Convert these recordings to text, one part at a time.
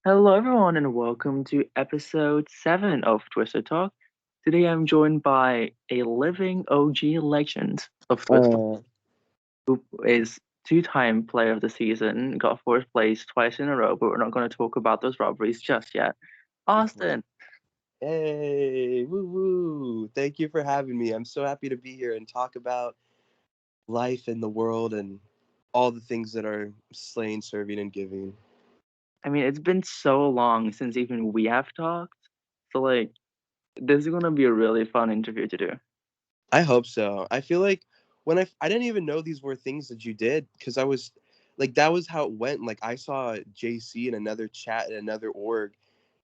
Hello, everyone, and welcome to episode 7 of Twister Talk. Today I'm joined by a living OG legend of Twister, Oh, who is two-time player of the season, got fourth place twice in a row, but we're not going to talk about those robberies just yet. right. Austin, Hey, woo woo. Thank you for having me. I'm so happy to be here and talk about life in the world and all the things that are slaying, serving, and giving. I mean, it's been so long since even we have talked, so this is going to be a really fun interview to do. I hope so. I feel like I didn't even know these were things that you did because I was like that was how it went. Like I saw JC in another chat in another org,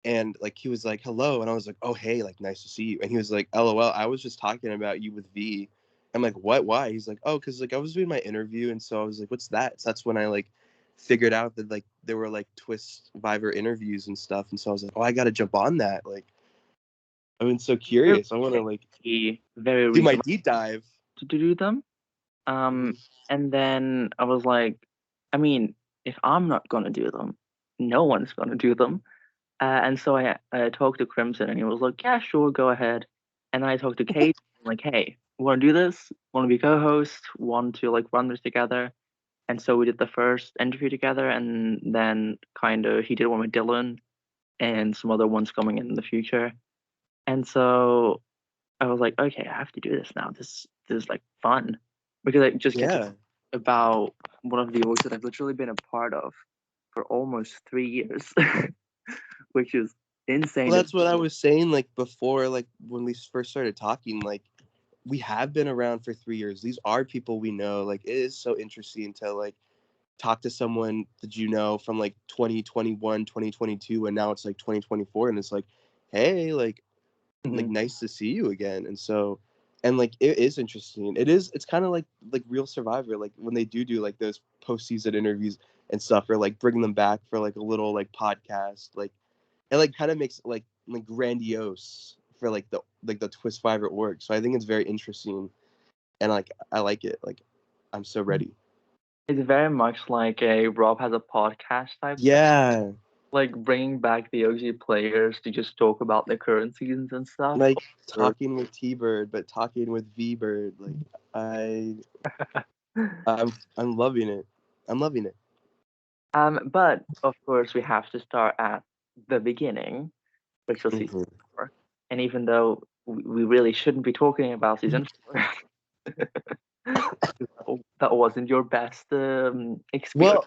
and like he was like hello, and I was like, oh hey, like nice to see you, and he was like lol, I was just talking about you with V. I'm like, what, why? He's like, oh, because like I was doing my interview, and so I was like, what's that? So that's when I like figured out that like there were like Twist Viver interviews and stuff, and so I was like, oh, I gotta jump on that. Like I've been so Very, curious, I want to like very do my recently deep dive. to do them. Mhm. And then I was like, I mean, if I'm not gonna do them, no one's gonna do them. And so I talked to Crimson, and he was like, yeah, sure, go ahead. And then I talked to Kate, like, hey, want to do this? Want to be co-host? Want to like run this together? And so we did the first interview together, and then kind of he did one with Dylan and some other ones coming in the future. And so I was like, okay, I have to do this now. This is like fun because I just get to Yeah. talk about one of the orgs that I've literally been a part of for almost 3 years, which is insane. Well, To that's what I was saying, like before, like when we first started talking, like we have been around for 3 years. These are people we know. Like it is so interesting to like talk to someone that you know from like 2021, 2022, and now it's like 2024, and it's like, hey, like Mhm. nice to see you again. And so, and like it is interesting. It's kind of like Real Survivor, like when they do like those postseason interviews and stuff, or like bring them back for like a little like podcast, like it like kind of makes it like grandiose for like the Twist Fiverr org. So I think it's very interesting, and like I like it. Like I'm so ready. It's very much like a Rob has a podcast type thing, Yeah, like bringing back the OG players to just talk about their current seasons and stuff. like Or, talking with T Bird, but talking with V Bird. Like I, I'm loving it. I'm loving it. but of course we have to start at the beginning, which was season Hmm. 4. And even though we really shouldn't be talking about season 4, that wasn't your best experience. Well,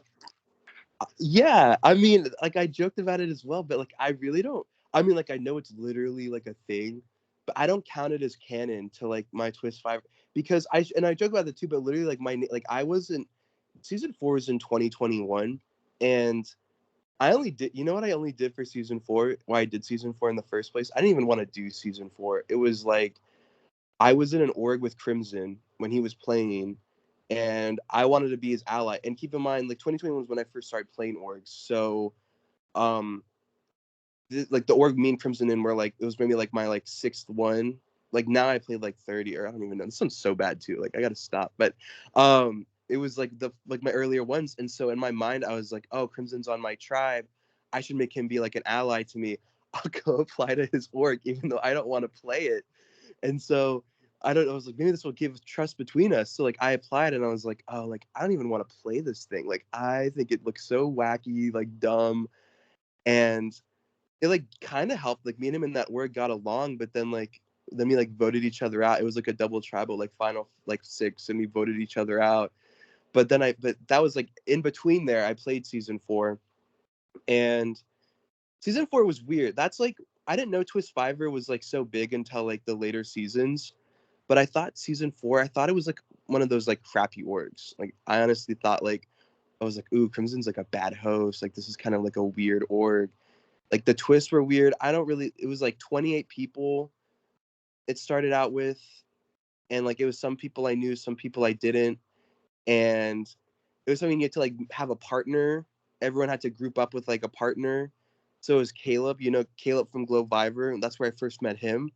yeah. I mean, like I joked about it as well, but like I really don't. I mean, like I know it's literally like a thing, but I don't count it as canon to like my Twist Five because I joke about it too. But literally, like like I wasn't season four was in 2021, and I only did. You know what I only did for season four? Why I did season four in the first place? I didn't even want to do season four. It was like I was in an org with Crimson when he was playing, and I wanted to be his ally. And keep in mind, like 2021 was when I first started playing orgs. So, um, like the org me and Crimson in were like it was maybe like my like sixth one. Like now I played like 30 or I don't even know. This sounds so bad too. Like I gotta stop. But it was like the like my earlier ones. And so in my mind I was like, oh, Crimson's on my tribe. I should make him be like an ally to me. I'll go apply to his org even though I don't want to play it. And so I don't know, I was like, maybe this will give trust between us. So like I applied and I was like, oh, like I don't even want to play this thing. Like I think it looks so wacky, like dumb. And it like kind of helped. Like me and him in that word got along, but then we like voted each other out. It was like a double tribal, like final like six, and we voted each other out. But that was like in between there. I played season four, and season four was weird. That's like I didn't know Twist Fiver was like so big until like the later seasons. But I thought season four, I thought it was like one of those like crappy orgs. Like I honestly thought like I was like, ooh, Crimson's like a bad host. Like this is kind of like a weird org. Like the twists were weird. I don't really. It was like 28 people. It started out with, and like it was some people I knew, some people I didn't, and it was something you had to like have a partner. Everyone had to group up with like a partner. So it was Caleb, Caleb from Glow Viver, and that's where I first met him,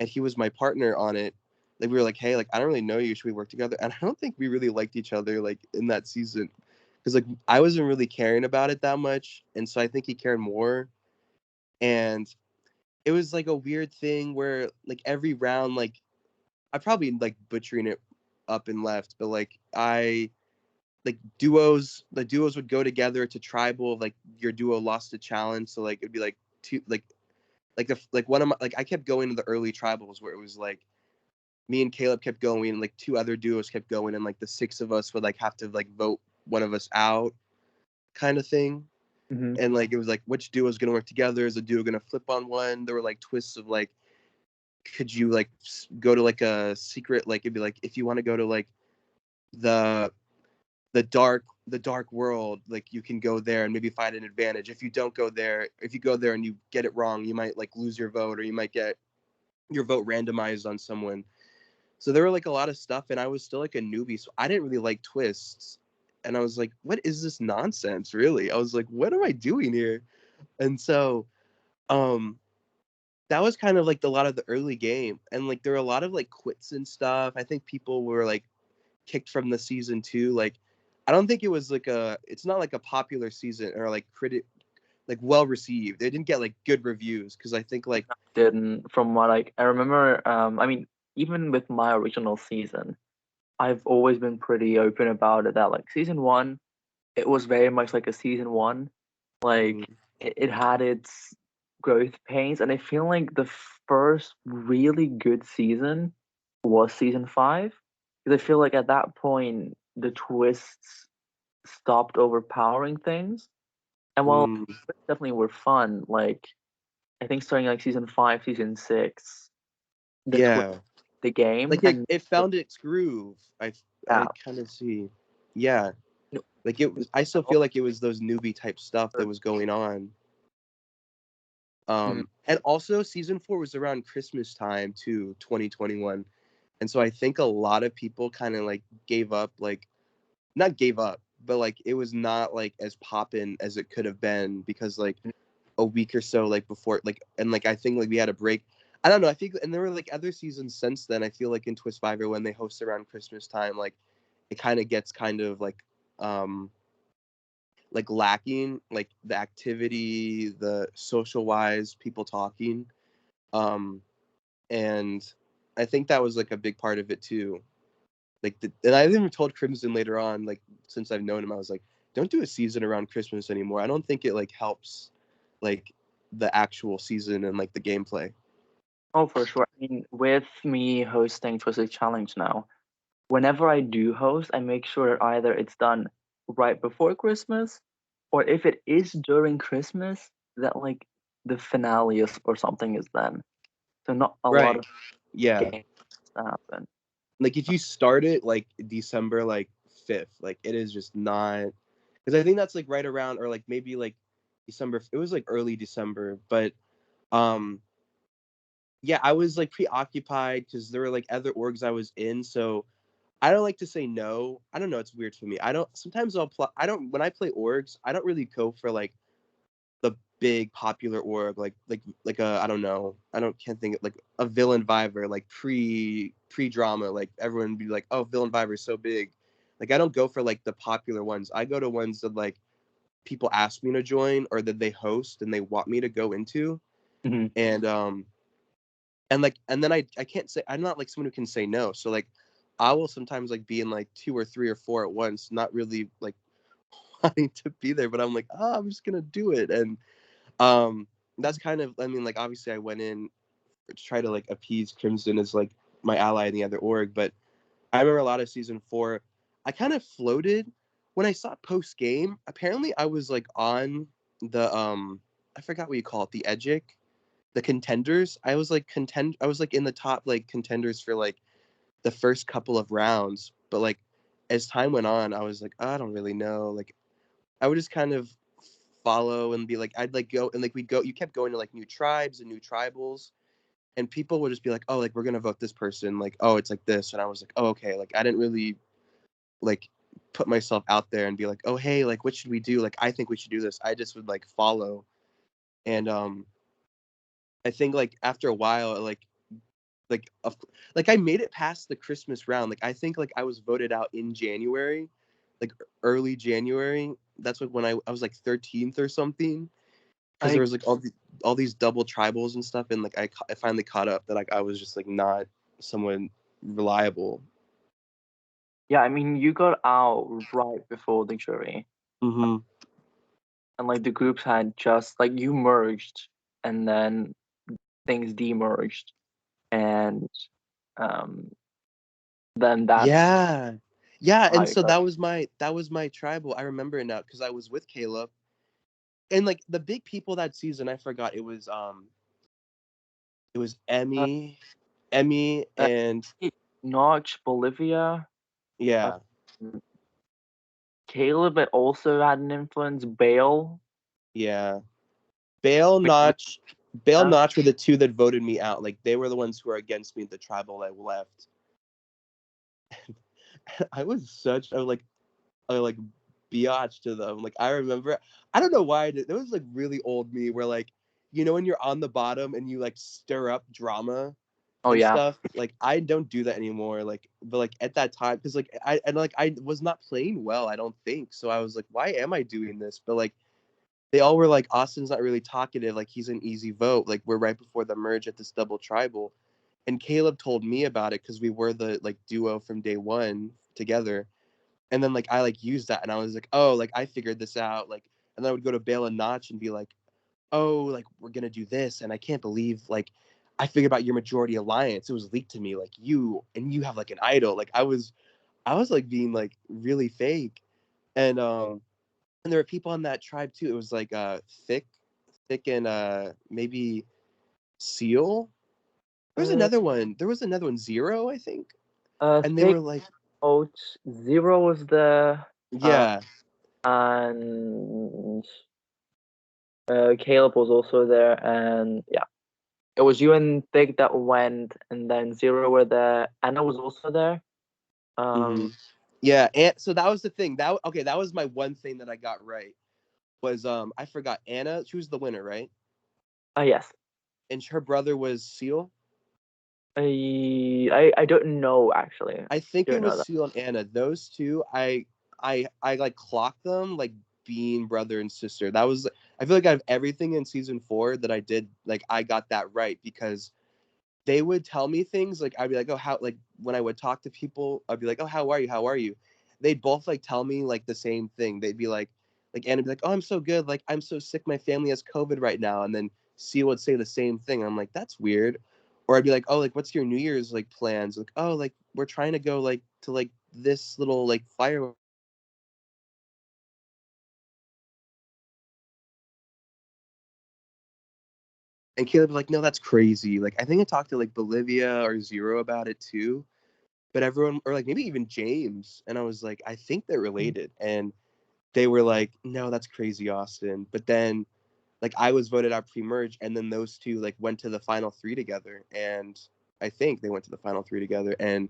and he was my partner on it. Like we were like, hey, like I don't really know you, should we work together? And I don't think we really liked each other like in that season, because like I wasn't really caring about it that much, and so I think he cared more. And it was like a weird thing where like every round, like I probably like butchering it up and left, but like the duos would go together to tribal. Like your duo lost a challenge, so like it'd be like two like one of my like I kept going to the early tribals where it was like me and Caleb kept going, and like two other duos kept going, and like the six of us would like have to like vote one of us out, kind of thing. Hmm. And like it was like which duo is gonna work together? Is a duo gonna flip on one? There were like twists of like, could you like go to like a secret? Like it'd be like if you want to go to like the the dark world, like you can go there and maybe find an advantage. If you don't go there, if you go there and you get it wrong, you might like lose your vote, or you might get your vote randomized on someone. So there were like a lot of stuff, and I was still like a newbie, so I didn't really like twists. And I was like, what is this nonsense, really? I was like, what am I doing here? And so um that was kind of like a lot of the early game, and like there were a lot of like quits and stuff. I think people were like kicked from the season too. Like I don't think it was like it's not like a popular season or like like well received. They didn't get like good reviews because I think like Didn't from what I remember. I mean, even with my original season, I've always been pretty open about it. That like season one, it was very much like a season one. Like mm, it had its growth pains, and I feel like the first really good season was season five, because I feel like at that point the twists stopped overpowering things. And while mm, twists definitely were fun, like I think starting like season five, season six, the twist, yeah, the game, like and it found its groove. yeah, I kind of see, yeah, you know, like it was. I still feel like it was those newbie type stuff that was going on. mhm. And also season 4 was around Christmas time too, 2021. And so I think a lot of people kind of like gave up, like not gave up, but like it was not like as poppin' as it could have been because like a week or so like before like and like I think like we had a break. I don't know. I think and there were like other seasons since then. I feel like in Twist Five or when they host around Christmas time, like it kind of gets kind of um like lacking, like the activity, the social wise, people talking. Um and I think that was like a big part of it too. Like, and I even told Crimson later on, like since I've known him, I was like, don't do a season around Christmas anymore. I don't think it like helps, like the actual season and like the gameplay. Oh, for sure. I mean, with me hosting Twisted Challenge now, whenever I do host, I make sure that either it's done right before Christmas, or if it is during Christmas, that like the finale is, or something is then. So not a lot Right. of Yeah. games happen. Like if you start it like December like 5th, like it is just not because I think that's like right around or like maybe like December. It was like early December, but um yeah, I was like preoccupied because there were like other orgs I was in, so I don't like to say no. I don't know. It's weird for me. I don't. Sometimes I'll play. I don't. When I play orgs, I don't really go for like the big popular org, like a. I don't know. I don't can't think of, like a Villain Viver, like pre drama. Like everyone would be like, oh, Villain Viver is so big. Like I don't go for like the popular ones. I go to ones that like people ask me to join or that they host and they want me to go into. Hmm. And and then I can't say I'm not like someone who can say no. So like I will sometimes like be in like two or three or four at once, not really like wanting to be there, but I'm like, oh, I'm just gonna do it. And um that's kind of I mean, like obviously I went in to try to like appease Crimson as like my ally in the other org, but I remember a lot of season 4. I kind of floated when I saw post game. Apparently I was like on the I forgot what you call it, the Edgic, the contenders. I was like in the top like contenders for like the first couple of rounds, but like as time went on, I was like, oh, I don't really know. Like I would just kind of follow and be like, I'd like go and like we'd go. You kept going to like new tribes and new tribals, and people would just be like, oh, like we're gonna vote this person. Like oh, it's like this, and I was like, oh, okay. Like I didn't really like put myself out there and be like, oh, hey, like what should we do? Like I think we should do this. I just would like follow, and I think like after a while, like of like I made it past the Christmas round. Like I think like I was voted out in January. like early January. That's like when I was like 13th or something, because there I was like all these double tribals and stuff, and like I finally caught up that like I was just like not someone reliable. yeah, I mean you got out right before the jury, Mm-hmm. and like the groups had just like you merged, and then things demerged, and um then that's Yeah. Yeah, how and you so got. that was my tribal. I remember it now because I was with Caleb. And like the big people that season, I forgot it was Uh, Emmy uh, and Notch, Bolivia, yeah, um, Caleb also had an influence. Bale, yeah. Bale Marina, Notch Bale Notch were the two that voted me out. Like they were the ones who were against me at the tribal that left. I was such a like biatch to them. Like I remember, I don't know why I did. It was like really old me where like, you know, when you're on the bottom and you like stir up drama oh and yeah, stuff. Like I don't do that anymore. Like, but like at that time, because like I was not playing well. I don't think so. I was like, why am I doing this? But like they all were like, Austin's not really talkative. Like he's an easy vote. Like we're right before the merge at this double tribal, and Caleb told me about it because we were the like duo from day one together. And then like I like used that, and I was like, oh, like I figured this out. Like, and then I would go to Bale and Notch and be like, oh, like we're gonna do this, and I can't believe like I figured out your majority alliance. It was leaked to me, like you have like an idol. Like I was like being like really fake, and there were people on that tribe too. It was like thick and maybe Seal. uh, There was another one, Zero, I think, and they Thick were like, Oats. Zero was there, uh, yeah, and Caleb was also there, and yeah, it was you and Thick that went, and then Zero were there. Anna was also there. hmm Um, yeah. And so that was the thing. That okay, that was my one thing that I got right. Was I forgot Anna. She was the winner, right? yes. And her brother was Seal. I don't know actually. I think it Don't know was that. Seal and Anna. Those two, I like clocked them like being brother and sister. That was I feel like I have everything in season 4 that I did. Like I got that right because they would tell me things like I'd be like, oh how like when I would talk to people, I'd be like, oh how are you? How are you? They'd both like tell me like the same thing. They'd be like Anna would be like, oh I'm so good. Like I'm so sick. My family has COVID right now. And then Seal would say the same thing. I'm like that's weird. Or I'd be like, oh like what's your New Year's like plans? Like oh like we're trying to go like to like this little like fire. And Caleb was like, no, that's crazy. Like I think I talked to like Bolivia or Zero about it too. But everyone or like maybe even James. And I was like, I think they're related. And they were like, no, that's crazy, Austin. But then like I was voted out pre-merge, and then those two like went to the final three together, and I think they went to the final three together, and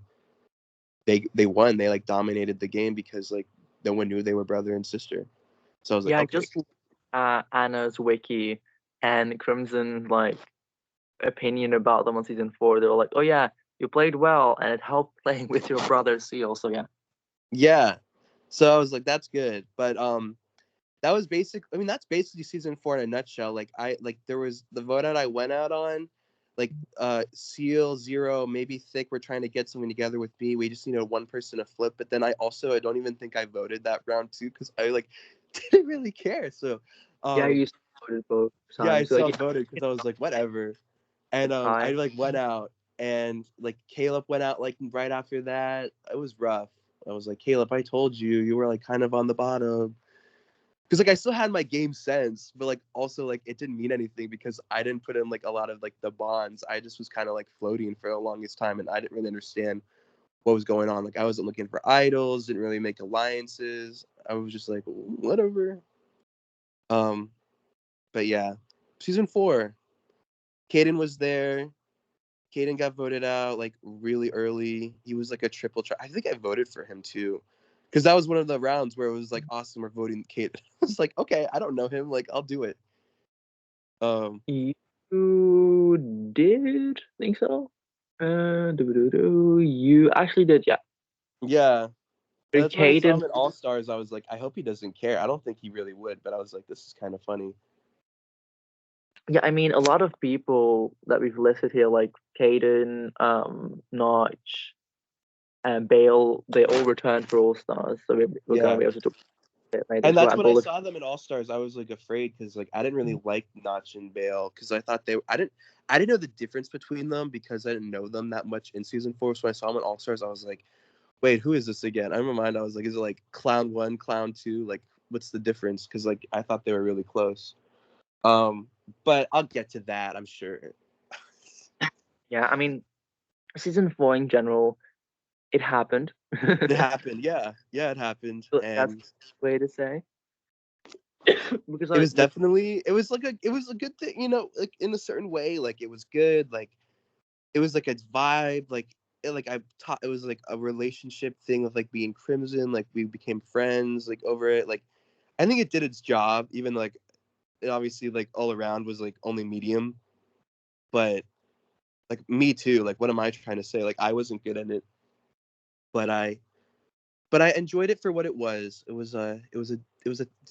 they won. They like dominated the game because like no one knew they were brother and sister. So I was like, Yeah, I okay, just Anna's wiki and Crimson like opinion about them on season 4. They were like, oh yeah, you played well, and it helped playing with your brother Seal. So yeah. yeah. So I was like, that's good, but that was basic. I mean, that's basically season 4 in a nutshell. Like I like there was the vote out I went out on, like Seal Zero, maybe Thick. We're trying to get something together with me. We just needed one person to flip. But then I don't even think I voted that round too because I like didn't really care. So, Yeah, um, you voted both yeah, I times. So like, self voted because I was like whatever. the And I time. like went out, and like Caleb went out like right after that. It was rough. I was like, Caleb, I told you you were like kind of on the bottom because like I still had my game sense, but like also like it didn't mean anything because I didn't put in like a lot of like the bonds. I just was kind of like floating for the longest time, and I didn't really understand what was going on. Like I wasn't looking for idols, didn't really make alliances. I was just like whatever. Um, but yeah, season 4, Caden was there. Caden got voted out like really early. He was like a triple try. I think I voted for him too. Because that was one of the rounds where it was like, awesome, we're voting Caden. I was like, okay, I don't know him. Like, I'll do it. Um, You did think so? You actually did, yeah. yeah. That's when I saw Caden, him in All Stars. I was like, I hope he doesn't care. I don't think he really would, but I was like, this is kind of funny. yeah, I mean, a lot of people that we've listed here, like Caden, Notch, and Bale, they all returned for All Stars, so we're gonna Yeah. be able to talk about it later And as well. that's And when I Bullet, saw them in All Stars. I was like afraid because like I didn't really like Notch and Bale because I thought I didn't know the difference between them because I didn't know them that much in season 4. So when I saw them in All Stars, I was like, wait, who is this again? I in my mind I was like, is it like Clown 1, Clown 2? Like what's the difference? Because like I thought they were really close. Um, but I'll get to that, I'm sure. yeah, I mean, season 4 in general, it happened. It happened, yeah. Yeah, it happened. That's And the way to say. Because it like was definitely it was a good thing, like in a certain way. Like it was good, like it was like a vibe, like I taught it was like a relationship thing of like being Crimson, like we became friends like over it. Like I think it did its job, even like it obviously like all around was like only medium. But like me too, like what am I trying to say? Like I wasn't good at it, but I enjoyed it for what it was. It was a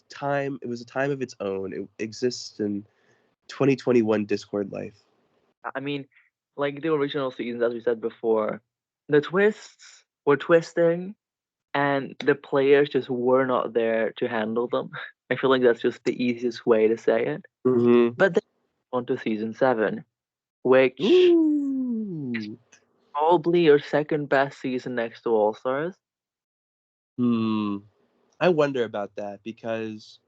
time of its own. It exists in 2021 Discord life. I mean, like the original seasons, as we said before, the twists were twisting, and the players just were not there to handle them. I feel like that's just the easiest way to say it. Mm-hmm. But then on to season 7, which is Ooh. probably your second best season next to All Stars. Hmm. I wonder about that because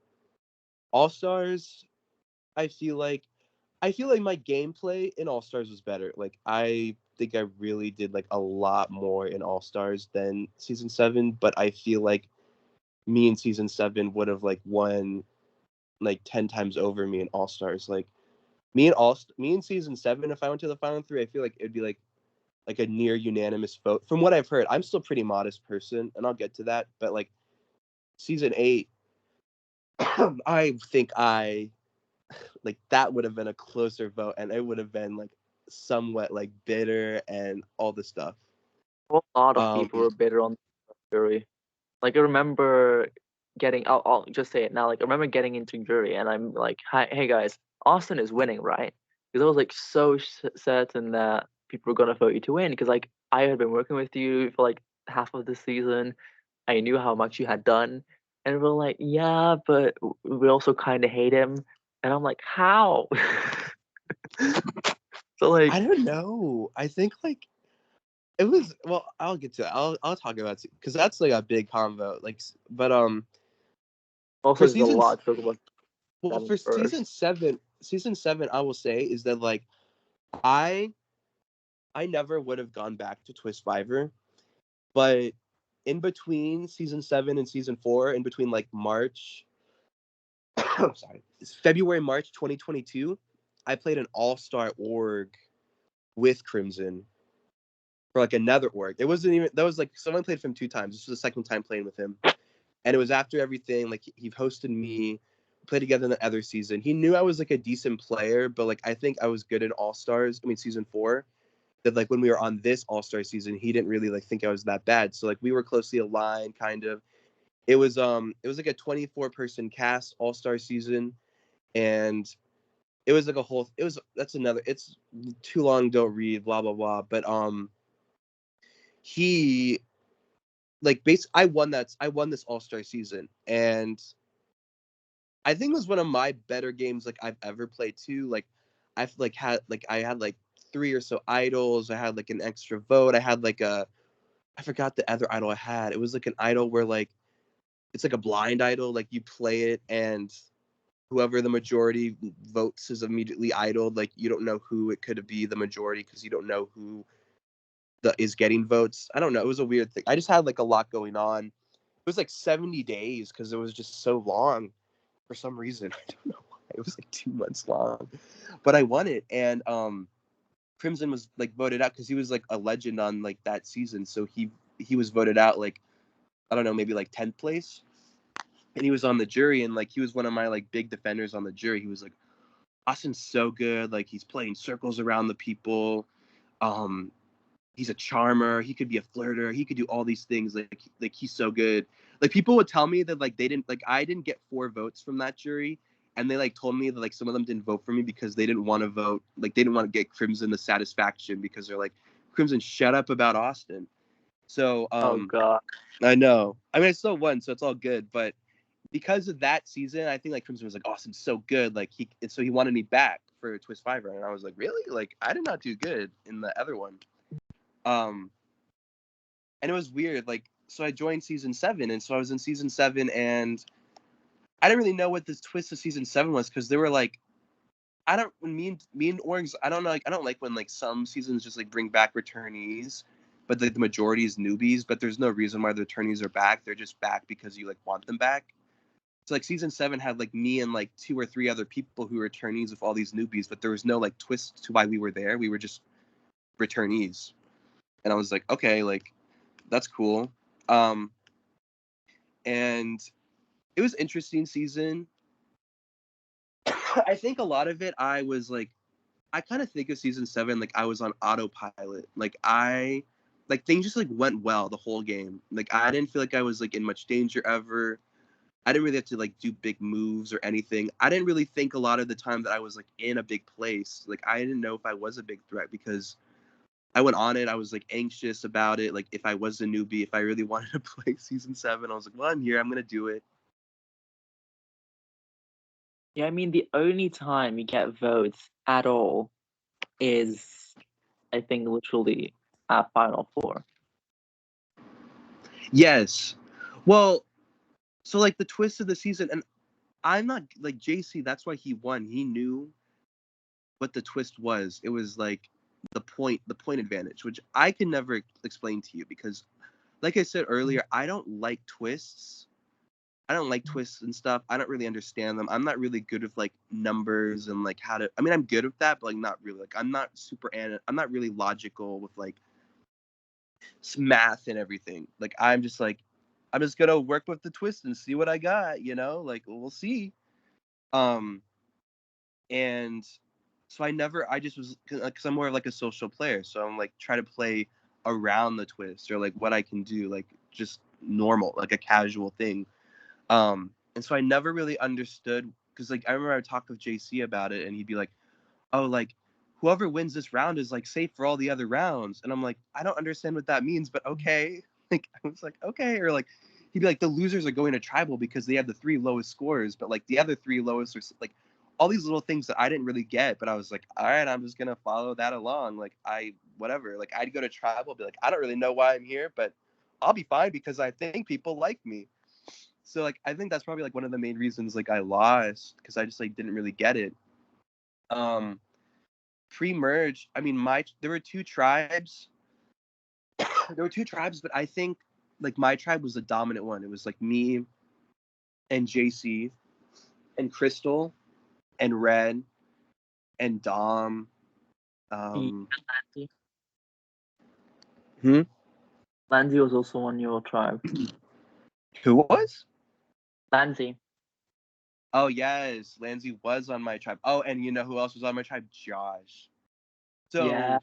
All Stars, I feel like my gameplay in All Stars was better. Like I think I really did like a lot more in All Stars than season 7, but I feel like me in season 7 would have like won like 10 times over me in All Stars. Like me in season 7, if I went to the final 3, I feel like it'd be like a near unanimous vote. From what I've heard, I'm still a pretty modest person and I'll get to that, but like season 8 I think I like that would have been a closer vote and it would have been like somewhat like bitter and all the stuff. A lot of Um people were bitter on the jury. Like I remember I'll just say it now. Like I remember getting into jury, and I'm like, "Hi, hey guys, Austin is winning, right?" Because I was like so certain that people were gonna vote you to win. Because like I had been working with you for like half of the season, I knew how much you had done, and we're like, "Yeah, but we also kind of hate him." And I'm like, "How?" So like, I don't know. I think like it was well, I'll get to it. I'll talk about it cuz that's like a big convo like but also for there's a seasons lot to talk about well seven for first. season 7 I will say is that like I I never would have gone back to Twist Fiverr, but in between season 7 and season 4, in between like March sorry, it's February, March 2022, I played an all-star org with Crimson for like another org. It wasn't even that was like someone played for him 2 times. This was the second time playing with him. And it was after everything, like he hosted me, played together in the other season. He knew I was like a decent player, but like I think I was good in all-stars. I mean season 4. That like when we were on this all-star season, he didn't really like think I was that bad. So like we were closely aligned kind of. It was like a 24-person cast all-star season and it was like a whole it was that's another it's too long don't read blah blah blah but he like I won this all-star season and I think it was one of my better games like I've ever played too. Like I've like had like I had like 3 or so idols. I had like an extra vote. I had like a I forgot the other idol I had. It was like an idol where like it's like a blind idol. Like you play it and whoever the majority votes is immediately idled. Like you don't know who it could be the majority because you don't know who is getting votes. I don't know. It was a weird thing. I just had like a lot going on. It was like 70 days because it was just so long for some reason. I don't know why. It was like 2 months long, but I won it and Crimson was like voted out because he was like a legend on like that season. So he was voted out like I don't know maybe like 10th place. And he was on the jury and like he was one of my like big defenders on the jury. He was like Austin's so good, like he's playing circles around the people. Um he's a charmer. He could be a flirter. He could do all these things. Like he's so good. Like people would tell me that like they didn't like I didn't get 4 votes from that jury, and they like told me that like some of them didn't vote for me because they didn't want to vote. Like they didn't want to get Crimson the satisfaction because they're like, Crimson, shut up about Austin. So Oh God. I know. I mean, I still won, so it's all good. But because of that season, I think like Crimson was like, Austin's so good. Like and so he wanted me back for Twist 5 run, and I was like, really? Like I did not do good in the other one. Um, and it was weird. Like, so I joined season 7, and so I was in season 7, and I didn't really know what this twist of season 7 was because there were like, I don't when me and orgs, I don't know. Like, I don't like when like some seasons just like bring back returnees, but like the majority is newbies. But there's no reason why the returnees are back. They're just back because you like want them back. So like season 7 had like me and like 2 or 3 other people who were returnees with all these newbies, but there was no like twist to why we were there. We were just returnees, and I was like, okay, like that's cool. Um, and it was interesting season. I think a lot of it I was like I kind of think of season 7 like I was on autopilot. Like things just like went well the whole game. Like I didn't feel like I was like in much danger ever. I didn't really have to like do big moves or anything. I didn't really think a lot of the time that I was like in a big place. Like I didn't know if I was a big threat because I went on it. I was like anxious about it. Like if I was a newbie, if I really wanted to play season 7, I was like, well, I'm here. I'm gonna do it. Yeah, I mean the only time you get votes at all is, I think, literally at Final Four. Yes. Well, so like the twist of the season, and I'm not like JC. That's why he won. He knew what the twist was. It was like the point advantage, which I can never explain to you because, like I said earlier, I don't like twists. I don't like twists and stuff. I don't really understand them. I'm not really good with like numbers and like how to. I mean, I'm good with that, but like not really. Like I'm not I'm not really logical with like math and everything. Like I'm just like, I'm just gonna work with the twist and see what I got. You know, like we'll see. Um, and so I just was because I'm more of like a social player, so I'm like try to play around the twist or like what I can do, like just normal, like a casual thing. And so I never really understood because like I remember I would talk with JC about it, and he'd be like, "Oh, like whoever wins this round is like safe for all the other rounds," and I'm like, I don't understand what that means, but okay. Like I was like, okay, or like he'd be like, the losers are going to tribal because they have the 3 lowest scores, but like the other 3 lowest are like all these little things that I didn't really get, but I was like, all right, I'm just gonna follow that along. Like whatever. Like I'd go to tribal, be like, I don't really know why I'm here, but I'll be fine because I think people like me. So like I think that's probably like one of the main reasons like I lost because I just like didn't really get it. Um, Pre-merge, I mean there were 2 tribes. There were 2 tribes, but I think like my tribe was the dominant one. It was like me and JC and Crystal and Red and Dom. Yeah, Um, Lanzi. hmm? Lanzi was also on your tribe. Who was? Lanzi. Oh yes, Lansy was on my tribe. Oh, and you know who else was on my tribe? Josh. Yeah. So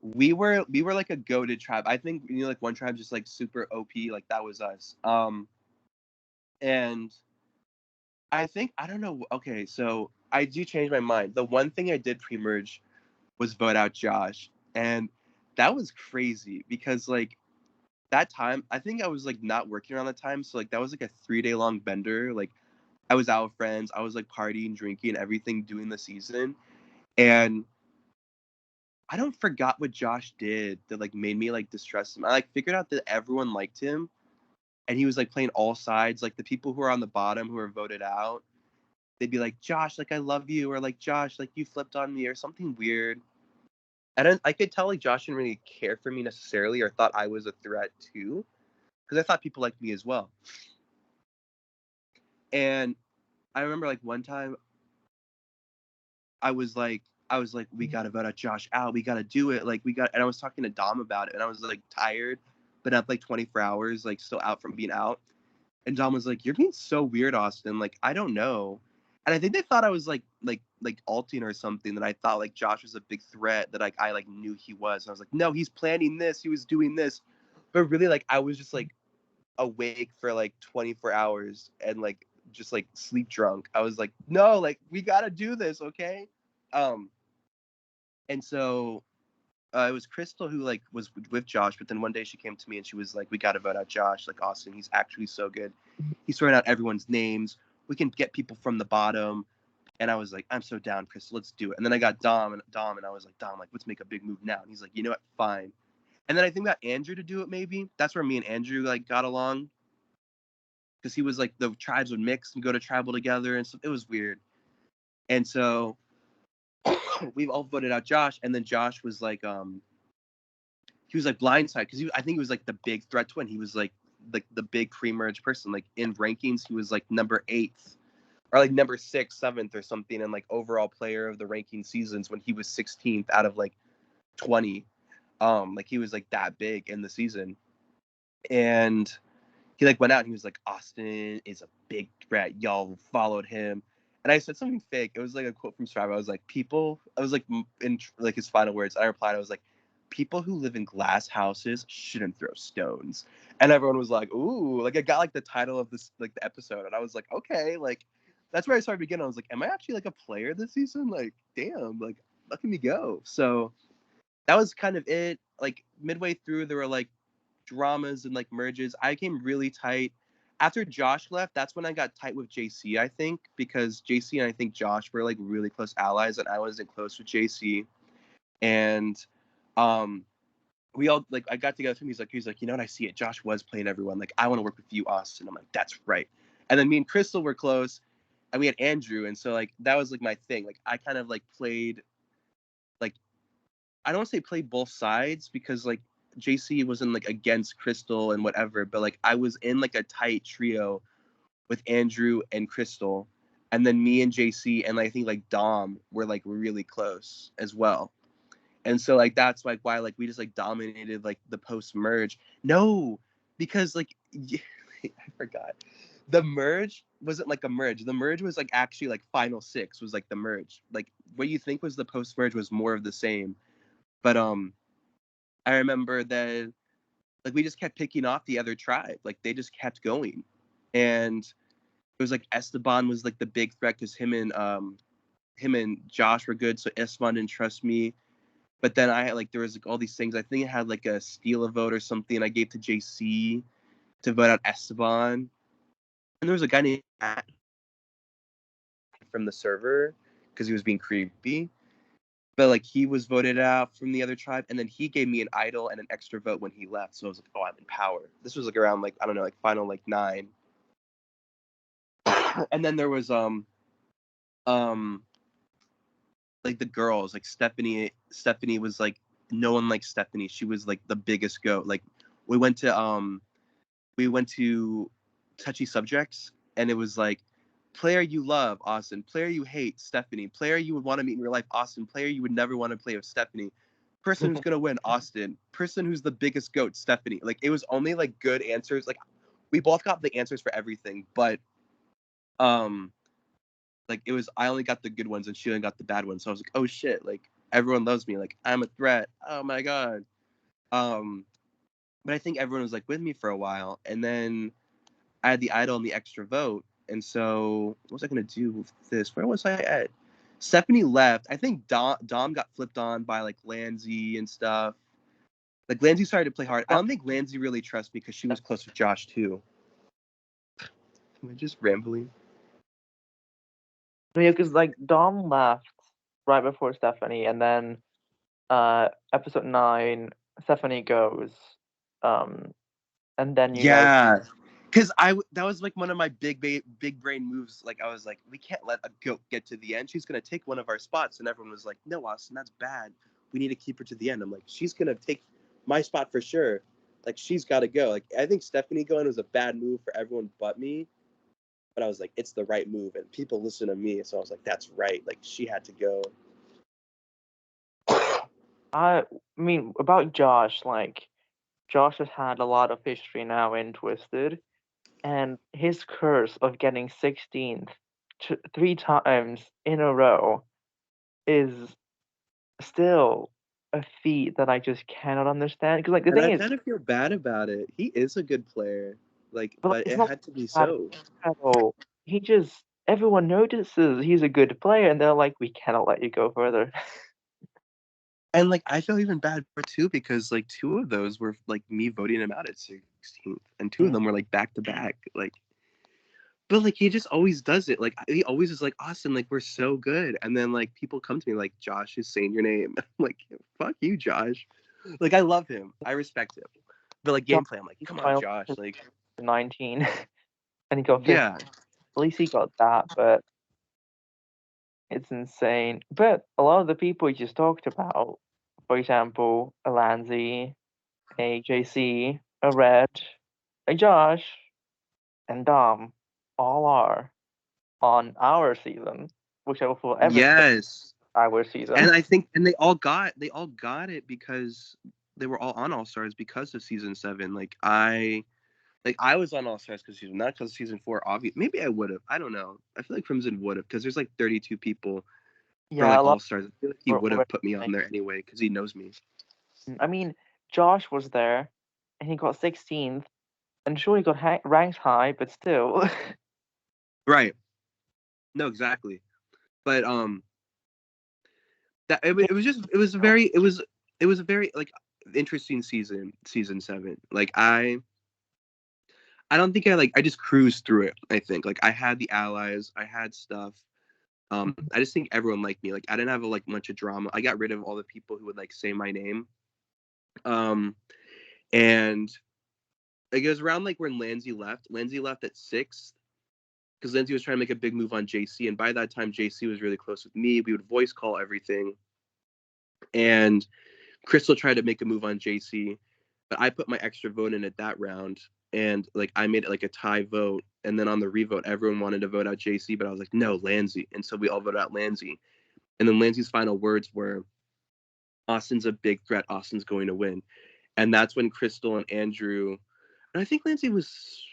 we were like a goated tribe. I think like one tribe just like super OP, like that was us. And I think I don't know. Okay, so I do change my mind. The one thing I did pre-merge was vote out Josh, and that was crazy because like that time I think I was like not working around that time, so like that was like a 3-day long bender. Like I was out with friends, I was like partying, drinking, everything, doing the season, and I don't forgot what Josh did that like made me like distrust him. I like figured out that everyone liked him, and he was like playing all sides. Like the people who are on the bottom who are voted out, they'd be like, Josh, like I love you, or like Josh, like you flipped on me, or something weird. I could tell like Josh didn't really care for me necessarily, or thought I was a threat too, because I thought people liked me as well. And I remember like one time I was like, we gotta vote out Josh out. We gotta do it. Like we got. And I was talking to Dom about it, and I was like tired, been up like 24 hours, like still out from being out. And Dom was like, "You're being so weird, Austin. Like I don't know." And I think they thought I was like like alting or something that I thought like Josh was a big threat that like I like knew he was. And I was like, no, he's planning this. He was doing this. But really, like I was just like awake for like 24 hours and like just like sleep drunk. I was like, no, like we gotta do this, okay? Um, and so it was Crystal who like was with Josh, but then one day she came to me and she was like, "We got to vote out Josh. Like Austin, he's actually so good. He's throwing out everyone's names. We can get people from the bottom." And I was like, "I'm so down, Crystal. Let's do it." And then I got Dom, and I was like, "Dom, like let's make a big move now." And he's like, "You know what? Fine." And then I think got Andrew to do it. Maybe that's where me and Andrew like got along because he was like the tribes would mix and go to tribal together and stuff. It was weird. And so we've all voted out Josh, and then Josh was like, he was like blindsided because I think he was like the big threat to win. He was like the big pre-merge person. Like in rankings, he was like number 8th or like number 6th, 7th or something, and like overall player of the ranking seasons when he was 16th out of like 20. Like he was like that big in the season, and he like went out and he was like, Austin is a big threat. Y'all followed him. And I said something fake. It was like a quote from Survivor. I was like, I was like, in like his final words, I replied, I was like, people who live in glass houses shouldn't throw stones. And everyone was like, ooh, like I got like the title of this, like the episode. And I was like, okay, like that's where I started beginning. I was like, am I actually like a player this season? Like, damn, like look at me go. So that was kind of it. Like midway through, there were like dramas and like merges. I came really tight. After Josh left, that's when I got tight with JC, I think, because JC and I think Josh were like really close allies, and I wasn't close with JC. And um we all like I got together with him. He's like, you know what, I see it. Josh was playing everyone. Like, I want to work with you, Austin. I'm like, that's right. And then me and Crystal were close, and we had Andrew, and so like that was like my thing. Like I kind of like played like I don't want to say played both sides because like JC wasn't like against Crystal and whatever, but like I was in like a tight trio with Andrew and Crystal, and then me and JC and like, I think like Dom were like really close as well. And so like that's like why like we just like dominated like the post merge. No, because like I forgot. The merge wasn't like a merge. The merge was like actually like final 6 was like the merge. Like what you think was the post merge was more of the same. But I remember that like we just kept picking off the other tribe. Like they just kept going. And it was like Esteban was like the big threat because him and Josh were good, so Esteban didn't trust me. But then I had like there was like all these things. I think I had like a steal a vote or something I gave to JC to vote out Esteban. And there was a guy named Matt from the server because he was being creepy. But like he was voted out from the other tribe, and then he gave me an idol and an extra vote when he left. So I was like, oh, I'm in power. This was like around like I don't know, like final like 9. And then there was um like the girls like Stephanie was like no one liked Stephanie. She was like the biggest goat. Like we went to touchy subjects, and it was like player you love, Austin, player you hate, Stephanie, player you would want to meet in real life, Austin, player you would never want to play with, Stephanie, person who's gonna win, Austin, person who's the biggest goat, Stephanie. Like it was only like good answers. Like we both got the answers for everything, but um like it was I only got the good ones and she only got the bad ones. So I was like, oh shit, like everyone loves me, like I'm a threat. Oh my god. Um but I think everyone was like with me for a while, and then I had the idol and the extra vote. And so what was I gonna do with this? Where was I at? Stephanie left. I think Dom got flipped on by like Lanzi and stuff. Like Lanzi started to play hard. I don't think Lanzi really trusts me because she was close with Josh too. Am I just rambling? Yeah, because like Dom left right before Stephanie, and then episode 9, Stephanie goes, um, and then you guys. Yeah, because that was like one of my big brain moves. Like I was like, we can't let a goat get to the end. She's gonna take one of our spots, and everyone was like, no, Austin, that's bad. We need to keep her to the end. I'm like, she's gonna take my spot for sure. Like she's got to go. Like I think Stephanie going was a bad move for everyone but me. But I was like, it's the right move, and people listen to me, so I was like, that's right. Like she had to go. I mean, about Josh, like Josh has had a lot of history now in Twisted, and his curse of getting 16th 3 times in a row is still a feat that I just cannot understand. Because like the And thing I is, kind of feel bad about it. He is a good player, like, but like, but it's it not had to be bad so. at all. He just everyone notices he's a good player, and they're like, we cannot let you go further. And like I feel even bad for two because like two of those were like me voting him out at 16th, and two of Mm. them were like back to back. Like, but like he just always does it. Like he always is like Austin, like we're so good, and then like people come to me like Josh is saying your name. I'm like fuck you, Josh. Like I love him, I respect him, but like John gameplay, I'm like come on, finally Josh. Like 19, and he got 50. yeah, At least he got that, but it's insane. But a lot of the people you just talked about, for example, a Lanzi, a JC, a Red, a Josh, and Dom, all are on our season, which I will forever say yes. our season. And I think and they all got it because they were all on All Stars because of season 7. Like I was on All Stars because season not because season 4. Obvious, maybe I would have. I don't know. I feel like Crimson would have because there's like 32 people for Yeah, like a lot All Stars. I feel like he were would already have put me saying. on there anyway because he knows me. I mean, Josh was there, and he got 16th, and sure he got ranked high, but still. Right. No, exactly. But that it was just it was a very like interesting season 7. Like I don't think I just cruised through it. I think like I had the allies, I had stuff. I just think everyone liked me. Like I didn't have like much of drama. I got rid of all the people who would like say my name. Um, and like, it was around like when Lanzi left. Lanzi left at 6th because Lanzi was trying to make a big move on JC, and by that time JC was really close with me. We would voice call everything, and Crystal tried to make a move on JC, but I put my extra vote in at that round, and like I made it like a tie vote. And then on the revote, everyone wanted to vote out JC, but I was like, no, Lanzi, and so we all voted out Lanzi. And then Lanzi's final words were, Austin's a big threat. Austin's going to win. And that's when Crystal and Andrew, and I think Lanzi was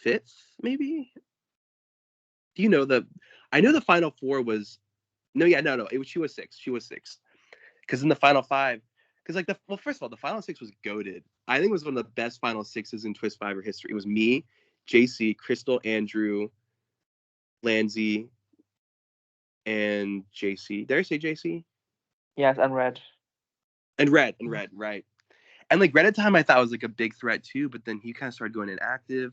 5th, maybe. Do you know the? I know the final 4 was no, yeah, no. It was she was 6th. She was 6th because in the final 5, because like first of all, the final 6 was goaded. I think it was one of the best final 6s in Twist Fiver history. It was me, JC, Crystal, Andrew, Lanzi, and JC. Did I say JC? Yes, and Red. And Red, right? And like Red at time, I thought was like a big threat too, but then he kind of started going inactive.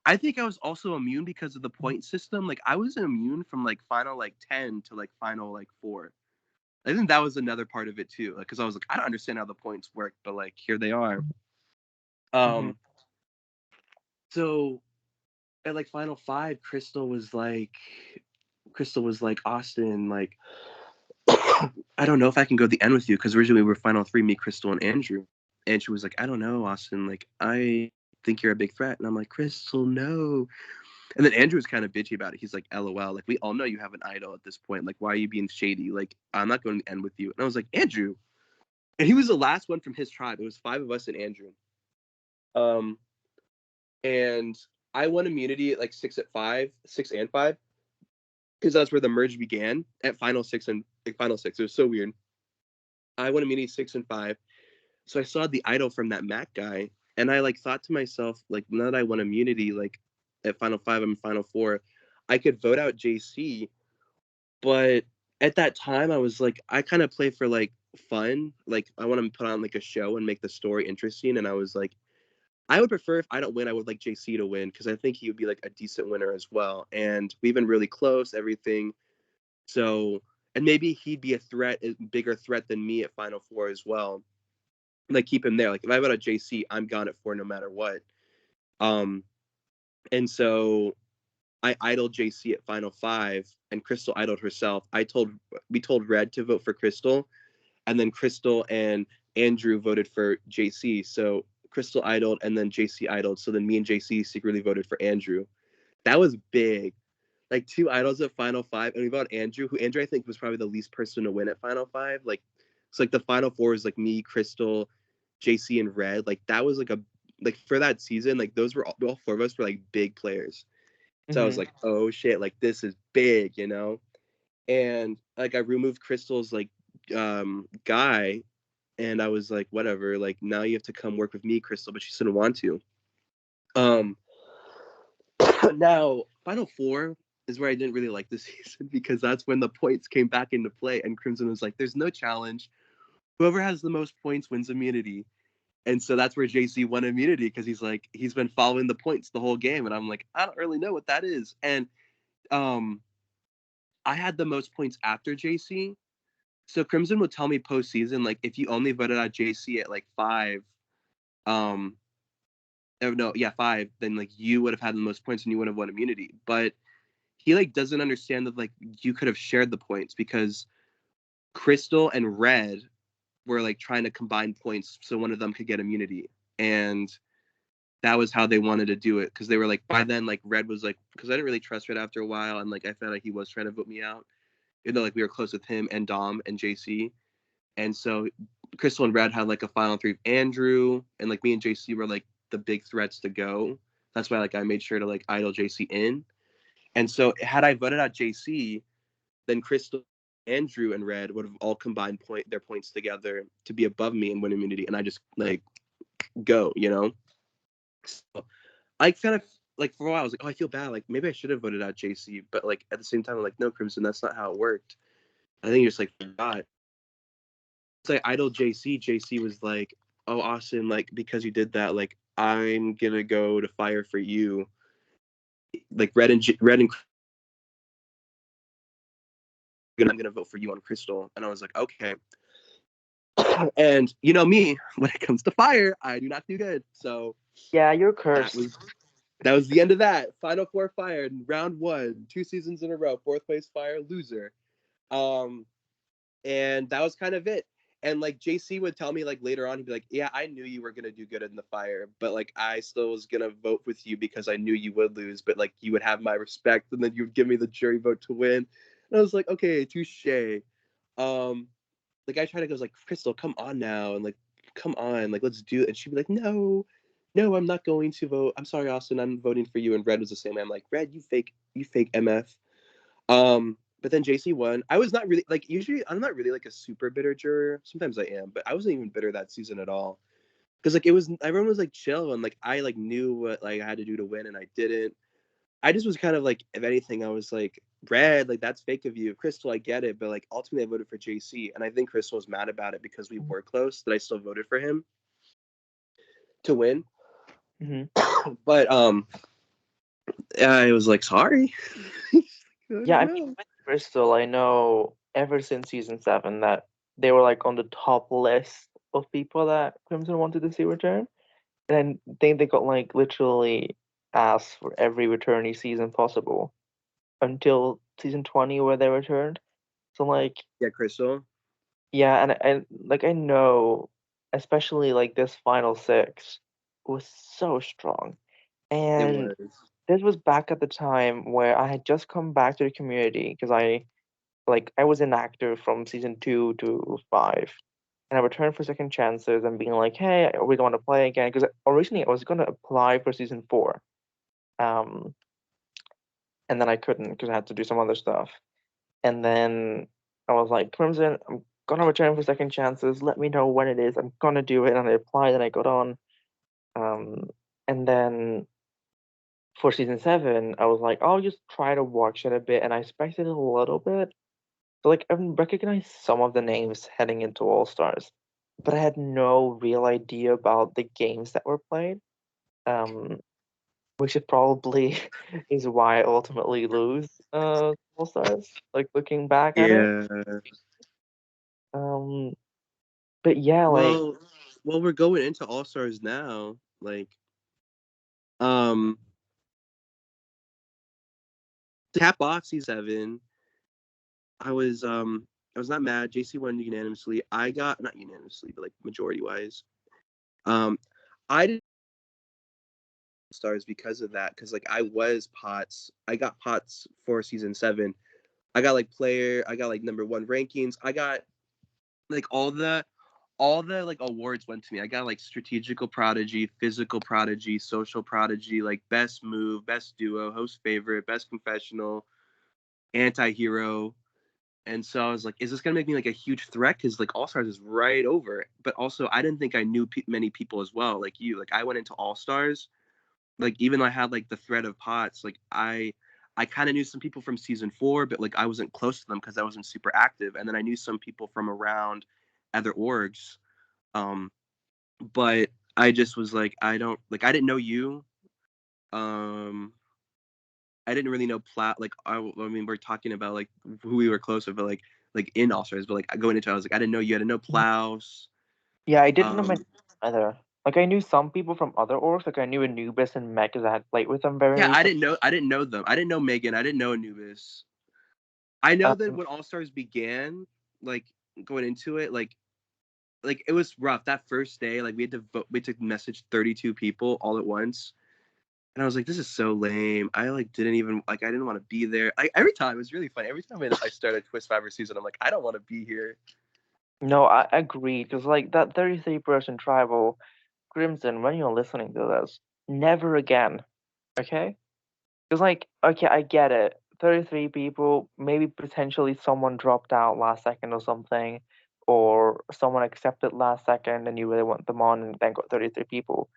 I think I was also immune because of the point system. Like I was immune from like final like 10 to like final like 4. I think that was another part of it too. Like because I was like, I don't understand how the points work, but like here they are. Hmm. Um, so at like final 5, Crystal was like Austin, like I don't know if I can go to the end with you because originally we were final 3, me, Crystal, and Andrew. And she was like, I don't know, Austin. Like, I think you're a big threat. And I'm like, Crystal, no. And then Andrew was kind of bitchy about it. He's like, LOL. Like, we all know you have an idol at this point. Like, why are you being shady? Like, I'm not going to end with you. And I was like, Andrew. And he was the last one from his tribe. It was 5 of us and Andrew. Um, and I won immunity at like 6 and 5, because that's where the merge began at final 6 and like, final 6. It was so weird. I won immunity 6 and 5. So I saw the idol from that Mac guy, and I like thought to myself, like now that I won immunity, like at final 5, I'm in final 4, I could vote out JC. But at that time, I was like, I kind of play for like fun, like I want to put on like a show and make the story interesting. And I was like, I would prefer if I don't win, I would like JC to win because I think he would be like a decent winner as well. And we've been really close, everything. So, and maybe he'd be a bigger threat than me at final 4 as well, like keep him there. Like if I vote out JC, I'm gone at 4 no matter what. Um, and so I idled JC at final 5, and Crystal idled herself. We told Red to vote for Crystal, and then Crystal and Andrew voted for JC. So Crystal idled, and then JC idled. So then me and JC secretly voted for Andrew. That was big. Like 2 idols at final 5, and we voted Andrew, who Andrew I think was probably the least person to win at final 5. Like it's like the final 4 is like me, Crystal, JC, and Red. Like that was like for that season, like those were all 4 of us were like big players. So I was Hmm. like, oh shit, like this is big, you know? and like I removed Crystal's like guy, and I was like, whatever, like now you have to come work with me, Crystal, but she didn't want to. Now Final Four is where I didn't really like this season because that's when the points came back into play, and Crimson was like, there's no challenge. Whoever has the most points wins immunity. And so that's where JC won immunity because he's like, he's been following the points the whole game. And I'm like, I don't really know what that is. And I had the most points after JC. So Crimson would tell me postseason, like, if you only voted out JC at like 5, oh, no, yeah, 5, then like you would have had the most points and you would have won immunity. But he like doesn't understand that like you could have shared the points because Crystal and Red were like trying to combine points so one of them could get immunity. And that was how they wanted to do it because they were like, by then, like Red was like, because I didn't really trust Red after a while, and like I felt like he was trying to vote me out, even though like we were close with him and Dom and JC. And so Crystal and Red had like a final 3 of Andrew, and like me and JC were like the big threats to go. That's why like I made sure to like idle JC in. And so had I voted out JC, then Crystal, Andrew, and Red would have all combined their points together to be above me and win immunity, and I just like go, you know. So I kind of like for a while I was like, oh, I feel bad. Like maybe I should have voted out JC, but like at the same time, I'm like, no, Crimson, that's not how it worked. I think you just like forgot. So I idled JC. JC was like, oh, Austin, like because you did that, like I'm gonna go to fire for you. Like Red and I'm gonna vote for you on Crystal. And I was like, okay. And you know me, when it comes to fire, I do not do good. So Yeah, you're cursed. that was the end of that. Final Four fire, round 1, 2 seasons in a row, 4th place fire, loser. And that was kind of it. And like JC would tell me like later on, he'd be like, yeah, I knew you were gonna do good in the fire, but like I still was gonna vote with you because I knew you would lose, but like you would have my respect, and then you would give me the jury vote to win. And I was like, okay, touche. Like I tried to go, like, Crystal, come on now, and like, come on, like, let's do it. And she'd be like, no, no, I'm not going to vote. I'm sorry, Austin, I'm voting for you. And Red was the same way. I'm like, Red, you fake MF. But then JC won. I was not really like usually I'm not really like a super bitter juror. Sometimes I am, but I wasn't even bitter that season at all. Because like it was everyone was like chill and like I like knew what like I had to do to win and I didn't. I just was kind of like, if anything, I was like, Red, like that's fake of you. Crystal, I get it, but like ultimately I voted for JC. And I think Crystal was mad about it because we were close, that I still voted for him to win. Mm-hmm. But I was like, sorry. Yeah, I mean, with Crystal, I know ever since season 7 that they were like on the top list of people that Crimson wanted to see return. And I think they got like literally asked for every returnee season possible until season 20 where they returned. So like, Yeah, Crystal. yeah, and like I know, especially like this final 6 was so strong. It And was. this was back at the time where I had just come back to the community because I was inactive from season 2 to 5. And I returned for second chances and being like, hey, I really want to play again. Because originally I was going to apply for season 4. And then I couldn't because I had to do some other stuff. And then I was like, Crimson, I'm going to return for second chances. Let me know when it is. I'm going to do it. And I applied and I got on. And then for season 7, I was like, I'll just try to watch it a bit. And I expected it a little bit. So like I recognized some of the names heading into All Stars, but I had no real idea about the games that were played. Which is probably is why I ultimately lose All Stars. Like looking back at it. Yeah. But yeah, like Well, we're going into All Stars now. Like, to cap off C7, I was not mad. JC won unanimously. I got not unanimously, but like majority wise. I didn't stars because of that, because like I got pots for season 7. I got like player, I got like number 1 rankings. I got like all the like awards went to me. I got like strategical prodigy, physical prodigy, social prodigy, like best move, best duo, host favorite, best confessional, anti-hero, And so I was like, is this gonna make me like a huge threat? Because like All Stars is right over. But also, I didn't think I knew many people as well, like you. Like I went into All Stars, like even though I had like the threat of POTS, like I kind of knew some people from season 4, but like I wasn't close to them because I wasn't super active. And then I knew some people from around other orgs, but I just was like, I didn't know you. I didn't really know like I mean we're talking about like who we were close with, but like in All Stars, but like going into it, I was like I didn't know you. I didn't know Plaus. Yeah, I didn't know Um, many either. Like I knew some people from other orgs. Like I knew Anubis and Meg because I had played with them very yeah, recently. I didn't know them. I didn't know Megan. I didn't know Anubis. I know that Um, when All Stars began, like going into it, like it was rough that first day. Like we had to vote, we had to message 32 people all at once. And I was like, this is so lame. I like didn't even like I didn't want to be there. Like every time it was really funny. Every time I started Twist 5 season, I'm like, I don't want to be here. no, I agree because like that 33-person tribal, Crimson, when you're listening to this, never again, okay? Because like, okay, I get it. 33 people, maybe potentially someone dropped out last second or something, or someone accepted last second and you really want them on and then got 33 people.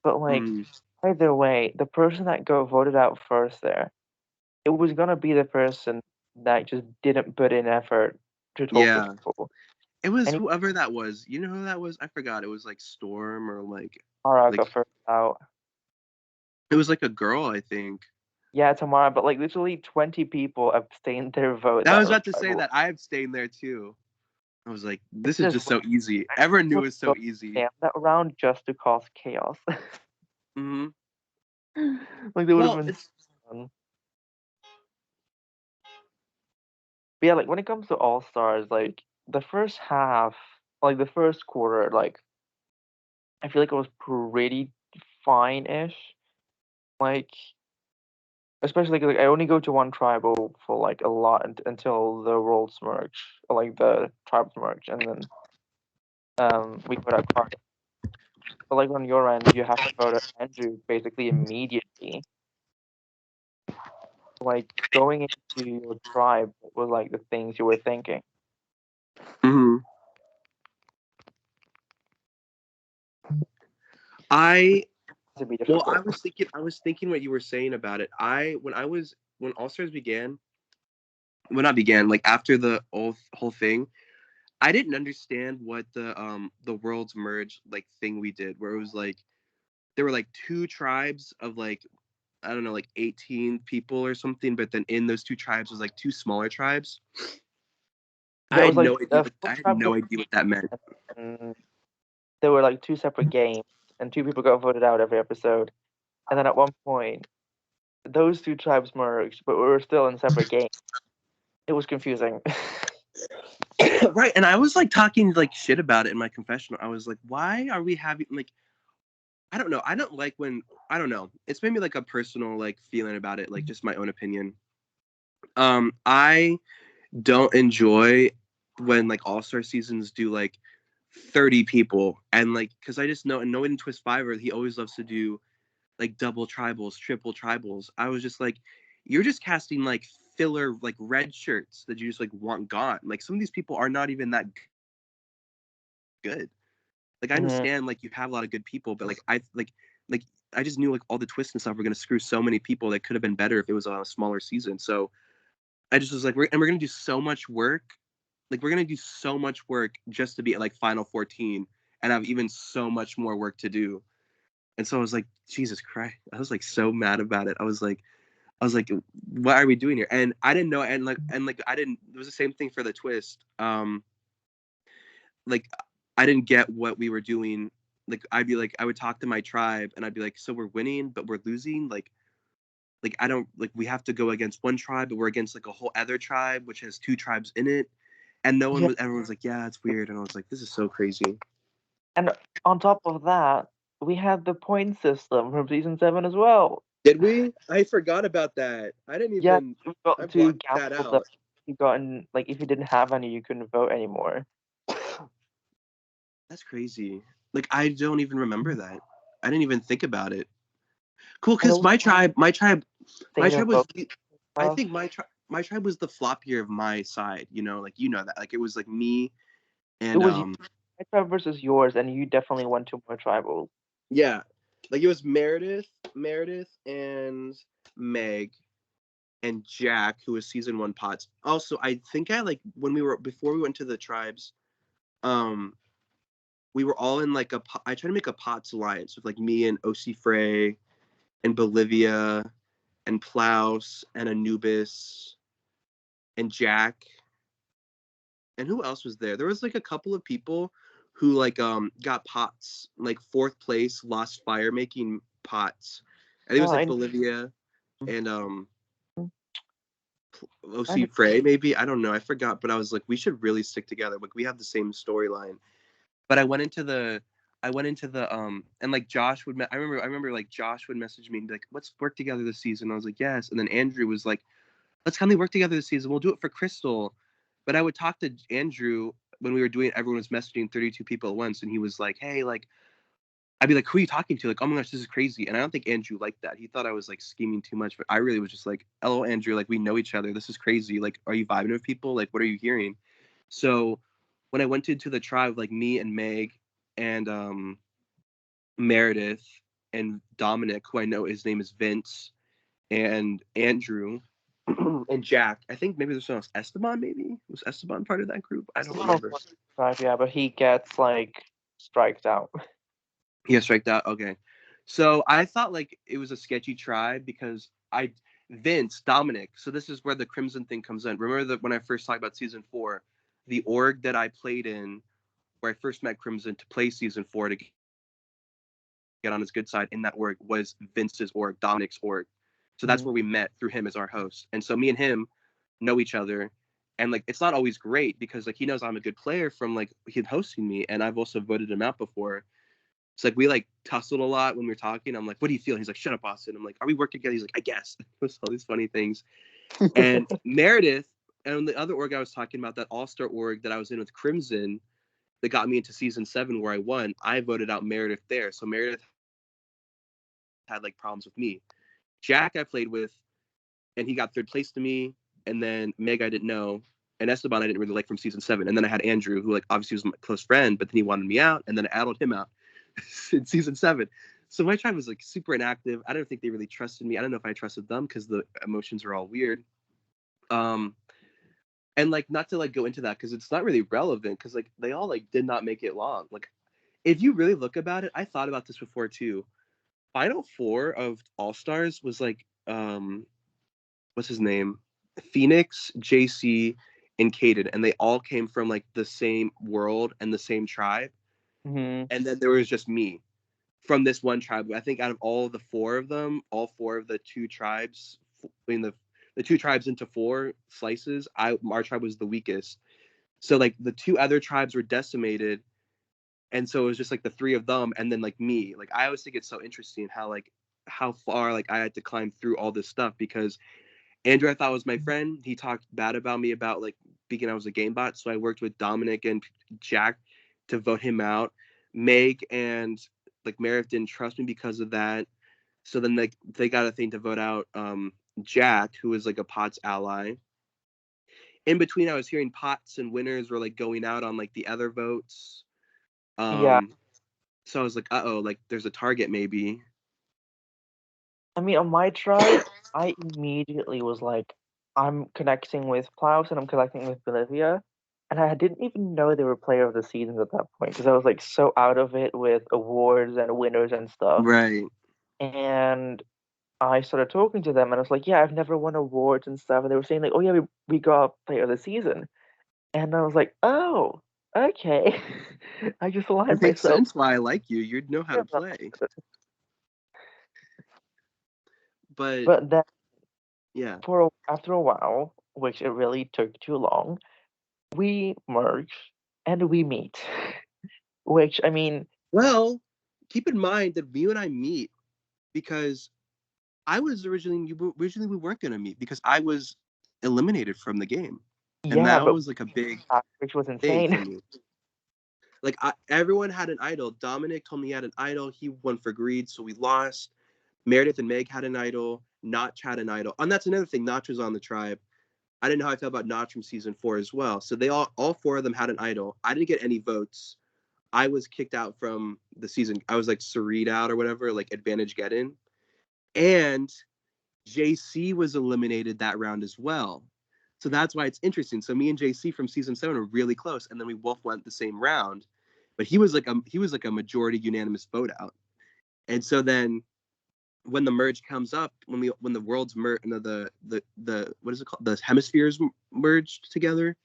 But like, Mm, either way, the person that got voted out first there, it was gonna be the person that just didn't put in effort to talk to yeah. people. It was And whoever that was. You know who that was? I forgot. It was like Storm or Tamara like got first out. it was like a girl, I think. Yeah, Tamara, but like literally 20 people abstained their vote I that was were about to say tribal. that I abstained there too. I was like, this It's is just just so easy. Everyone knew it would was go so easy. scam that round just to cause chaos. Hmm. Like they would have Well, been it's fun. But yeah, like when it comes to All Stars, like the first half, like the first quarter, like I feel like it was pretty fine-ish. Like especially 'cause, like I only go to one tribal for like a lot until the world's merge, or like the tribes merge, and then we put out cards. But like on your end, you have to vote out Andrew basically immediately. Like going into your tribe was like the things you were thinking mhm. I to be well, difficult. I was thinking what you were saying about it. When All Stars began, when I began, like after the whole thing, I didn't understand what the world's merge like thing we did, where it was like there were like two tribes of like I don't know, like 18 people or something, but then in those two tribes was like two smaller tribes. Yeah, it was like I four had tribes no idea what that meant. and there were like two separate games, and two people got voted out every episode. And then at one point, those two tribes merged, but we were still in separate games. It was confusing. Right, and I was like talking like shit about it in my confessional. I was like, why are we having like I don't know. I don't like when I don't know. It's maybe like a personal like feeling about it, like just my own opinion. I don't enjoy when like all-star seasons do like 30 people and like because I just know and knowing Twist Fiver, he always loves to do like double tribals, triple tribals. I was just like, you're just casting like filler like red shirts that you just like want gone. Like some of these people are not even that good. Like I Hmm. understand like you have a lot of good people, but like I just knew like all the twists and stuff were gonna screw so many people that could have been better if it was on a smaller season. So I just was like, we're gonna do so much work. Like we're gonna do so much work just to be at like final 14 and have even so much more work to do. And so I was like, Jesus Christ. I was like so mad about it. I was like, what are we doing here? And I didn't know and like I didn't it was the same thing for the twist. Like I didn't get what we were doing. Like I'd be like I would talk to my tribe and I'd be like, so we're winning, but we're losing. Like I don't like we have to go against one tribe, but we're against like a whole other tribe which has two tribes in it. And Yeah, everyone was like, yeah, it's weird. And I was like, this is so crazy. and on top of that, we had the point system from season 7 as well. Did we? I forgot about that. I didn't Yeah, even we I got to blocked that gamble that out. you gotten like if you didn't have any, you couldn't vote anymore. That's crazy. Like I don't even remember that. I didn't even think about it. Cool, And it because was my tribe same was about I stuff. think my tribe was the floppier of my side, like that. Like it was like me It and was my tribe versus yours, and you definitely won 2 more tribals. yeah. Like it was Meredith and Meg and Jack, who was season 1 Pots. Also, I think before we went to the tribes, we were all in like I tried to make a Pots alliance with like me and OC Frey and Bolivia and Plaus and Anubis and Jack. And who else was there? There was like a couple of people who like got pots, like 4th place, lost fire making pots. I think it was like Bolivia and OC Frey maybe. I don't know. I forgot, but I was like, we should really stick together. Like we have the same storyline. But I went into the and like Josh would I remember like Josh would message me and be like, let's work together this season. I was like, yes. And then Andrew was like, let's kindly work together this season. We'll do it for Crystal. But I would talk to Andrew when we were doing it, everyone was messaging 32 people at once, and he was like, hey, like, I'd be like, who are you talking to? Like, oh my gosh, this is crazy. And I don't think Andrew liked that. He thought I was like scheming too much, but I really was just like, hello, Andrew, like, we know each other. This is crazy. Like, are you vibing with people? Like, what are you hearing? So when I went into the tribe, like me and Meg and Meredith and Dominic, who I know his name is Vince, and Andrew and Jack. I think maybe there's someone else. Esteban, maybe? Was Esteban part of that group? I don't remember. Tribe, yeah, but he gets like striked out. Yeah, striked out. Okay. So I thought like it was a sketchy tribe because Vince, Dominic. So this is where the Crimson thing comes in. Remember that when I first talked about season 4, the org that I played in, where I first met Crimson to play season 4 to get on his good side in that org was Vince's org, Dominic's org. So that's where we met through him as our host. And so me and him know each other. And like it's not always great because like he knows I'm a good player from like him hosting me, and I've also voted him out before. It's like we like tussled a lot when we were talking. I'm like, what do you feel? He's like, shut up, Austin. I'm like, are we working together? He's like, I guess. It all these funny things. And Meredith and the other org I was talking about, that all-star org that I was in with Crimson that got me into season 7 where I won, I voted out Meredith there. So Meredith had like problems with me. Jack I played with, and he got 3rd place to me. And then Meg I didn't know. And Esteban I didn't really like from season 7. And then I had Andrew, who like obviously was my close friend, but then he wanted me out, and then I added him out in season 7. So my tribe was like super inactive. I don't think they really trusted me. I don't know if I trusted them because the emotions are all weird. And like not to like go into that because it's not really relevant because like they all like did not make it long. Like if you really look about it, I thought about this before too. Final 4 of All Stars was like what's his name? Phoenix, JC, and Caden, and they all came from like the same world and the same tribe. And then there was just me from this one tribe. I think out of all the 4 of them, all 4 of the 2 tribes, the 2 tribes into 4 slices, our tribe was the weakest. So like the 2 other tribes were decimated, and so it was just like the 3 of them, and then like me. Like I always think it's so interesting how far like I had to climb through all this stuff because Andrew I thought was my friend. He talked bad about me about like thinking I was a game bot, so I worked with Dominic and Jack to vote him out. Meg and like Meredith didn't trust me because of that. So then they got a thing to vote out Jack, who was like a Potts ally. In between, I was hearing Potts and winners were like going out on like the other votes. yeah. So I was like, uh-oh, like there's a target maybe. I mean, on my tribe, I immediately was like, I'm connecting with Plaus and I'm connecting with Bolivia. And I didn't even know they were player of the seasons at that point because I was like so out of it with awards and winners and stuff. Right. And I started talking to them and I was like, yeah, I've never won awards and stuff. And they were saying like, oh yeah, we got player of the season. And I was like, oh, okay. I just aligned It makes myself. sense why I like you. You'd know how to play. But then yeah. After a while, which it really took too long, we merge and we meet. Which I mean, well, keep in mind that you and I meet because I was originally we weren't gonna meet because I was eliminated from the game, and that was like a big which was thing insane for me. Like everyone had an idol. Dominic told me he had an idol. He won for greed, so we lost. Meredith and Meg had an idol. Notch had an idol, and that's another thing. Notch was on the tribe. I didn't know how I felt about Notch from season 4 as well. So they all 4 of them had an idol. I didn't get any votes. I was kicked out from the season. I was like Sareed out or whatever, like advantage get in. And JC was eliminated that round as well. So that's why it's interesting. So me and JC from season 7 were really close, and then we both went the same round. But he was like a majority unanimous vote out. And so then when the merge comes up, when the worlds merge, the what is it called? The hemispheres merged together.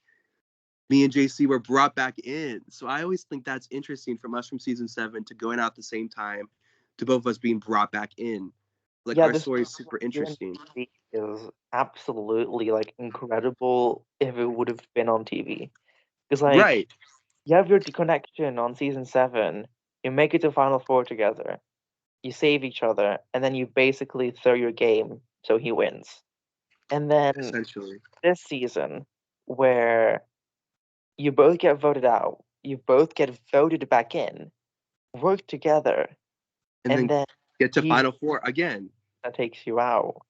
Me and JC were brought back in. So I always think that's interesting from us from season 7 to going out at the same time, to both of us being brought back in. Like Yeah, our this story is super interesting. is absolutely like incredible if it would have been on TV. Because like Right. you have your connection on season 7, you make it to Final Four together, you save each other, and then you basically throw your game so he wins. And then Essentially. this season, where you both get voted out, you both get voted back in, work together, and then get to he Final Four again. that takes you out.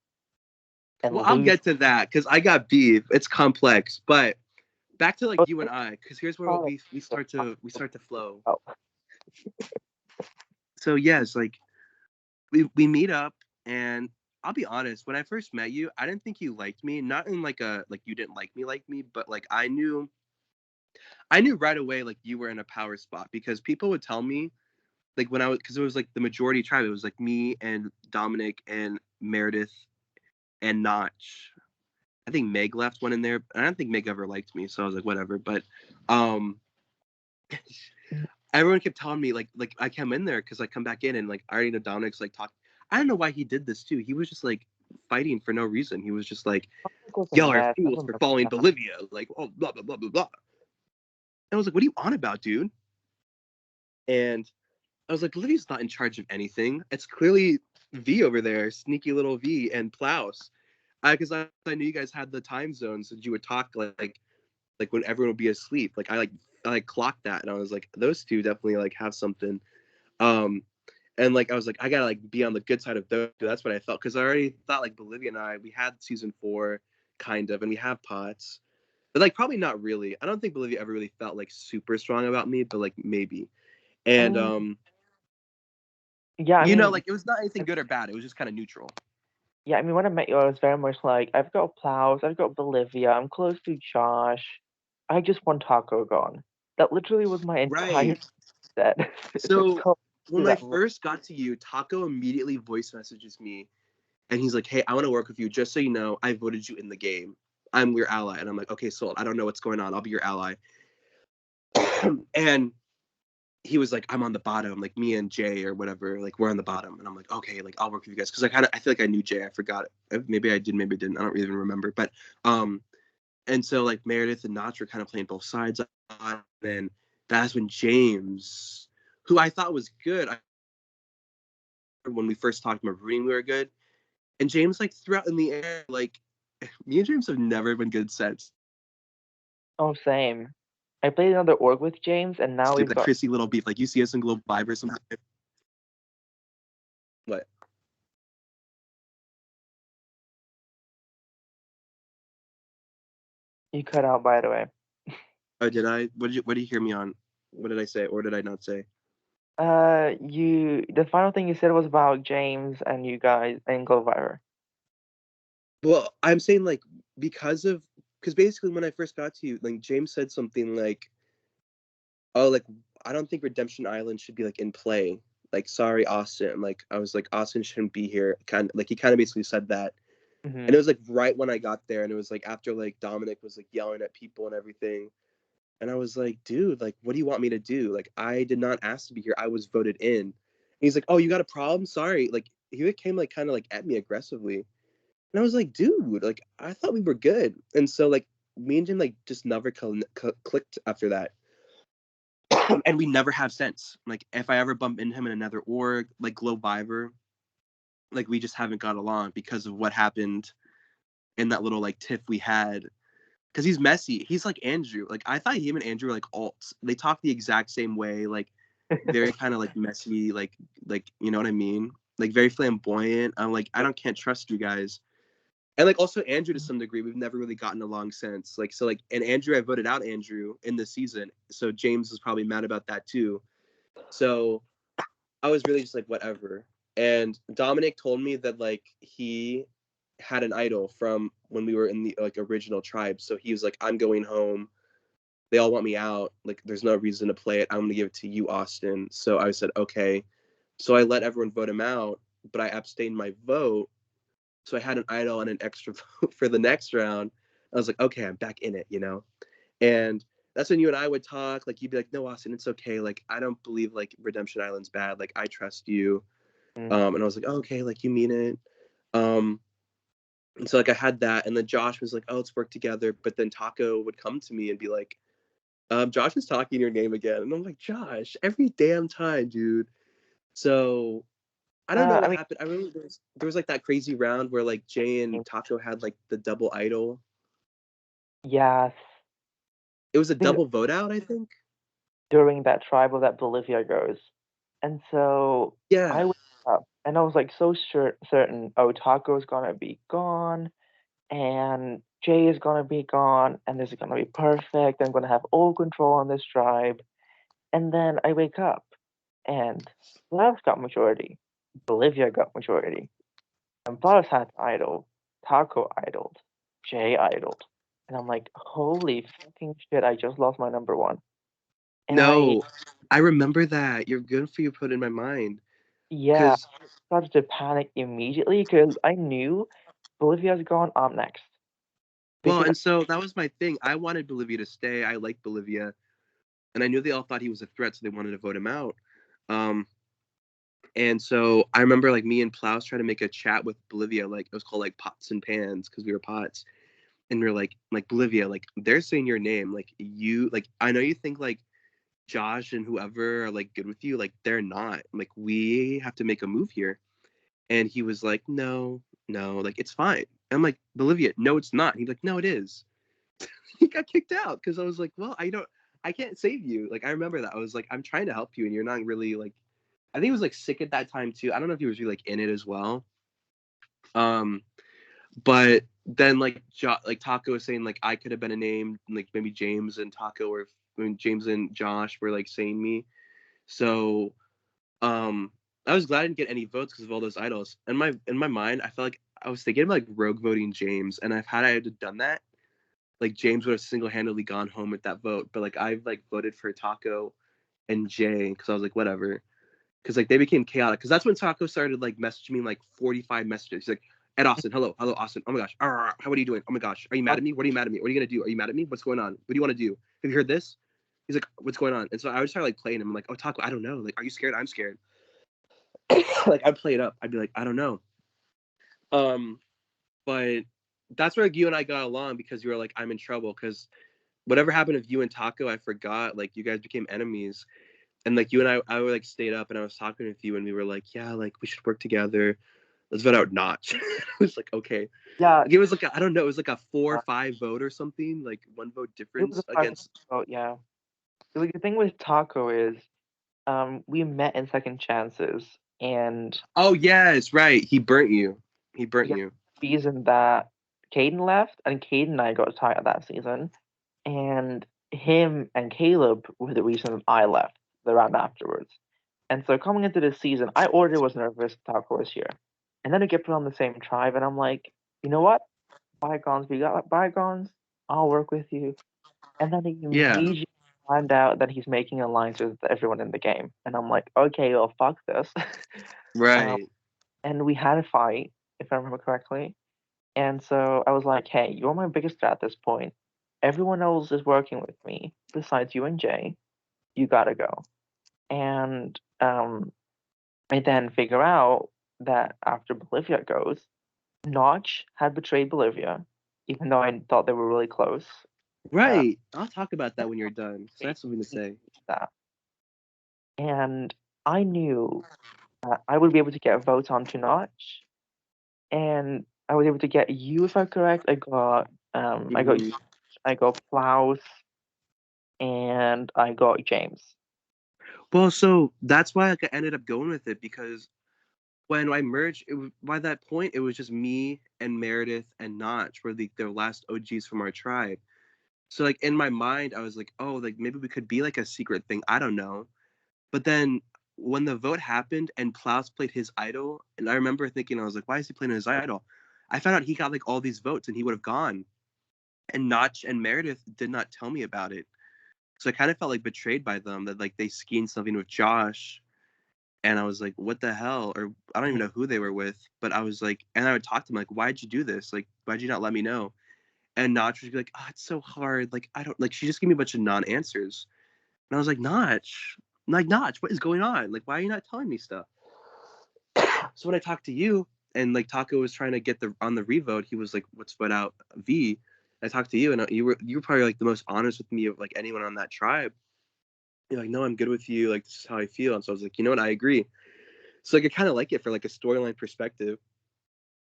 And Well, I'll lose. get to that because I got beef. It's complex, but back to like you and I, because here's where we start to flow. Oh. So yes, like we meet up, and I'll be honest. When I first met you, I didn't think you liked me. Not in like you didn't like me, but like I knew right away like you were in a power spot because people would tell me like when I was, because it was like the majority tribe. It was like me and Dominic and Meredith and Notch. I think Meg left one in there. I don't think Meg ever liked me, so I was like, whatever. But everyone kept telling me like I come in there because I come back in and like I already know Dominic's like talk. I don't know why he did this too. He was just like fighting for no reason. He was just like, y'all are fools for following Bolivia. Like, oh, blah, blah, blah, blah, blah. And I was like, what are you on about, dude? And I was like, Bolivia's not in charge of anything. It's clearly V over there, sneaky little V and Plaus. Because I knew you guys had the time zones and you would talk like when everyone would be asleep. Like I clocked that and I was like, those two definitely like have something. And like I was like, I gotta like be on the good side of those. That's what I felt because I already thought like Bolivia and I, we had season 4 kind of, and we have Potts, but like probably not really. I don't think Bolivia ever really felt like super strong about me, but like maybe. And yeah, I you mean, know, like it was not anything good or bad. It was just kind of neutral. yeah, I mean, when I met you, I was very much like, I've got Plaus, I've got Bolivia, I'm close to Josh, I just want Taco gone. That literally was my entire set. So when I first got to you, Taco immediately voice messages me, and he's like, "Hey, I want to work with you. Just so you know, I voted you in the game. I'm your ally." And I'm like, "Okay, sold. I don't know what's going on. I'll be your ally." And he was like, I'm on the bottom, like me and Jay or whatever, like we're on the bottom. And I'm like, okay, like I'll work with you guys. Cause I feel like I knew Jay. I forgot it. Maybe I did, maybe I didn't. I don't even remember. But, and so like Meredith and Notch were kind of playing both sides. And then that's when James, who I thought was good, when we first talked about rooting, we were good. And James like threw out in the air, like me and James have never been good sets. Oh, same. I played another org with James, and now we've got prissy little beef. Like you see us in Global Vibe or something. What? You cut out, by the way. Oh, did I? What did you hear me on? What did I say, or did I not say? The final thing you said was about James and you guys and Glovirer. Well, I'm saying like because basically when I first got to you, like James said something like, "Oh, like I don't think Redemption Island should be like in play. Like, sorry, Austin." Like I was like, Austin shouldn't be here. Kind of like he kind of basically said that, and it was like right when I got there, and it was like after like Dominic was like yelling at people and everything. And I was like, dude, like, what do you want me to do? Like, I did not ask to be here. I was voted in. And he's like, oh, you got a problem? Sorry. Like, he came like kind of like at me aggressively. And I was like, dude, like, I thought we were good. And so like me and Jim like just never clicked after that. And we never have since. Like, if I ever bump into him in another org, like Globiver, like we just haven't got along because of what happened in that little like tiff we had. Because he's messy. He's like Andrew. Like I thought him and Andrew were like alts. They talk the exact same way. Like very kind of like messy. Like you know what I mean? Like very flamboyant. I'm like can't trust you guys. And like also Andrew to some degree, we've never really gotten along since. Like so, like and Andrew, I voted out Andrew in the season, so James was probably mad about that too. So I was really just like whatever. And Dominic told me that like he had an idol from when we were in the like original tribe. So he was like, I'm going home. They all want me out. Like there's no reason to play it. I'm gonna give it to you, Austin. So I said okay. So I let everyone vote him out, but I abstained my vote. So I had an idol and an extra vote for the next round. I was like, okay, I'm back in it, you know? And that's when you and I would talk. Like, you'd be like, no, Austin, it's okay. Like, I don't believe, like, Redemption Island's bad. Like, I trust you. And I was like, oh, okay, like, you mean it. And so, like, I had that. And then Josh was like, oh, let's work together. But then Taco would come to me and be like, Josh is talking your name again. And I'm like, Josh, every damn time, dude. So I don't know I what mean, happened. I remember there was like that crazy round where like Jay and Taco had like the double idol. yes. It was a Because double vote out, I think. during that tribal that Bolivia goes. And so I Yeah. wake up and I was like so certain, oh, Taco's gonna be gone and Jay is gonna be gone and this is gonna be perfect. I'm gonna have all control on this tribe. And then I wake up and Laos got majority, Bolivia got majority, and Paris had idol, Taco idled, Jay idled. And I'm like, holy fucking shit, I just lost my number one. And No, I remember that. You're good for you put in my mind. yeah, Cause I started to panic immediately because I knew Bolivia's gone, I'm next. well, Because and so that was my thing. I wanted Bolivia to stay. I liked Bolivia, and I knew they all thought he was a threat, so they wanted to vote him out. Um, and so I remember like me and Plaus trying to make a chat with Bolivia, like it was called like Pots and Pans because we were pots, and we are like Bolivia, like they're saying your name, like you, like I know you think like Josh and whoever are like good with you, like they're not. Like we have to make a move here. And he was like, no, no, like it's fine. And I'm like, Bolivia, no, it's not. He's like, no, it is. He got kicked out because I was like, well, I can't save you. Like I remember that. I was like, I'm trying to help you, and you're not really like. I think he was like sick at that time too. I don't know if he was really like in it as well. Um, but then like Taco was saying like I could have been a name, like maybe James and Taco or I mean, James and Josh were like saying me. So I was glad I didn't get any votes because of all those idols. In my mind, I felt like I was thinking about like rogue voting James, and if I had done that, like James would have single handedly gone home with that vote. But like I've like voted for Taco and Jay because I was like whatever, because like they became chaotic. Because that's when Taco started like messaging me like 45 messages. He's like, Ed Austin, hello, hello Austin. Oh my gosh, how are you doing? Oh my gosh, are you mad at me? What are you mad at me? What are you gonna do? Are you mad at me? What's going on? What do you want to do? Have you heard this? He's like, what's going on? And so I would start like playing him. I'm like, oh Taco, I don't know. Like, are you scared? I'm scared. Like I'd play it up. I'd be like, I don't know. But that's where you and I got along because you were like, I'm in trouble because whatever happened with you and Taco, I forgot. Like you guys became enemies, and like you and I would like stayed up and I was talking with you and we were like, yeah, like we should work together. Let's vote out Notch. It was like okay. yeah, Like, it was like I don't know. It was like a 4 or 5 vote or something. Like one vote it was difference a 5 against. vote, yeah. Like the thing with Taco is, we met in second chances, and Oh yes, right. He burnt you. He burnt yeah, you. season that Caden left, and Caden and I got tired that season, and him and Caleb were the reason I left the round afterwards. And so coming into this season, I already was nervous Taco was here, and then we get put on the same tribe, and I'm like, you know what? Bygones, we got bygones. I'll work with you. And then he Yeah. immediately find out that he's making alliances with everyone in the game. And I'm like, okay, well, fuck this. um, Right. and we had a fight, if I remember correctly. And so I was like, hey, you're my biggest threat at this point. Everyone else is working with me besides you and Jay. You gotta go. And I then figure out that after Bolivia goes, Notch had betrayed Bolivia, even though I thought they were really close. Uh, Right. I'll talk about that when you're done. So I have something to say. that. And I knew I would be able to get votes onto Notch, and I was able to get you if I'm correct. I got Mhm. I got Klaus, and I got James. Well, so that's why like, I ended up going with it because when I merged, by that point it was just me and Meredith and Notch were the last OGs from our tribe. So like in my mind, I was like, oh, like maybe we could be like a secret thing. I don't know. But then when the vote happened and Klaus played his idol, and I remember thinking, I was like, why is he playing his idol? I found out he got like all these votes and he would have gone. And Notch and Meredith did not tell me about it. So I kind of felt like betrayed by them, that like they schemed something with Josh. And I was like, what the hell? Or I don't even know who they were with. But I was like, and I would talk to them like, why'd you do this? Like, why'd you not let me know? And Notch would be like, oh, it's so hard. Like, I don't, like, she just gave me a bunch of non-answers. And I was like, Notch, what is going on? Like, why are you not telling me stuff? So when I talked to you, and like Taco was trying to get on the revote, he was like, let's vote out V. I talked to you, and you were probably like the most honest with me of like anyone on that tribe. You're like, no, I'm good with you. Like, this is how I feel. And so I was like, you know what? I agree. So like, I kind of like it for like a storyline perspective.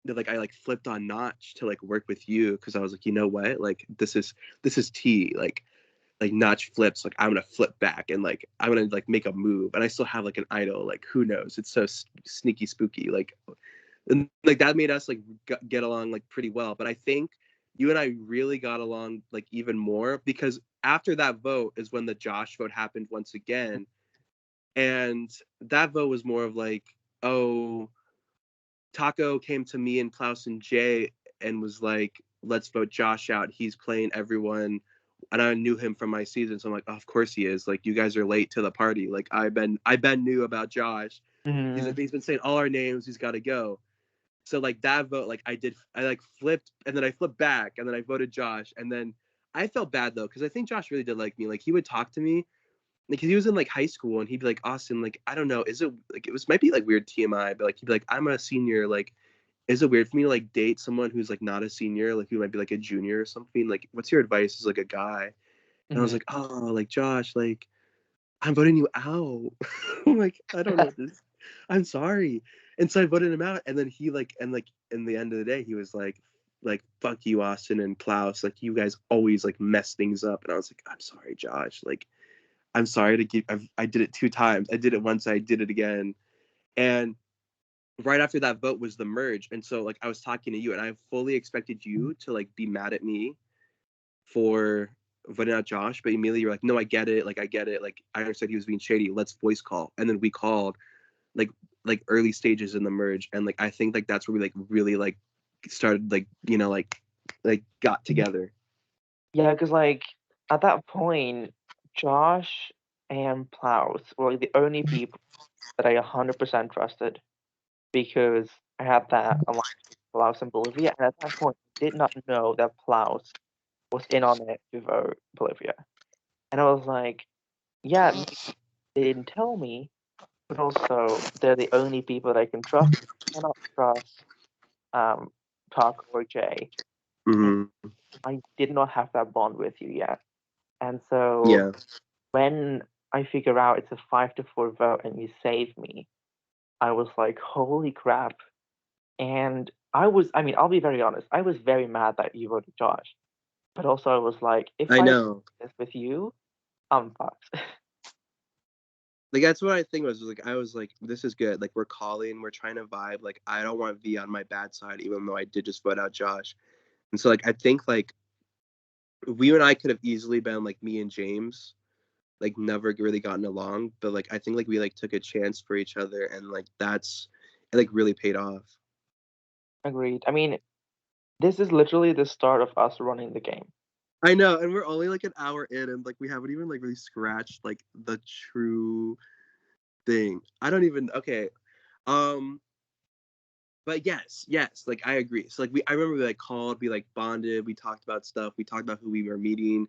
That like I like flipped on Notch to like work with you, because I was like, you know what? Like, this is tea. Like Notch flips, like I'm gonna flip back, and like I'm gonna like make a move, and I still have like an idol. Like, who knows? It's so sneaky spooky. Like, and like that made us like get along like pretty well. But I think you and I really got along like even more, because after that vote is when the Josh vote happened once again, and that vote was more of like, oh, Taco came to me and Klaus and Jay and was like, let's vote Josh out. He's playing everyone. And I knew him from my season. So I'm like, oh, of course he is. Like, you guys are late to the party. Like, I been knew about Josh. Mm-hmm. He's been saying all our names. He's got to go. So like that vote, like I like flipped, and then I flipped back, and then I voted Josh. And then I felt bad though, because I think Josh really did like me. Like, he would talk to me, like, he was in like high school, and he'd be like, Austin, like, I don't know, is it like, might be like weird TMI, but like he'd be like, I'm a senior, like, is it weird for me to like date someone who's like not a senior, like who might be like a junior or something? Like, what's your advice as like a guy? And I was like, oh, like, Josh, like, I'm voting you out. I'm like, I don't know this. I'm sorry. And so I voted him out, and then he like, and like in the end of the day, he was like, fuck you, Austin and Klaus. Like, you guys always like mess things up. And I was like, I'm sorry, Josh. Like, I'm sorry to give. I did it 2 times. I did it once. I did it again. And right after that vote was the merge, and so like I was talking to you, and I fully expected you to like be mad at me for voting out Josh, but immediately you're like, no, I get it. Like, I get it. Like, I understood he was being shady. Let's voice call. And then we called like early stages in the merge, and like I think like that's where we like really like started like, you know, like got together. Yeah, because like at that point, Josh and Klaus were like the only people that I 100% trusted, because I had that alliance with Klaus and Bolivia, and at that point, I did not know that Klaus was in on it to vote Bolivia. And I was like, yeah, they didn't tell me, but also they're the only people that I can trust. I cannot trust Taco or Jay. Mm-hmm. I did not have that bond with you yet. And so Yeah. when I figure out it's a 5-4 vote and you save me, I was like, holy crap. And I mean, I'll be very honest, I was very mad that you voted Josh. But also I was like, if I I do know. this with you, I'm fucked. Like, that's what I think was like, I was like, this is good. Like, we're calling, we're trying to vibe. Like, I don't want V on my bad side, even though I did just vote out Josh. And so like I think like we and I could have easily been like me and James, like never really gotten along, but like I think like we like took a chance for each other, and like it like really paid off. Agreed. I mean, this is literally the start of us running the game. I know, and we're only like an hour in, and like we haven't even like really scratched like the true thing. I don't even okay. But yes, like I agree. So like I remember we like called, we like bonded, we talked about stuff, we talked about who we were meeting.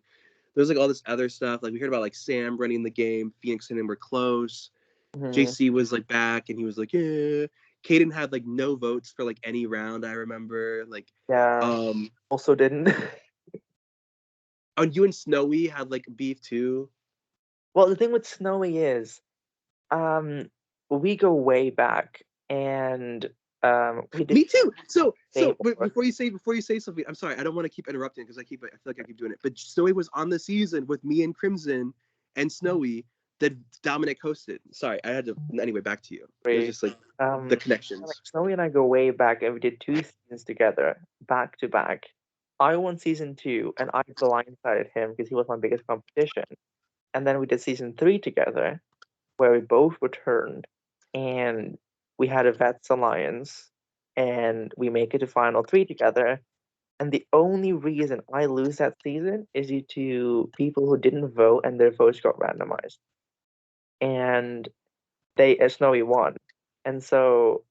There's like all this other stuff. Like we heard about like Sam running the game, Phoenix and him were close. JC was like back, and he was like, yeah. Caden had like no votes for like any round, I remember. Like, Yeah. Also didn't. Oh, you and Snowy had like beef too. Well, the thing with Snowy is, we go way back, and we did. Me too. So Same wait, org. before you say something, I'm sorry, I don't want to keep interrupting because I feel like I keep doing it. But Snowy was on the season with me and Crimson and Snowy, that Dominic hosted. Sorry, I had to. Anyway, back to you. It was Great. just like the connections. Snowy and I go way back, and we did 2 seasons together, back to back. I won season 2, and I blindsided him because he was my biggest competition. And then we did season 3 together, where we both returned, and we had a Vets Alliance, and we make it to final 3 together. And the only reason I lose that season is due to people who didn't vote and their votes got randomized. And Snowy won. And so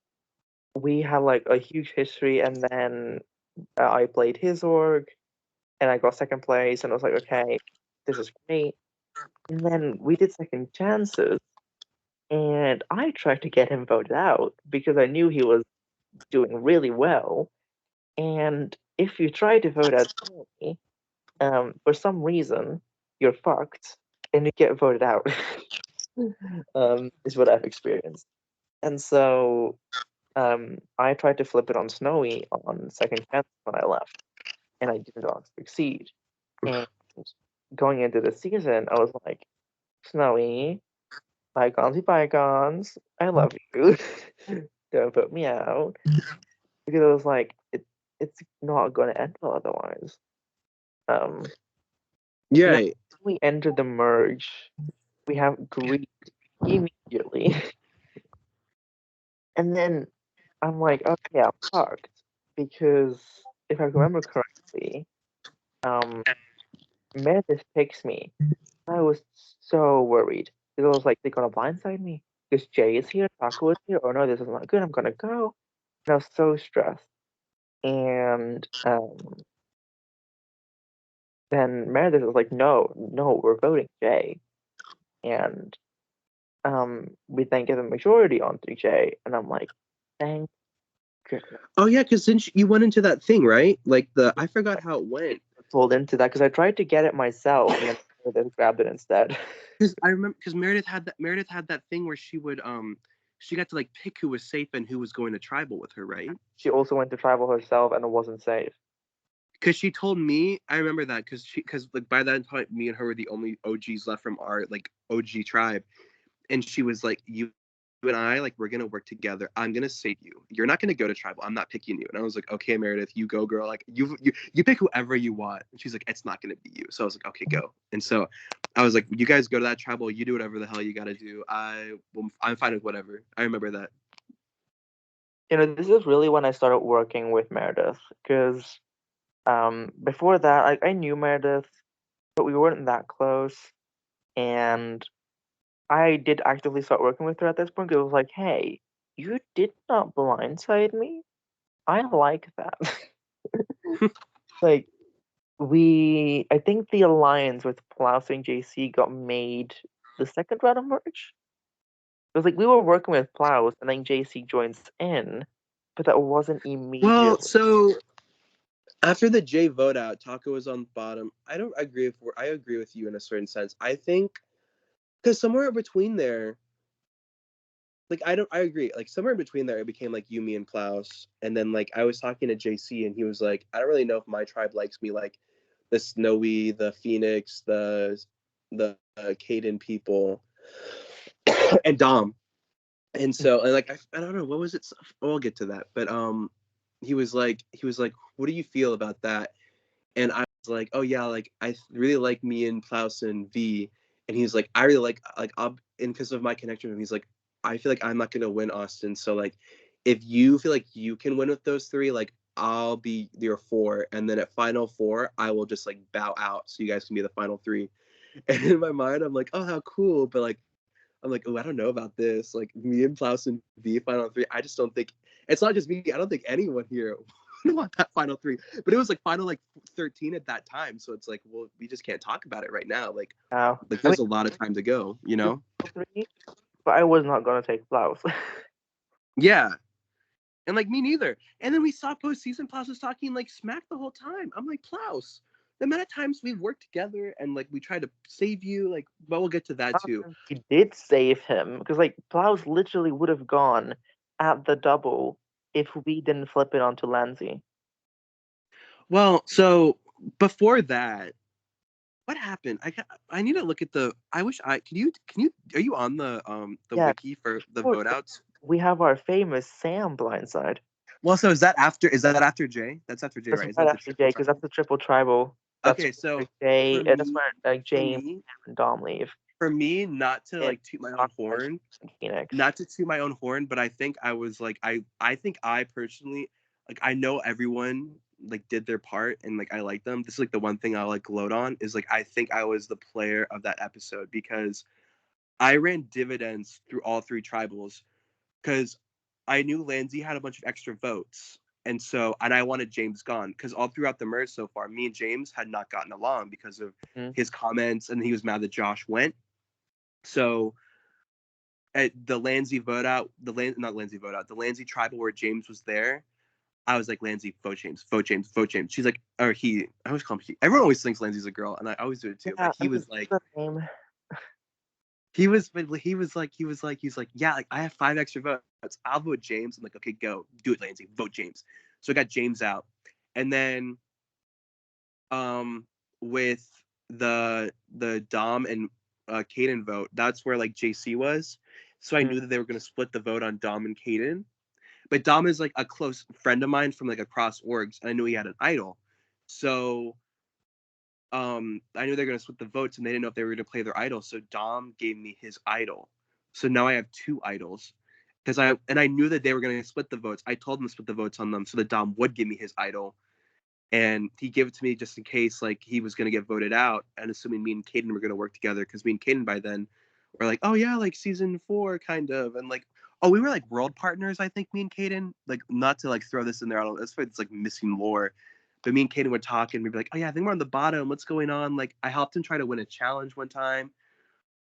we had like a huge history, and then I played his org, and I got second place, and I was like, okay, this is great. And then we did second chances, and I tried to get him voted out because I knew he was doing really well. And if you try to vote out Snowy, for some reason, you're fucked and you get voted out. Is what I've experienced. And so I tried to flip it on Snowy on second chance when I left, and I did not succeed. And going into the season, I was like, Snowy, bygones be bygones. I love you. Don't put me out. Because I was like, it's not going to end well otherwise. Yeah. We enter the merge. We have greed immediately. And then I'm like, okay, I'm fucked. Because if I remember correctly, Meredith picks me. I was so worried. Because I was like, they're gonna blindside me. Because Jay is here, Taco is here. Oh no, this is not good. I'm gonna go. And I was so stressed. And then Meredith was like, no, we're voting Jay. And we then get a majority on 3J, and I'm like, thank goodness. Oh yeah, because then you went into that thing, right? Like I forgot how it went. Pulled into that because I tried to get it myself, and then Meredith grabbed it instead. Because I remember, because Meredith had that thing where she would she got to like pick who was safe and who was going to tribal with her, right? She also went to tribal herself, and it wasn't safe. Because she told me, I remember that, because like by that time, me and her were the only OGs left from our like OG tribe, and she was like, you and I, like, we're gonna work together. I'm gonna save you. You're not gonna go to tribal. I'm not picking you. And I was like, okay, Meredith, you go, girl. Like, you pick whoever you want. And she's like, it's not gonna be you. So I was like, okay, go. And so I was like, you guys go to that tribal. You do whatever the hell you gotta do. I'm fine with whatever. I remember that. You know, this is really when I started working with Meredith, because before that, I knew Meredith, but we weren't that close, and I did actively start working with her at this point because it was like, hey, you did not blindside me. I like that. Like, I think the alliance with Plouse and JC got made the second round of merge. It was like we were working with Plouse, and then JC joins in, but that wasn't immediate. Well, so after the J vote out, Taco was on the bottom. I agree with you in a certain sense. I think because somewhere between there, like I agree. Like somewhere in between there, it became like Yumi and Plouse, and then like I was talking to JC, and he was like, I don't really know if my tribe likes me, like the Snowy, the Phoenix, the Caden people, and Dom, and so and like I don't know what was it. I'll get to that, but he was like, what do you feel about that? And I was like, oh yeah, like I really like me and Plouse and V, and he's like, I really like and because of my connection with him, he's like, I feel like I'm not gonna win Austin, so like if you feel like you can win with those three, like I'll be your 4, and then at final 4 I will just like bow out so you guys can be the final 3. And in my mind I'm like, oh how cool, but like I'm like, oh I don't know about this, like me and Plouse and V final 3. I just don't think it's not just me, I don't think anyone here want that final 3, but it was like final like 13 at that time, so it's like, well, we just can't talk about it right now, like there's a lot of time to go, you know. 3, but I was not gonna take Plouse. Yeah, and like me neither. And then we saw postseason, Plouse was talking like smack the whole time. I'm like, Plouse, the amount of times we've worked together and like we tried to save you, like, but we'll get to that too. He did save him because like Plouse literally would have gone at the double if we didn't flip it onto Lanzi. Well, so before that, What happened? I need to look at the. I wish I can you are you on the Yeah, wiki for the course, vote outs? we have our famous Sam blindside. Well, so is that after J? That's after J, That's right? Isn't right that the after triple Jay, because tribal? that's the triple tribal. That's Okay, where so Jay. for That's me, where for James me, and Dom leave. not to And like toot my own Aquaman horn, and Phoenix. not to toot my own horn, but I think I was like I think I personally like I know everyone like did their part and like I like them. This is like the one thing I'll like gloat on is like I think I was the player of that episode because I ran dividends through all three tribals because I knew Lanzi had a bunch of extra votes. And I wanted James gone because all throughout the merge so far, me and James had not gotten along because of Mhm. his comments, and he was mad that Josh went. So at the Lanzi vote out, not Lanzi vote out, the Lanzi tribal where James was there, I was like, Lanzi, vote James, vote James, vote James. She's like, or he, I always call him he. Everyone always thinks Lanzi's a girl, and I always do it too. Yeah, But I he mean, was like, the name. he's like, yeah, like I have 5 extra votes. I'll vote James. I'm like, okay, go do it, Lansing. Vote James. So I got James out, and then with the Dom and Caden vote, that's where like JC was. So I Mhm. knew that they were gonna split the vote on Dom and Caden. But Dom is like a close friend of mine from like across orgs, and I knew he had an idol. So I knew they were gonna split the votes and they didn't know if they were gonna play their idol. So Dom gave me his idol. So now I have 2 idols. Because I knew that they were gonna split the votes. I told them to split the votes on them so that Dom would give me his idol. And he gave it to me just in case like he was gonna get voted out, and assuming me and Caden were gonna work together, because me and Caden by then were like, oh yeah, like season 4 kind of, and like oh we were like world partners, I think me and Caden, like not to like throw this in there, I don't know, that's why it's like missing lore. But me and Caden would talk and we'd be like, oh yeah, I think we're on the bottom. What's going on? Like I helped him try to win a challenge one time.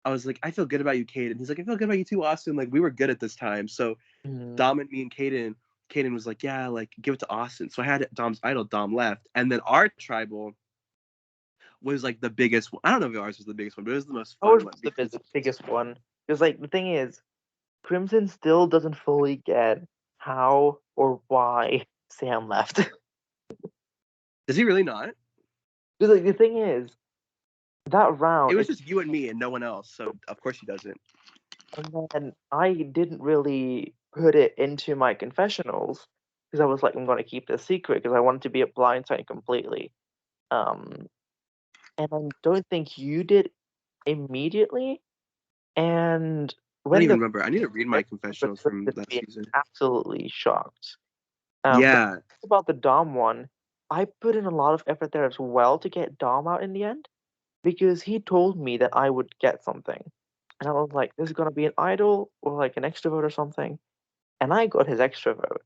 I was like, I feel good about you, Caden. He's like, I feel good about you too, Austin. Like we were good at this time. So Mhm. Dom and me and Caden was like, yeah, like give it to Austin. So I had Dom's idol. Dom left, and then our tribal was like the biggest one. I don't know if ours was the biggest one, but it was the most Ours fun one was the because biggest one. Because like the thing is, Crimson still doesn't fully get how or why Sam left. does he really not? Because like the thing is, that It round, was just you and me and no one else. So of course he doesn't. and then I didn't really put it into my confessionals because I was like, I'm going to keep this secret because I wanted to be a blindside completely. Um, and I don't think you did immediately. And I don't when even the remember. I need to read my confessionals from was that being season. absolutely shocked. But Yeah, about the Dom one, I put in a lot of effort there as well to get Dom out in the end because he told me that I would get something. And I was like, this is gonna be an idol or like an extra vote or something. And I got his extra vote.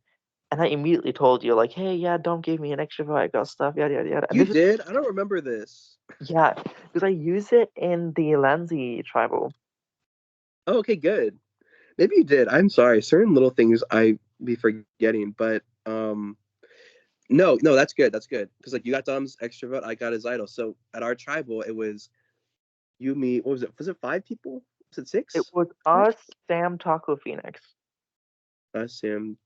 And I immediately told you, like, hey, yeah, Dom gave me an extra vote, I got stuff, yada yada yada. And you this is did. I don't remember this. yeah, because I use it in the Lanzi tribal. Oh, okay, good. Maybe you did. I'm sorry. Certain little things I be forgetting, but no, that's good. That's good because like you got Dom's extra vote, I got his idol. So at our tribal, it was you, me. What was it? Was it 5 people? Was it It 6? was us, Sam, Taco, Phoenix. Sam,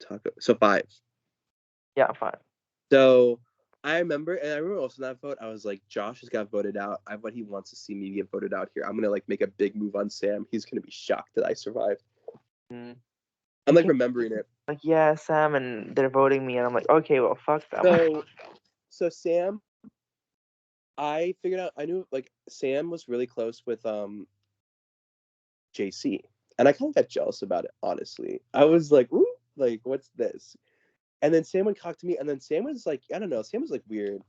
Taco. So 5. Yeah, fine. So I remember, and I remember also in that vote, I was like, Josh has got voted out. I bet he wants to see me get voted out here. I'm gonna like make a big move on Sam. He's gonna be shocked that I survived. Mm. I'm You like came remembering it. like, yeah, Sam, and they're voting me, and I'm like, okay, well, fuck them. So Sam, I figured out. I knew like Sam was really close with JC, and I kind of got jealous about it. Honestly, I was like, ooh, like what's this? And then Sam would talk to me, and then Sam was like, I don't know, Sam was like weird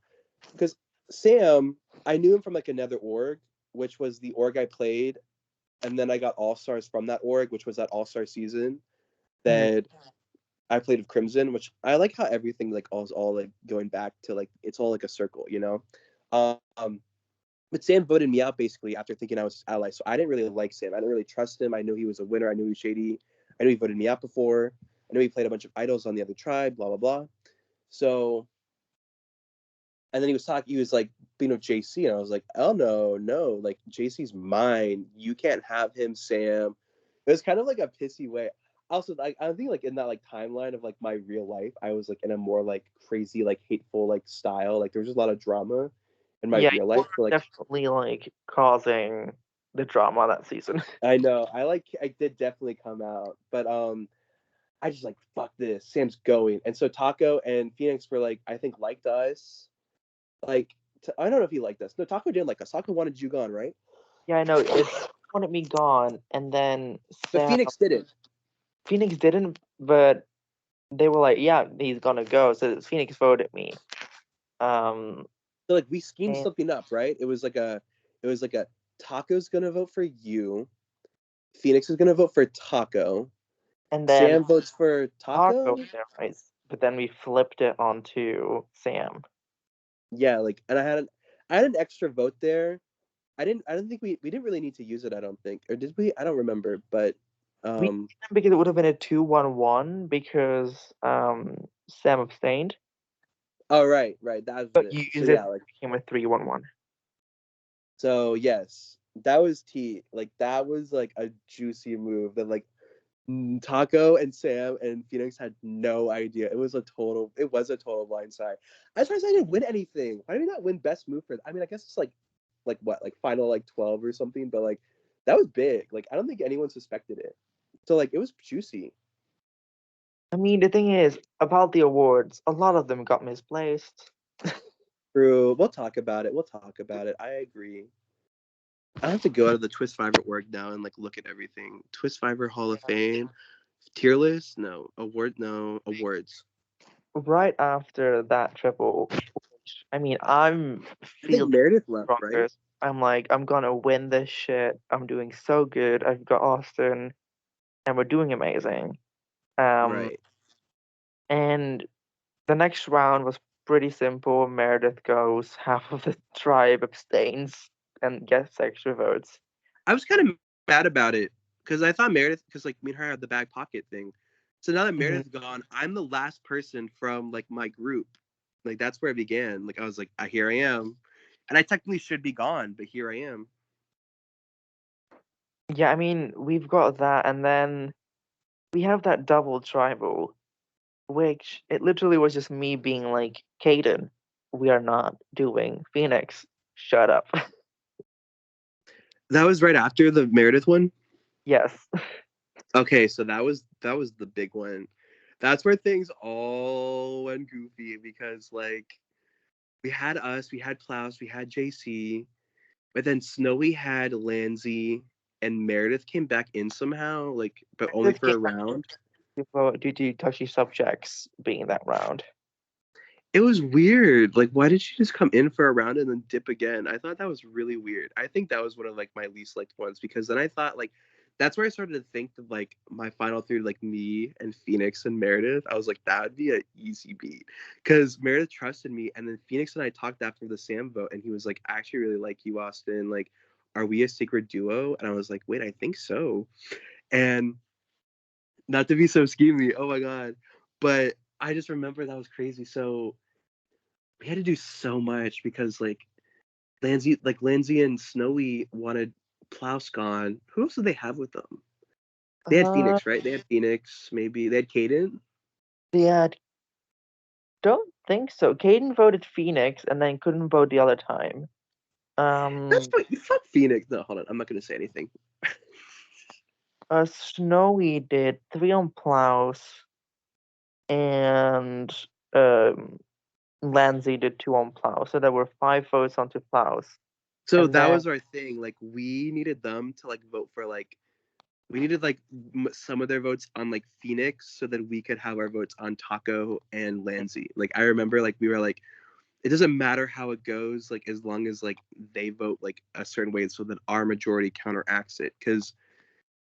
because Sam, I knew him from like another org, which was the org I played, and then I got All Stars from that org, which was that All Star season Mhm. that I played with Crimson, which I like how everything like all like going back to like it's all like a circle, you know. Um, but Sam voted me out basically after thinking I was his ally, so I didn't really like Sam. I didn't really trust him. I knew he was a winner. I knew he was shady. I knew he voted me out before. I knew he played a bunch of idols on the other tribe. Blah blah blah. So and then he was talking. He was like being with JC, and I was like, oh no, like JC's mine. You can't have him, Sam. It was kind of like a pissy way. Also, I think like in that like timeline of like my real life, I was like in a more like crazy like hateful like style. Like there was just a lot of drama, in my Yeah, real you life. were So like definitely like causing the drama that season. I know I did definitely come out, but I just like fuck this. Sam's going, and so Taco and Phoenix were like I think liked us. Like I don't know if he liked us. No, Taco didn't like us. Taco wanted you gone, right? Yeah, I know. It wanted me gone, and then But Phoenix didn't. Phoenix didn't, but they were like, "Yeah, he's gonna go." So Phoenix voted me. Um, So like we schemed and, something up, right? It was like a Taco's gonna vote for you. Phoenix is gonna vote for Taco. and then Sam votes for Taco Taco. guys, but then we flipped it onto Sam. Yeah, like, and I had an extra vote there. I don't think we didn't really need to use it. I don't think, or did we? I don't remember. But We um, because it would have been a 2-1-1 because Sam abstained, oh right, that was but it. you So use it yeah, like became a 3-1-1. so yes, that was tea. Like that was like a juicy move that like Taco and Sam and Phoenix had no idea. It was a total blindside. As far as I didn't win anything. Why did we not win best move for? I mean, I guess it's like what, like final like 12 or something, but like that was big. Like I don't think anyone suspected it. So like it was juicy. I mean, the thing is about the awards, a lot of them got misplaced. True. We'll talk about it. We'll talk about it. I agree. I have to go out of the Twist Fiverr org now and like look at everything. Twist Fiverr Hall of Fame, tier list, no. Award, no. Awards. Right after that triple, I mean, I'm I think feeling Meredith left, right? progress. I'm like, I'm gonna win this shit. I'm doing so good. I've got Austin, and we're doing amazing. Um, Right. and the next round was pretty simple. Meredith goes, half of the tribe abstains and gets extra votes. I was kind of mad about it because I thought Meredith, because like me and her had the back pocket thing. So now that Meredith's gone, I'm the last person from like my group. Like that's where it began. Like I was like, here I am, and I technically should be gone, but here I am. Yeah, I mean, we've got that, and then we have that double tribal, which it literally was just me being like, Caden, we are not doing Phoenix. Shut up. That was right after the Meredith one. Yes. Okay, so that was the big one. That's where things all went goofy because like we had us, we had Klaus, we had JC, but then Snowy had Lanzi and Meredith came back in somehow, like but only This for came a round. due to touchy subjects being that round. It was weird. Like why did she just come in for a round and then dip again? I thought that was really weird. I think that was one of like my least liked ones because then I thought like that's where I started to think of like my final three, like me and Phoenix and Meredith. I was like, that would be an easy beat. Because Meredith trusted me, and then Phoenix and I talked after the Sam vote, and he was like, I actually really like you, Austin. Like, are we a secret duo? And I was like, wait, I think so. And not to be so schemy, oh my god. But I just remember that was crazy. So we had to do so much because Lanzi and Snowy wanted Plouse gone. Who else did they have with them? They had Uh, Phoenix, right? They had Phoenix, maybe. They had Caden. yeah, don't think so. Caden voted Phoenix and then couldn't vote the other time. That's fine. Fuck Phoenix. No, hold on. I'm not gonna say anything. Snowy did 3 on Plouse and um Lanzi did 2 on Plouse. So there were 5 votes onto Plouse. So And that then was our thing. Like we needed them to like vote for like we needed like some of their votes on like Phoenix so that we could have our votes on Taco and Lanzi. Like I remember like we were like it doesn't matter how it goes like as long as like they vote like a certain way so that our majority counteracts it because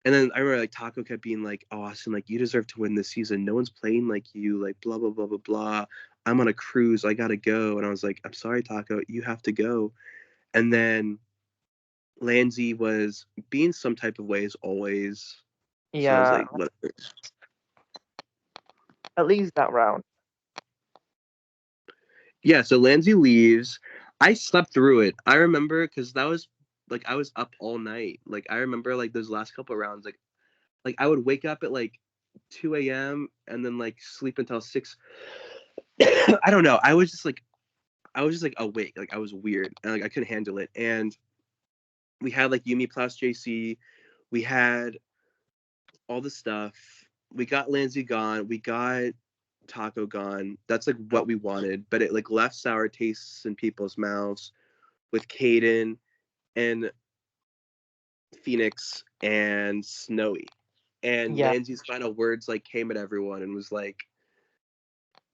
and then I remember like Taco kept being like, oh, Austin, like you deserve to win this season. No one's playing like you, like blah blah blah blah blah. I'm on a cruise, I gotta go. And I was like, I'm sorry, Taco, you have to go. And then Lanzi was being some type of ways always. So I was yeah, like, what? at least that round. Yeah, so Lanzi leaves. I slept through it. I remember because that was like I was up all night. Like I remember like those last couple rounds, like I would wake up at like 2 a.m. and then like sleep until 6. I don't know. I was just like I was just like awake, like I was weird, and like I couldn't handle it. And we had like Yumi plus JC, we had all the stuff. We got Lindsay gone, we got Taco gone. That's like what we wanted, but it like left sour tastes in people's mouths with Caden and Phoenix and Snowy. And Yeah, Lindsay's final words like came at everyone and was like,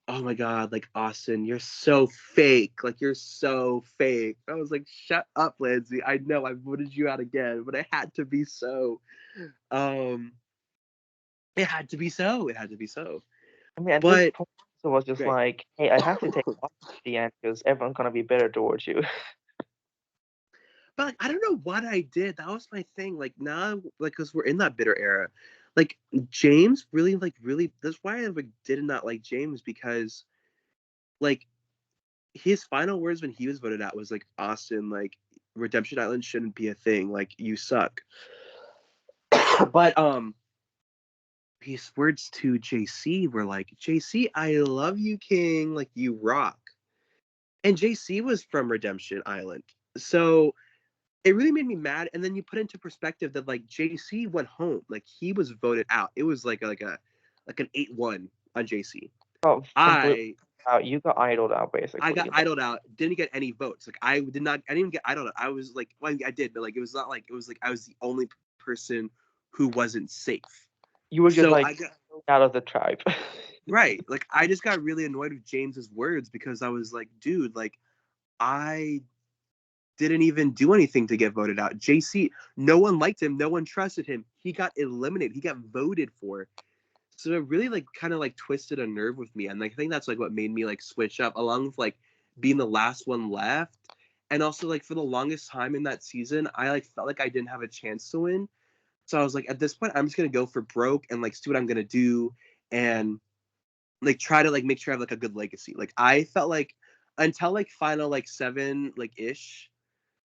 "Oh my god, like Austin, you're so fake. Like you're so fake." I was like, "Shut up, Lindsay. I know I voted you out again, but it had to be so. Um, it had to be so. It had to be so." I mean, at this But point, it was just great. like, hey, I have to take off at the end because everyone's gonna be better towards you. But like I don't know what I did. That was my thing. Like now, like because we're in that bitter era. Like James really. That's why I like did not like James because like his final words when he was voted out was like Austin like Redemption Island shouldn't be a thing. Like you suck. But his words to JC were like, JC, I love you, King. Like you rock. And JC was from Redemption Island. So it really made me mad. And then you put into perspective that like JC went home. Like he was voted out. It was like an 8-1 on JC. Oh, completely I out. You got idled out I got basically. idled out, didn't get any votes. Like I didn't even get idled out. I was like, well, I did, but like it was not like it was like I was the only person who wasn't safe. You were just So like I got out of the tribe. right. Like I just got really annoyed with James's words because I was like, dude, like I didn't even do anything to get voted out. JC, no one liked him, no one trusted him. He got eliminated. He got voted for. So it really like kind of like twisted a nerve with me, and like, I think that's like what made me like switch up, along with like being the last one left, and also like for the longest time in that season, I like felt like I didn't have a chance to win. So I was like, at this point, I'm just gonna go for broke and like see what I'm gonna do, and like try to like make sure I have like a good legacy. Like I felt like until like final like 7 like ish,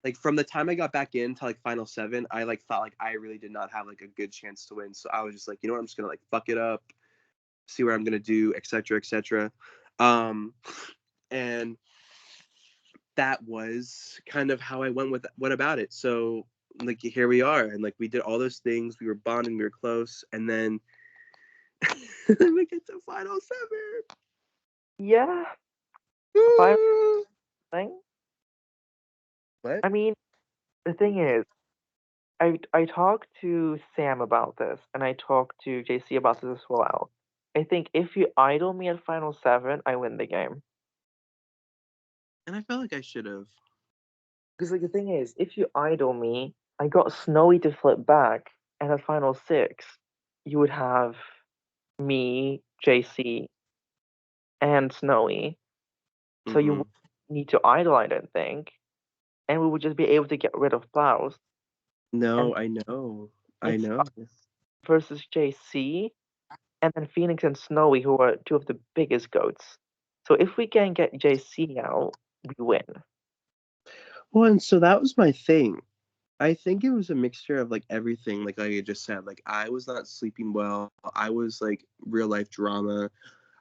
like from the time I got back in to like final 7, I like felt like I really did not have like a good chance to win. So I was just like, you know what, I'm just gonna like fuck it up, see what I'm gonna do, etc., etc. Um, and that was kind of how I went about it. So like here we are, and like we did all those things. We were bonding, we were close, and then we get to final 7. Yeah, final thing. What? I mean, the thing is, I talked to Sam about this, and I talked to JC about this as well. I think if you idle me at final 7, I win the game. And I felt like I should have. Because like the thing is, if you idle me, I got Snowy to flip back, and at final 6, you would have me, JC, and Snowy. So you Mm-hmm. wouldn't need to idle, I don't think, and we would just be able to get rid of Klaus. And No, I know. I it's know. versus JC, and then Phoenix and Snowy, who are two of the biggest goats. So if we can get JC out, we win. Well, and so that was my thing. I think it was a mixture of like everything, like I just said. Like I was not sleeping well. I was like real life drama.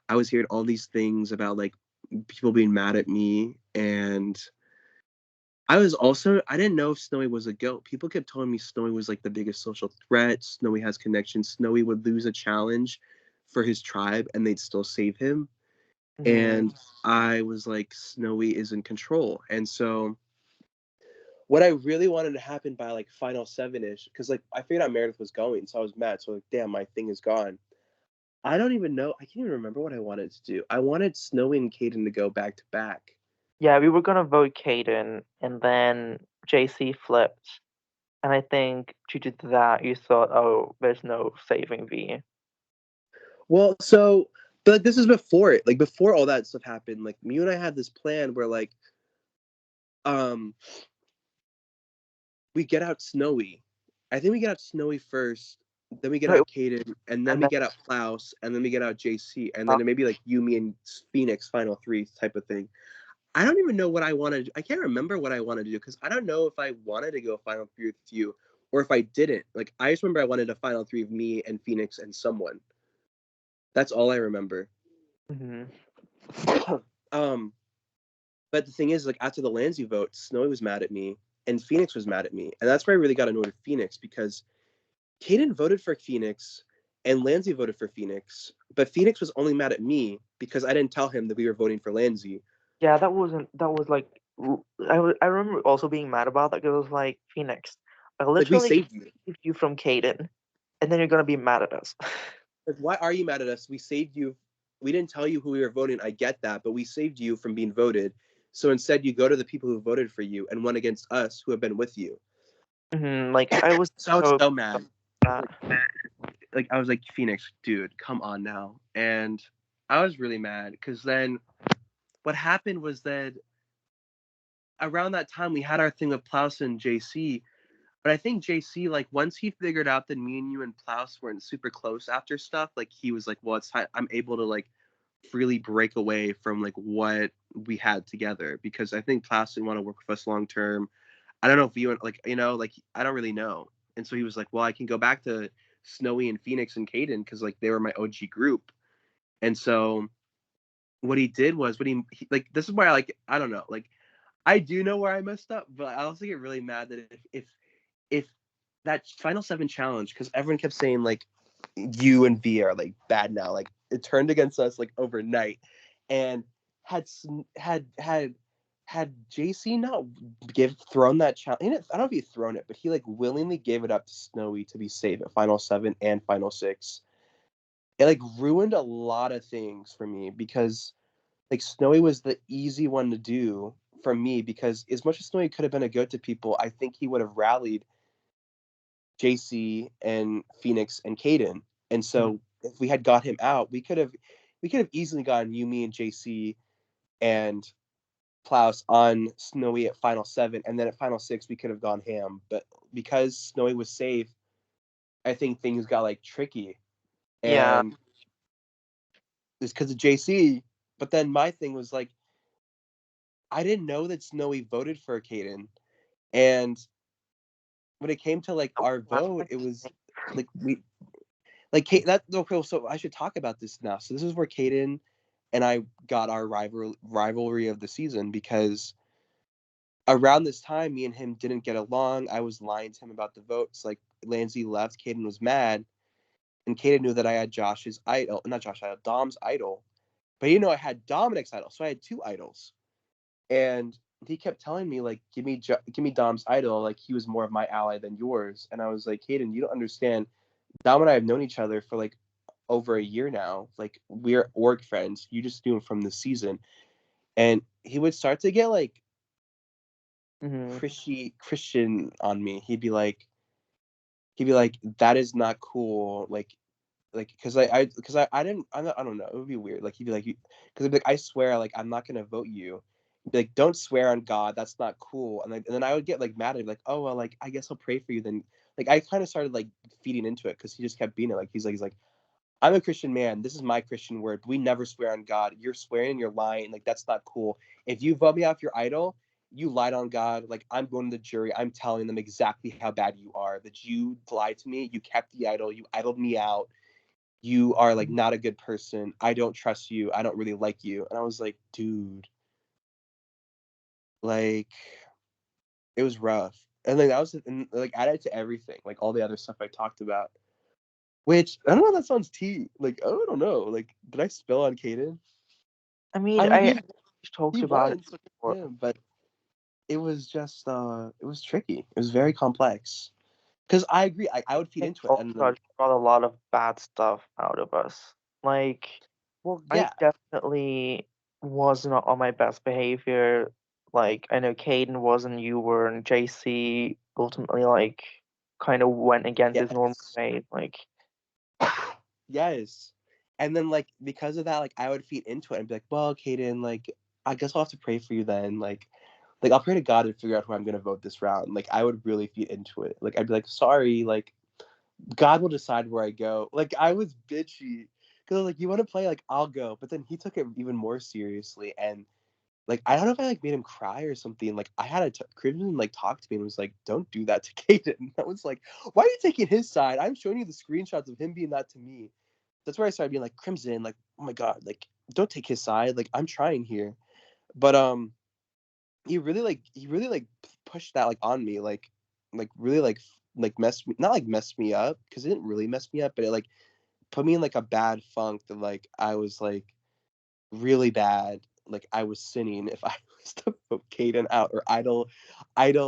I was hearing all these things about like people being mad at me, and I didn't know if Snowy was a goat. People kept telling me Snowy was like the biggest social threat. Snowy has connections. Snowy would lose a challenge for his tribe and they'd still save him. Hmm. And I was like, Snowy is in control. And so what I really wanted to happen by like final 7-ish, because like I figured out Meredith was going, so I was mad. So like, damn, my thing is gone. I don't even know. I can't even remember what I wanted to do. I wanted Snowy and Caden to go back to back. Yeah, we were gonna vote Caden, and then JC flipped. And I think due to that, you thought, oh, there's no saving V. Well, so but like this is before it. Like before all that stuff happened, like me and I had this plan where like um we get out Snowy. I think we get out Snowy first, then we get No, out Caden, and then and we then get out Klaus, and then we get out JC, and uh, then maybe like Yumi and Phoenix final 3 type of thing. I don't even know what I wanted. I can't remember what I wanted to do because I don't know if I wanted to go final 3 with you or if I didn't. Like I just remember I wanted a final 3 of me and Phoenix and someone. That's all I remember. mhm. um But the thing is, like, after the Lansing vote, Snowy was mad at me, and Phoenix was mad at me, and that's where I really got annoyed with Phoenix, because Caden voted for Phoenix, and Lansing voted for Phoenix, but Phoenix was only mad at me because I didn't tell him that we were voting for Lansing. Yeah, that was like I remember also being mad about that because it was like, Phoenix, I Like, we literally saved you. saved you from Caden, and then you're gonna be mad at us. Like, why are you mad at us? We saved you. We didn't tell you who we were voting. I get that, but we saved you from being voted. So instead, you go to the people who voted for you and won against us who have been with you. Like, I was So I was so so mad. that. Like, I was like, Phoenix, dude, come on now. And I was really mad because then what happened was that around that time we had our thing with Plaus and JC. But I think JC, like, once he figured out that me and you and Plaus weren't super close after stuff, like, he was like, well, it's time. I'm able to, like, freely break away from, like, what we had together, because I think Plaus didn't want to work with us long term. I don't know if you, like, like, I don't really know. And so he was like, well, I can go back to Snowy and Phoenix and Caden because, like, they were my OG group. And so what he did was, he like, this is why, like, I don't know, like, I do know where I messed up, but I also get really mad that if that Final 7 challenge, because everyone kept saying, like, you and V are, like, bad now, like, it turned against us, like, overnight, and had had JC not thrown that challenge, I don't know if he thrown it, but he, like, willingly gave it up to Snowy to be safe at Final 7 and Final 6. It, like, ruined a lot of things for me, because, like, Snowy was the easy one to do for me, because as much as Snowy could have been a goat to people, I think he would have rallied JC and Phoenix and Caden. And so if we had got him out, we could have easily gotten you, me, and JC and Plaus on Snowy at Final 7, and then at Final 6 we could have gone ham. But because Snowy was safe, I think things got, like, tricky. Yeah, And it's because of JC. But then my thing was, like, I didn't know that Snowy voted for Caden. And when it came to, like, our vote, it was like that. Okay, so I should talk about this now. So this is where Caden and I got our rivalry of the season, because around this time, me and him didn't get along. I was lying to him about the votes. Like, Lansing left, Caden was mad, and Caden knew that I had Josh's idol, not Josh, I had Dom's idol, but he knew I had Dominic's idol, so I had two idols. And he kept telling me, like, give me Dom's idol, like, he was more of my ally than yours. And I was like, Caden, you don't understand. Dom and I have known each other for, like, over a year now. Like, we're org friends. You just knew him from this season. And he would start to get, like, Christian on me. He'd be like, that is not cool. Like, because I didn't, I don't know, it would be weird. Like, he'd be like, because I'd be like, I swear, like, I'm not gonna vote you. He'd be like, don't swear on God, that's not cool. And then I would get, like, mad. I'd be like, oh well, like, I guess I'll pray for you then. Like, I kind of started, like, feeding into it, because he just kept being it. Like, he's like, I'm a Christian man. This is my Christian word. We never swear on God. You're swearing and you're lying. Like, that's not cool. If you vote me off your idol, you lied on God. Like, I'm going to the jury. I'm telling them exactly how bad you are. That you lied to me. You kept the idol. You idled me out. You are, like, not a good person. I don't trust you. I don't really like you. And I was like, dude, like, it was rough. And then like, added to everything, like, all the other stuff I talked about. Which, I don't know if that sounds tea. Like, I don't know. Like, did I spill on Caden? I mean, I mean, I talked he about it won, so before. yeah, but it was just, it was tricky. It was very complex. Because I agree, I would feed It into it, also and then, brought a lot of bad stuff out of us. Like, well, I yeah, definitely was not on my best behavior. Like, I know Caden wasn't, you were, and JC ultimately, like, kind of went against his normal yes, way. Like, yes. And then, like, because of that, like, I would feed into it and be like, well, Caden, like, I guess I'll have to pray for you then. Like, I'll pray to God and figure out who I'm gonna vote this round. Like, I would really feed into it. Like, I'd be like, sorry, like, God will decide where I go. Like, I was bitchy. Because, like, you want to play, like, I'll go. But then he took it even more seriously. And, like, I don't know if I, like, made him cry or something. Like, I had Crimson, like, talk to me and was like, don't do that to Caden. I was like, why are you taking his side? I'm showing you the screenshots of him being that to me. That's where I started being like, Crimson, like, oh my God, like, don't take his side. Like, I'm trying here. But, he really like pushed that like on me, like really like messed me, not like messed me up, because it didn't really mess me up, but it like put me in like a bad funk that like I was like really bad, like I was sinning if I was to vote Caden out or idol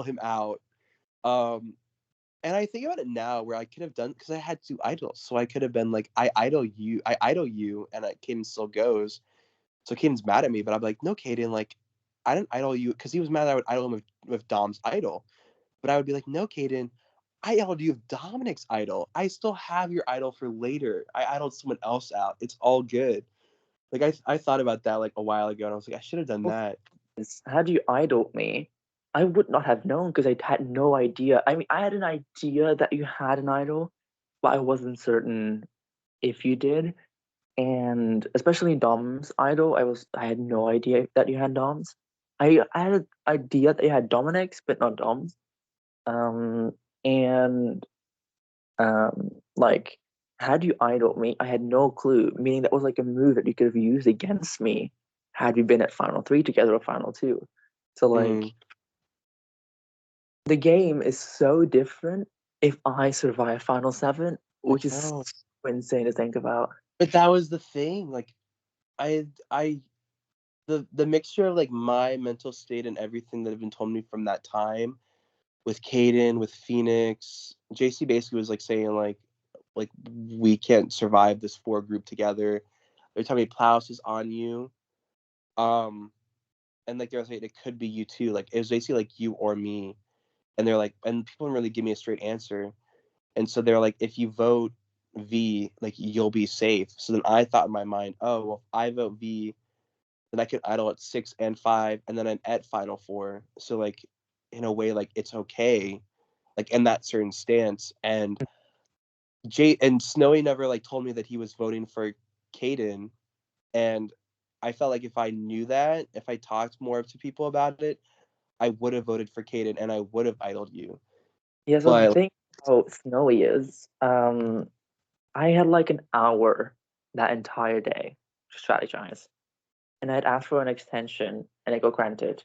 him out. And I think about it now where I could have done, because I had two idols, so I could have been like, I idol you, and Caden still goes. So Caden's mad at me, but I'm like, no, Caden, like, I didn't idol you, because he was mad that I would idol him with Dom's idol. But I would be like, no, Caden, I idoled you with Dominic's idol. I still have your idol for later. I idoled someone else out. It's all good. Like I thought about that like a while ago, and I was like, I should have done that. Had you idoled me, I would not have known because I had no idea. I mean, I had an idea that you had an idol, but I wasn't certain if you did. And especially Dom's idol, I had no idea that you had Dom's. I had an idea that you had Dominic's, but not Dom's. Um, and like, had you idoled me, I had no clue. Meaning that was like a move that you could have used against me had we been at Final 3 together or Final 2. So like, the game is so different if I survive Final 7, which is so insane to think about. But that was the thing. Like, I the mixture of like my mental state and everything that had been told me from that time with Caden, with Phoenix, JC basically was like saying like we can't survive this 4 group together. They're telling me Plaus is on you. And like they're saying it could be you too. Like it was basically like you or me. And they're like, and people didn't really give me a straight answer. And so they're like, if you vote V, like you'll be safe. So then I thought in my mind, oh well, if I vote V, then I could idle at 6 and 5, and then I'm at Final 4. So like in a way, like it's okay, like in that certain stance. And Snowy never like told me that he was voting for Caden, and I felt like if I knew that, if I talked more to people about it, I would have voted for Caden and I would have idled you. Yeah, so the But thing about Snowy is, I had like an hour that entire day to strategize. And I'd asked for an extension and it got granted.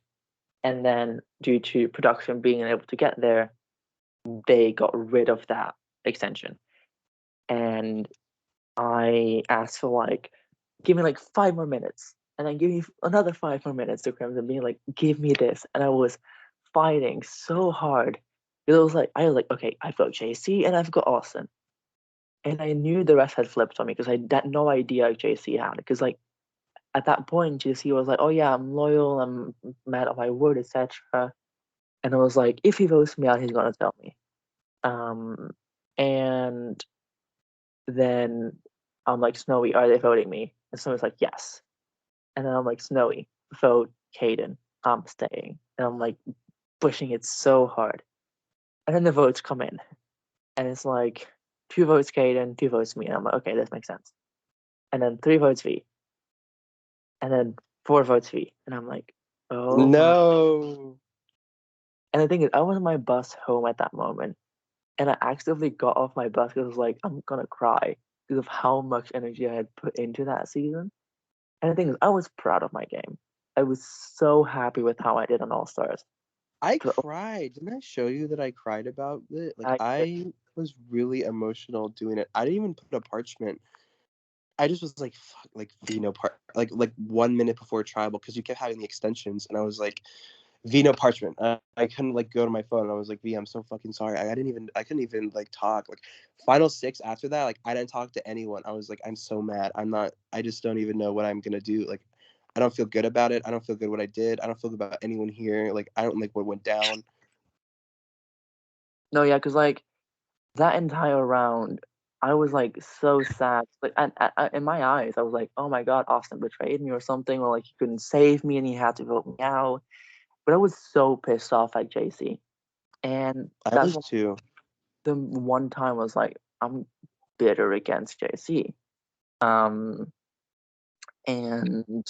And then due to production being able to get there, they got rid of that extension. And I asked for like, give me like 5 more minutes. And then give me another 5 more minutes to Crimson, being like, give me this. And I was fighting so hard. It was like, okay, I've got JC and I've got Austin. And I knew the rest had flipped on me because I had no idea JC had. Because like at that point, JC was like, "Oh yeah, I'm loyal. I'm mad on my word, etc." And I was like, "If he votes me out, he's gonna tell me." Um, and then I'm like, "Snowy, are they voting me?" And Snowy's like, "Yes." And then I'm like, "Snowy, vote Caden. I'm staying." And I'm like pushing it so hard. And then the votes come in, and it's like 2 votes Caden, 2 votes me. And I'm like, "Okay, this makes sense." And then 3 votes V, and then 4 votes V, and I'm like, "Oh my." no. And the thing is, I was on my bus home at that moment, and I actively got off my bus because I was like, I'm gonna cry because of how much energy I had put into that season. And the thing is, I was proud of my game. I was so happy with how I did on All Stars. I cried. Didn't I show you that I cried about it? Like I was really emotional doing it. I didn't even put a parchment. I just was like, fuck, like Vino part, like 1 minute before tribal, because you kept having the extensions, and I was like, Vino parchment. I couldn't like go to my phone, and I was like, V, I'm so fucking sorry. I couldn't even like talk. Like final 6 after that, like I didn't talk to anyone. I was like, I'm so mad. I just don't even know what I'm gonna do. Like I don't feel good about it. I don't feel good what I did. I don't feel good about anyone here. Like I don't like what went down. No, yeah, because like that entire round, I was like so sad. Like, in my eyes, I was like, oh my god, Austin betrayed me or something, or like he couldn't save me and he had to vote me out. But I was so pissed off at JC, and I that's was too. the one time I was like, I'm bitter against JC. Um, and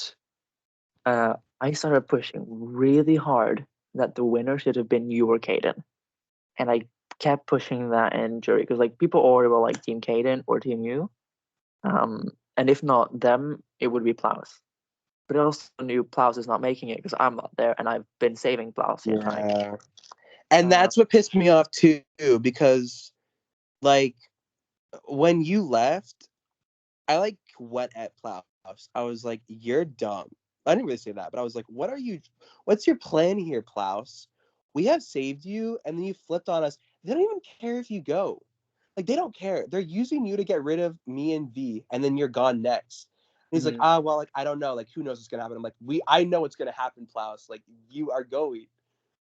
I started pushing really hard that the winner should have been you or Caden. And I kept pushing that in jury because like people already were like Team Caden or Team you. And if not them, it would be Plaus. but I also knew Plaus is not making it because I'm not there, and I've been saving Plaus the entire game. Yeah. And that's what pissed me off too, because like when you left, I like went at Plaus. I was like, "You're dumb." I didn't really say that, but I was like, what's your plan here, Plaus? We have saved you, and then you flipped on us. They don't even care if you go. Like, they don't care. They're using you to get rid of me and V, and then you're gone next. And he's like, well, like, I don't know. Like, who knows what's gonna happen? I'm like, I know what's gonna happen, Plaus. Like, you are going.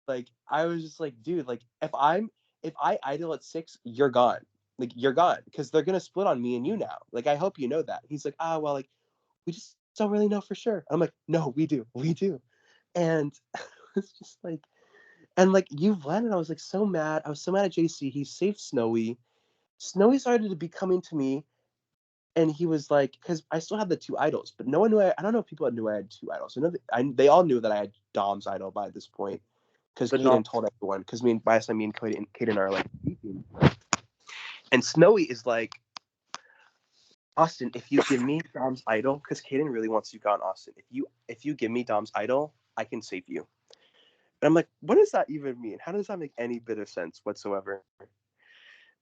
Like, I was just like, dude, like, if I idle at 6, you're gone. Like, you're gone. Because they're gonna split on me and you now. Like, I hope you know that. He's like, well, like, we just don't really know for sure. I'm like, no, we do. And it's just like, and like you went, and I was like so mad. I was so mad at JC. He saved Snowy. Snowy started to be coming to me, and he was like, because I still had the 2 idols, but no one knew. I don't know if people knew I had 2 idols. I know they all knew that I had Dom's idol by this point, because Kaden told everyone. Because by this time, me and Kaden are like beefing. And Snowy is like, Austin, if you give me Dom's idol, because Kaden really wants you gone, Austin. If you give me Dom's idol, I can save you. And I'm like, what does that even mean? How does that make any bit of sense whatsoever?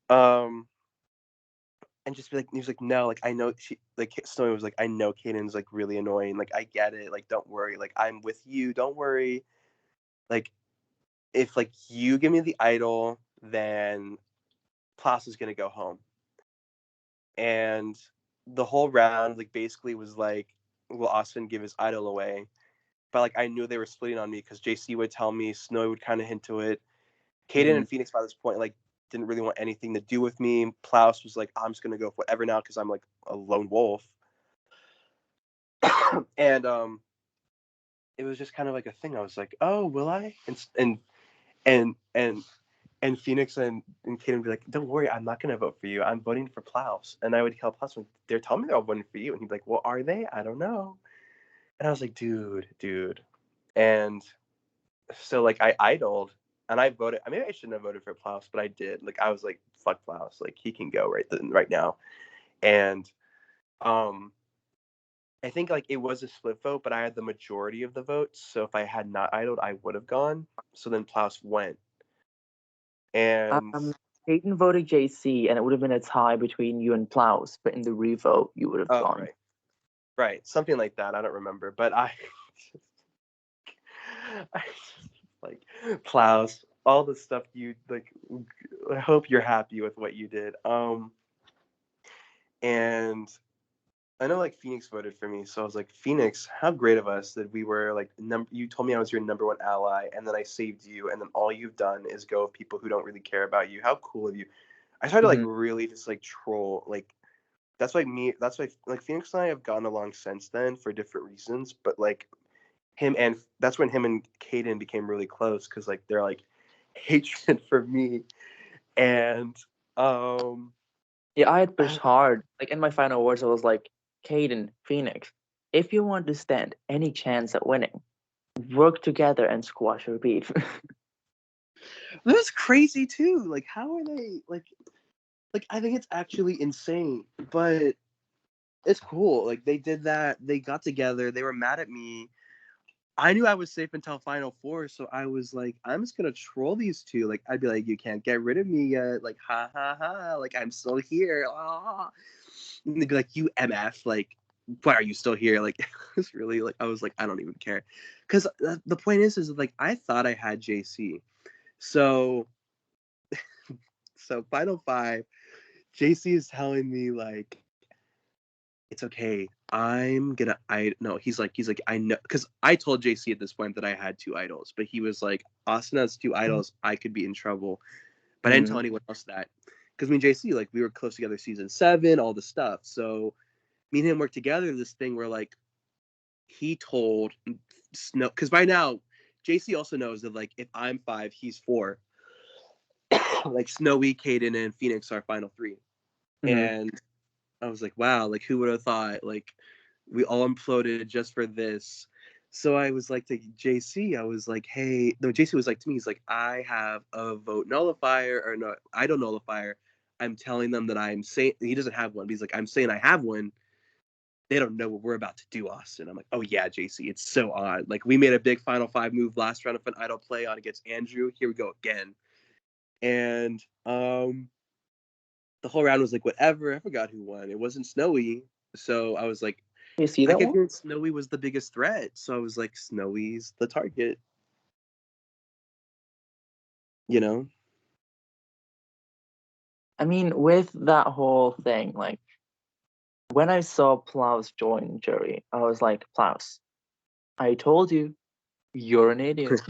And just be like, he was like, no, like I know Snowy was like, I know Kaden's like really annoying. Like I get it. Like don't worry. Like I'm with you. Don't worry. Like if like you give me the idol, then Plaus is gonna go home. And the whole round like basically was like, will Austin give his idol away? But like I knew they were splitting on me because JC would tell me, Snowy would kind of hint to it. Kaden and Phoenix by this point like didn't really want anything to do with me. Plaus was like, I'm just gonna go for whatever now because I'm like a lone wolf. And it was just kind of like a thing. I was like, oh, will I? And Phoenix and Kaden would be like, don't worry, I'm not gonna vote for you. I'm voting for Plaus. And I would tell Plaus, they're telling me they're all voting for you. And he'd be like, well, are they? I don't know. And I was like, dude. And so like I idled and I voted. I mean, I shouldn't have voted for Plaus, but I did. Like I was like, fuck Plaus. Like he can go right now. And I think like it was a split vote, but I had the majority of the votes. So if I had not idled, I would have gone. So then Plaus went. And Kaden voted JC, and it would have been a tie between you and Plaus, but in the revote, you would have gone. Right, something like that. I don't remember, but I like Plaus, all the stuff you like. I hope you're happy with what you did. And I know like Phoenix voted for me, so I was like, Phoenix, how great of us that we were like you told me I was your number 1 ally, and then I saved you, and then all you've done is go with people who don't really care about you. How cool of you. I started like really just like troll, like that's why like Phoenix and I have gotten along since then for different reasons, but like that's when him and Kaden became really close because like they're like hatred for me. And yeah, I had pushed hard. Like in my final words, I was like, Kaden, Phoenix, if you want to stand any chance at winning, work together and squash your beef. That was crazy too. Like, how are they like? I think it's actually insane, but it's cool. Like they did that. They got together. They were mad at me. I knew I was safe until Final Four, so I was like, I'm just gonna troll these two. Like I'd be like, you can't get rid of me yet. Like ha ha ha. Like I'm still here. Ah. And they'd be like, you MF. Like why are you still here? Like it's really like I was like, I don't even care, because the point is like I thought I had JC, so Final 5, JC is telling me like, it's okay. He's like I know, because I told JC at this point that I had 2 idols, but he was like, Austin has 2 idols, I could be in trouble. But I didn't tell anyone else that, because me and JC, like we were close together season 7, all the stuff. So me and him worked together this thing where like he told Snow, because by now JC also knows that like if I'm 5, he's 4. Like Snowy, Kaden, and Phoenix are final 3. And I was like, wow, like who would have thought? Like we all imploded just for this. So I was like to JC, I was like, hey, no, JC was like to me, he's like, I have a vote nullifier, or no, idol nullifier. I'm telling them that I'm saying he doesn't have one. But he's like, I'm saying I have one. they don't know what we're about to do, Austin. I'm like, oh yeah, JC, it's so odd. Like we made a big Final 5 move last round of an idol play on against Andrew. Here we go again. And the whole round was like whatever. I forgot who won. It wasn't Snowy. So I was like, You see I that kept one? hearing Snowy was the biggest threat. So I was like, Snowy's the target. You know? I mean, with that whole thing, like when I saw Plaus join jury, I was like, Plaus, I told you, you're an idiot.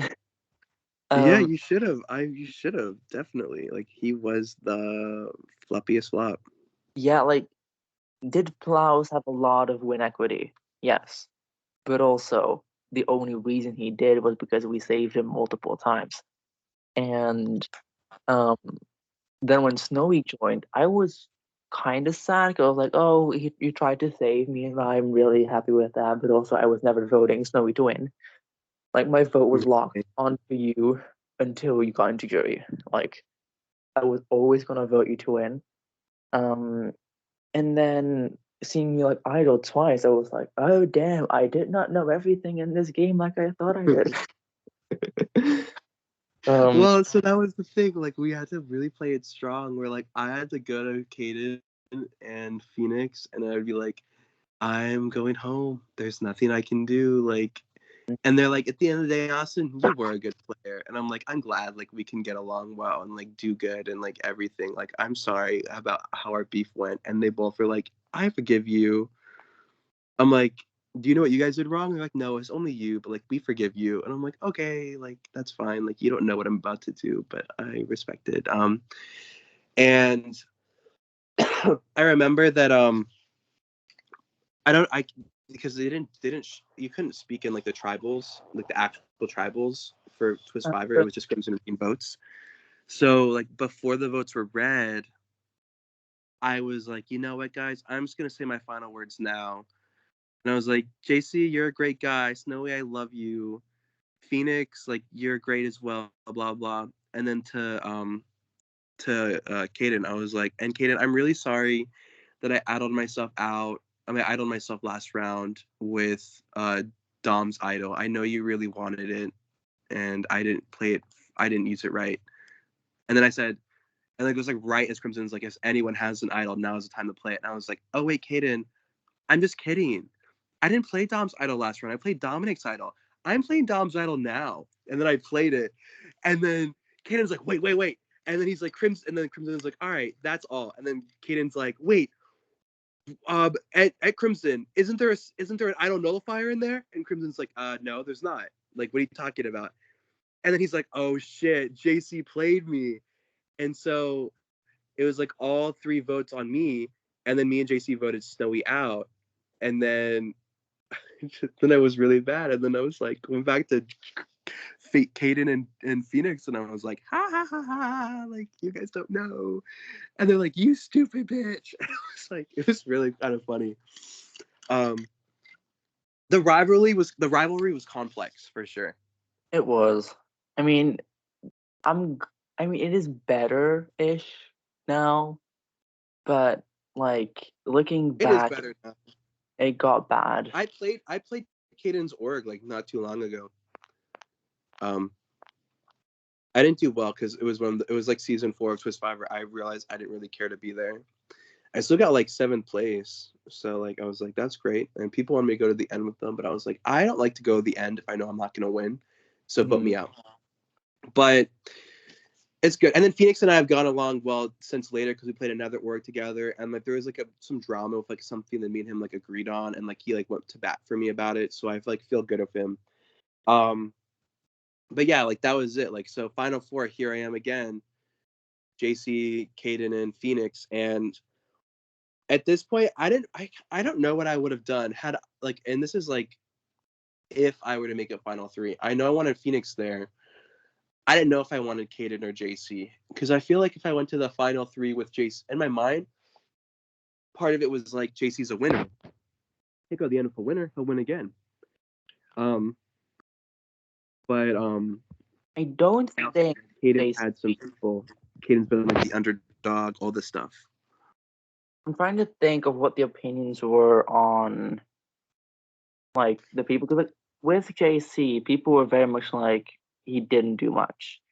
Yeah, um, you should have. You should have definitely. Like he was the floppiest flop. yeah, like, did Plaus have a lot of win equity? Yes, but also the only reason he did was because we saved him multiple times. And um, then when Snowy joined, I was kind of sad because I was like, oh, you tried to save me, and I'm really happy with that. But also, I was never voting Snowy to win. Like, my vote was locked onto you until you got into jury. Like, I was always gonna vote you to win. Um, and then seeing you like idle twice, I was like, oh damn, I did not know everything in this game like I thought I did. Well, so that was the thing. Like we had to really play it strong. Where like I had to go to Kaden and Phoenix, and I'd be like, I'm going home. There's nothing I can do. Like, and they're like, at the end of the day, Austin, you were a good player, and I'm like, I'm glad like we can get along well and like do good and like everything. Like, I'm sorry about how our beef went, and they both were like, I forgive you. I'm like, do you know what you guys did wrong? They're like, no, it's only you, but like we forgive you. And I'm like, okay, like that's fine. Like you don't know what I'm about to do, but I respect it. And I remember that I because you couldn't speak in like the tribals, like the actual tribals for Twist Fiver. It was just Crimson and Green votes. So like before the votes were read, I was like, you know what, guys, I'm just gonna say my final words now. And I was like, JC, you're a great guy. Snowy, I love you. Phoenix, like you're great as well. Blah blah. And then to Kaden, I was like, and Kaden, I'm really sorry that I idled myself out. I mean, I idled myself last round with Dom's idol. I know you really wanted it, and I didn't play it. I didn't use it right. And then I said, and like it was like right as Crimson's like, if anyone has an idol, now is the time to play it. And I was like, oh wait, Kaden, I'm just kidding. I didn't play Dom's idol last round. I played Dominic's idol. I'm playing Dom's idol now. And then I played it. And then Kaden's like, wait. And then he's like, and then Crimson's like, all right, that's all. And then Kaden's like, wait, at Crimson, isn't there an idol nullifier in there? And Crimson's like, no, there's not. Like, what are you talking about? And then he's like, oh shit, JC played me. And so it was like all 3 votes on me. And then me and JC voted Snowy out. And then I was really bad. And then I was like going back to Kaden and Phoenix, and I was like, ha ha ha ha, like you guys don't know. And they're like, you stupid bitch. And I was like, it was really kind of funny. The rivalry was complex for sure. It was. I mean, it is better-ish now, but like looking It is back, better now. it got bad. I played Kaden's org like not too long ago. I didn't do well because it was like season 4 of Twist Fiver. I realized I didn't really care to be there. I still got like 7th place, so like I was like, that's great. And people wanted me to go to the end with them, but I was like, I don't like to go to the end if I know I'm not gonna win, so vote me out. But it's good. And then Phoenix and I have gone along well since later because we played another org together, and like there was like some drama with like something that me and him like agreed on, and like he like went to bat for me about it, so I like feel good of him. But yeah, like that was it. Like so, Final 4, here I am again, JC, Kaden, and Phoenix, and at this point, I don't know what I would have done had like, and this is like, if I were to make a Final 3. I know I wanted Phoenix there. I didn't know if I wanted Kaden or JC because I feel like if I went to the Final 3 with JC, in my mind, part of it was like JC's a winner. He'll go the end of a winner. He'll win again. But I don't think Kaden had some people. Kaden's been like the underdog, all this stuff. I'm trying to think of what the opinions were on like the people because like with JC, people were very much like he didn't do much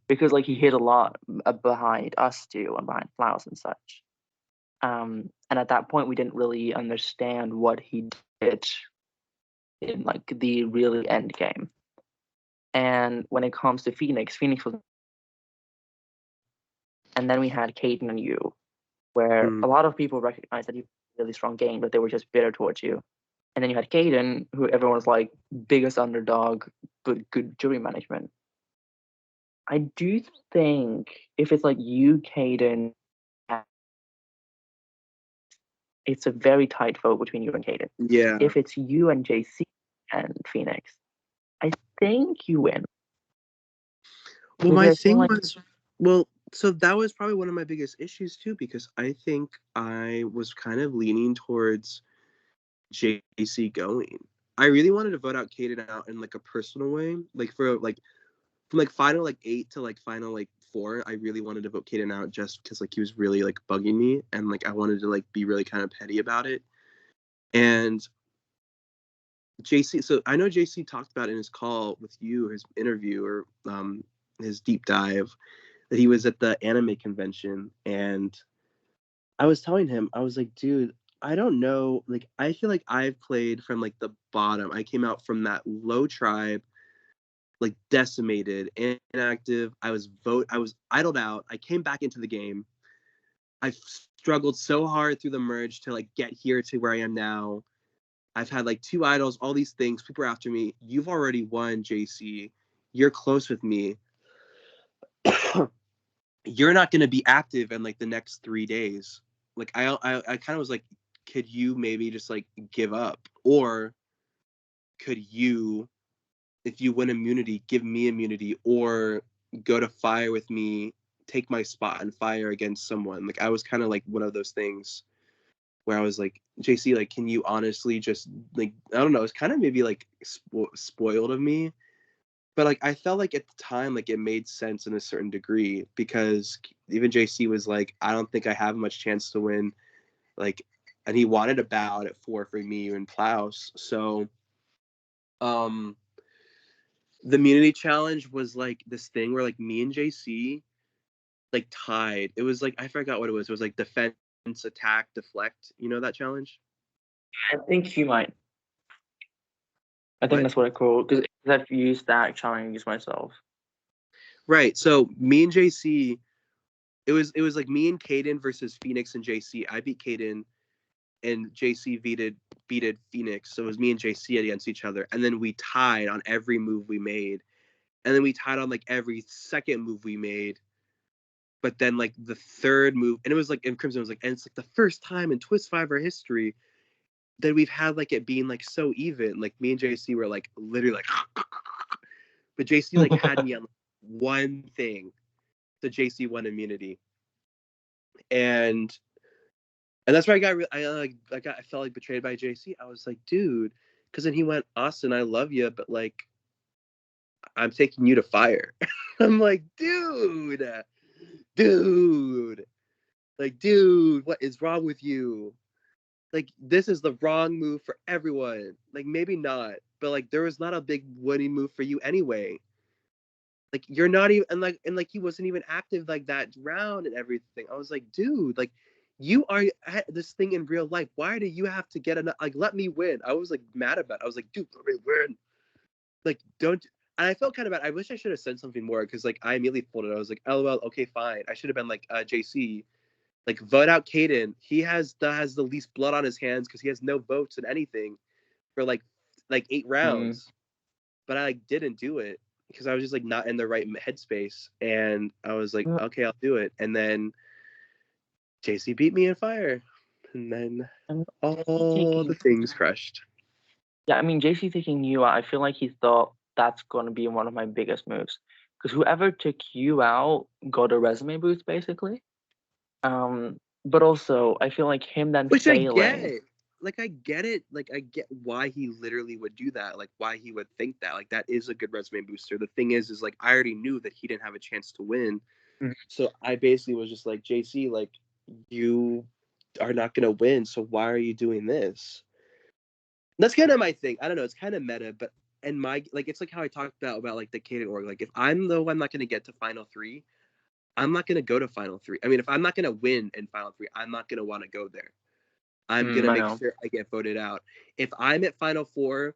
because like he hid a lot behind us too and behind Flowers and such. And at that point, we didn't really understand what he did in like the really end game. And when it comes to Phoenix, Phoenix was, and then we had Caden and you, where a lot of people recognized that he was a really strong game, but they were just bitter towards you. And then you had Caden, who everyone was like biggest underdog, but good jury management. I do think if it's like you, Caden, it's a very tight vote between you and Caden. Yeah. If it's you and JC and Phoenix, I think you win. Well, Maybe my I feel thing like was, well, so that was probably one of my biggest issues too, because I think I was kind of leaning towards JC going. I really wanted to vote out Caden out in like a personal way, like for like from like final like 8 to like final like 4. I really wanted to vote Caden out just because like he was really like bugging me, and like I wanted to like be really kind of petty about it. And JC, so I know JC talked about in his call with you, his interview or his deep dive, that he was at the anime convention, and I was telling him, I was like, dude, I don't know, like I feel like I've played from like the bottom. I came out from that low tribe, like decimated, inactive. I was idled out. I came back into the game. I've struggled so hard through the merge to like get here to where I am now. I've had like 2 idols, all these things. People are after me. You've already won, JC. You're close with me. You're not going to be active in like the next 3 days. Like I kind of was like, could you maybe just like give up, or could you, if you win immunity, give me immunity, or go to fire with me, take my spot and fire against someone. Like I was kind of like one of those things where I was like, JC, like, can you honestly just like, I don't know, it's kind of maybe like spoiled of me, but like I felt like at the time like it made sense in a certain degree, because even JC was like, I don't think I have much chance to win, like, and he wanted to bow out at 4 for me and Plaus. So the immunity challenge was like this thing where like me and JC like tied. It was like, I forgot what it was. It was like defense, attack, deflect. You know that challenge? I think you might. I think What? that's what I call because I've used that challenge myself. Right. So me and JC, it was like me and Caden versus Phoenix and JC. I beat Caden, and JC beated Phoenix. So it was me and JC against each other, and then we tied on every move we made, and then we tied on like every second move we made. But then like the third move, and it was like, and Crimson was like, and it's like the first time in Twist 5 history that we've had like it being like so even. Like me and JC were like literally like, but JC like had me on one thing. The JC won immunity, and that's where I felt like betrayed by JC. I was like, dude, because then he went, Austin, I love you, but like I'm taking you to fire. I'm like, dude, like, dude, what is wrong with you? Like, this is the wrong move for everyone. Like, maybe not, but like there was not a big winning move for you anyway. Like, you're not even, and like he wasn't even active like that round and everything. I was like, dude, like you are at this thing in real life. Why do you have to get enough? Like, let me win. I was like mad about it. I was like, dude, let me win. Like, don't. And I felt kind of bad. I wish I should have said something more, because like I immediately folded. I was like, LOL, okay, fine. I should have been like, JC, like vote out Caden. He has the least blood on his hands because he has no votes in anything for like 8 rounds. But I like didn't do it because I was just like not in the right headspace, and I was like, okay, I'll do it. And then JC beat me in fire, and then all the things crushed. Yeah, I mean, JC taking you out, I feel like he thought that's going to be one of my biggest moves. Because whoever took you out got a resume boost, basically. But also, I feel like him then Which failing. I get. Like, I get it. Like, I get why he literally would do that. Like, why he would think that. Like, that is a good resume booster. The thing is like, I already knew that he didn't have a chance to win. So I basically was just like, JC, like, you are not going to win. So why are you doing this? That's kind of my thing. I don't know. It's kind of meta, but and my like it's like how I talked about like the Caden org. Like if I'm the one not going to get to final three, I'm not going to go to final three. I mean, if I'm not going to win in final three, I'm not going to want to go there. I'm going to I make know. sure I get voted out. If I'm at final four,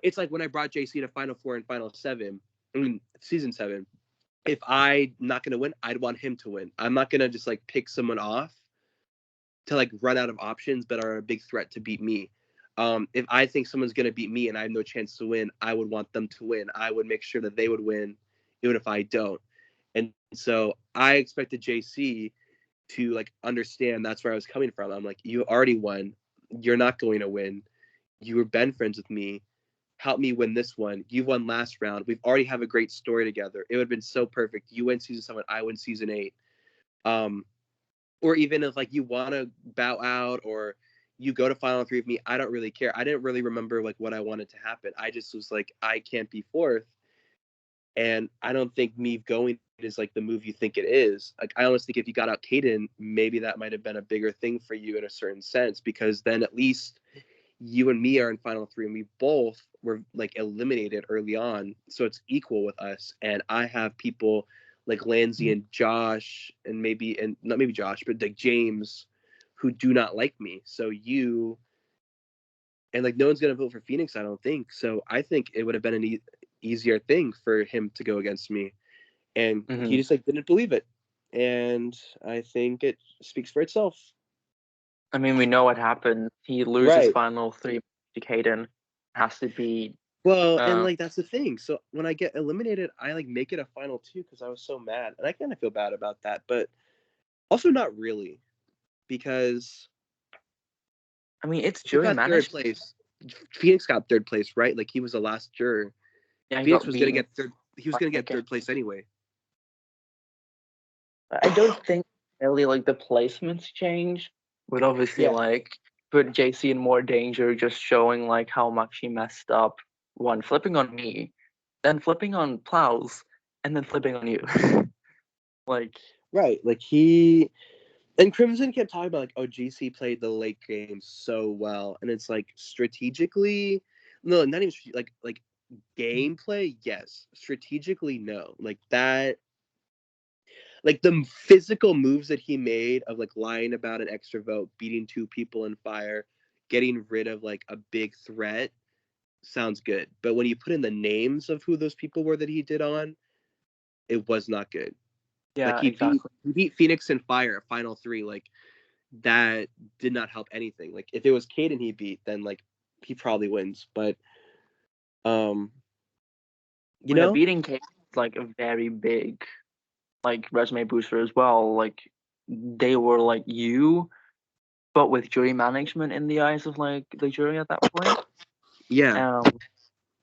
it's like when I brought JC to final four and final seven, season 7. If I'm not going to win, I'd want him to win. I'm not going to just like pick someone off to like run out of options but are a big threat to beat me. If I think someone's going to beat me and I have no chance to win, I would want them to win. I would make sure that they would win even if I don't. And so I expected JC to like understand that's where I was coming from. I'm like, you already won. You're not going to win. You were been friends with me. Help me win this one. You won last round. We've already have a great story together. It would have been so perfect. You win season 7, I win season 8. Or even if like you want to bow out or you go to final 3 with me, I don't really care. I didn't really remember like what I wanted to happen. I just was like, I can't be fourth. And I don't think me going is like the move you think it is. Like I almost think if you got out Caden, maybe that might have been a bigger thing for you in a certain sense, because then at least you and me are in final 3 and we both were like eliminated early on. So it's equal with us. And I have people like Lanzi and Josh and not maybe Josh, but like James who do not like me. So you and like no one's gonna vote for Phoenix, I don't think. So I think it would have been an easier thing for him to go against me, and he just like didn't believe it, and I think it speaks for itself. I mean, we know what happened. He loses Right. final 3 to Caden. Has to be. Well, and like that's the thing. So when I get eliminated, I like make it a final 2 because I was so mad, and I kind of feel bad about that, but also not really, because I mean, it's who jury got third managed. place? Phoenix got third place, right? Like he was the last juror. Yeah, Phoenix was gonna get third. He was gonna get again. third place anyway. I don't think really like the placements change would obviously Yeah. like put JC in more danger, just showing like how much he messed up. One, flipping on me, then flipping on Plows, and then flipping on you. Like, Right. Like he and Crimson kept talking about like, oh, GC played the late game so well, and it's like strategically, no, not even like gameplay. Yes, strategically, no. Like that, like the physical moves that he made of like lying about an extra vote, beating 2 people in fire, getting rid of like a big threat, sounds good. But when you put in the names of who those people were that he did on, it was not good. yeah, Like he exactly. beat Phoenix and Fire final 3. Like that did not help anything. Like if it was Caden he beat, then like he probably wins. But you know, Beating Caden is like a very big like resume booster as well. Like they were like you, but with jury management in the eyes of like the jury at that point. yeah,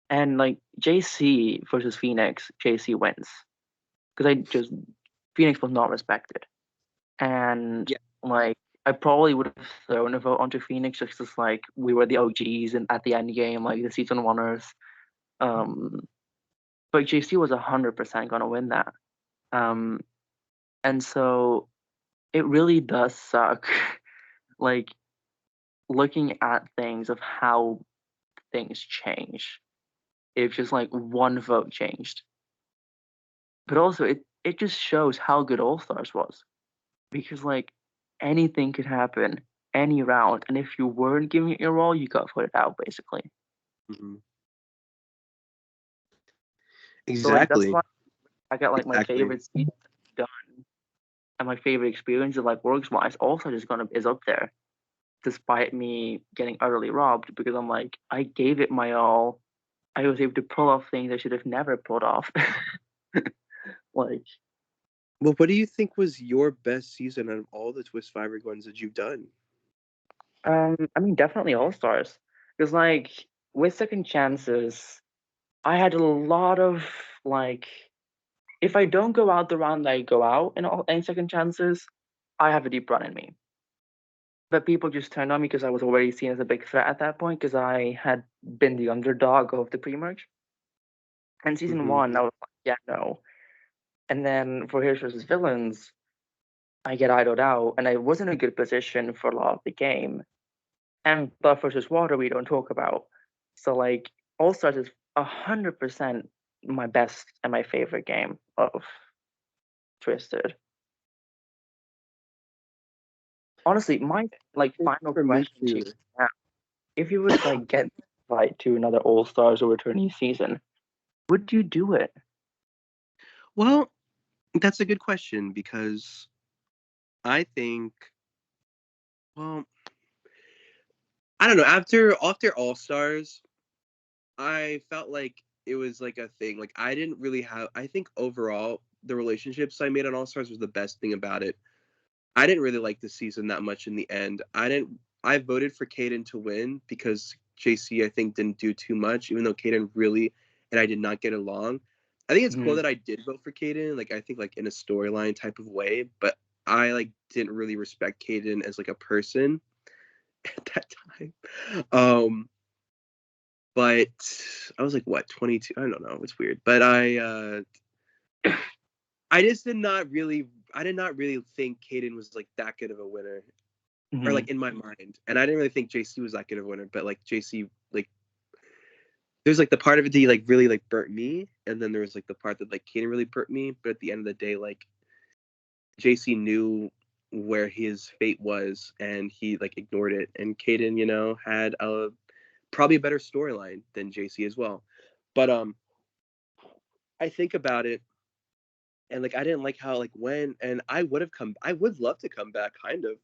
And like JC versus Phoenix, JC wins because Phoenix was not respected, and yeah, like I probably would have thrown a vote onto Phoenix just as like we were the OGs and at the end game, like the season winners. But JC was 100% gonna win that, and so it really does suck, like looking at things of how things change. If just like one vote changed. But also it just shows how good All Stars was. Because like anything could happen any round. And if you weren't giving it your all, you got voted out basically. mm-hmm. So like that's Exactly, why I got like my exactly. favorite season done and my favorite experience of like works wise also just is up there. Despite me getting utterly robbed because I'm like, I gave it my all. I was able to pull off things I should have never pulled off. Like Well, what do you think was your best season out of all the Twist 5 ones that you've done? I mean, definitely All Stars. Because like with second chances, I had a lot of like, if I don't go out the round I go out in any second chances, I have a deep run in me. But people just turned on me because I was already seen as a big threat at that point because I had been the underdog of the pre-merge. And season Mm-hmm. one, I was like, yeah, no. And then for Heroes vs. Villains, I get idled out, and I was in a good position for a lot of the game. And Blood versus Water we don't talk about. So like All Stars is 100% my best and my favorite game of Twisted. Honestly, my like final For me question to too. you now, if you would like get invited to another All Stars or returning season, would you do it? Well, that's a good question because I think, well, I don't know. After All Stars, I felt like it was like a thing. Like I didn't really have. I think overall, the relationships I made on All Stars was the best thing about it. I didn't really like the season that much in the end. I didn't. I voted for Kaden to win because JC I think didn't do too much, even though Kaden really and I did not get along. I think it's cool Mhm. that I did vote for Kaden. Like I think like in a storyline type of way, but I like didn't really respect Kaden as like a person at that time. But I was like what 22. I don't know. It's weird, but I just did not really. I did not really think Kaden was like that good of a winner, or Mhm. like in my mind. And I didn't really think JC was that good of a winner, but like JC, like there's like the part of it that he like really like burnt me, and then there was like the part that like Kaden really burnt me. But at the end of the day, like JC knew where his fate was, and he like ignored it. And Kaden, had a probably a better storyline than JC as well. But I think about it, and like I didn't like how like when, and I would love to come back, kind of.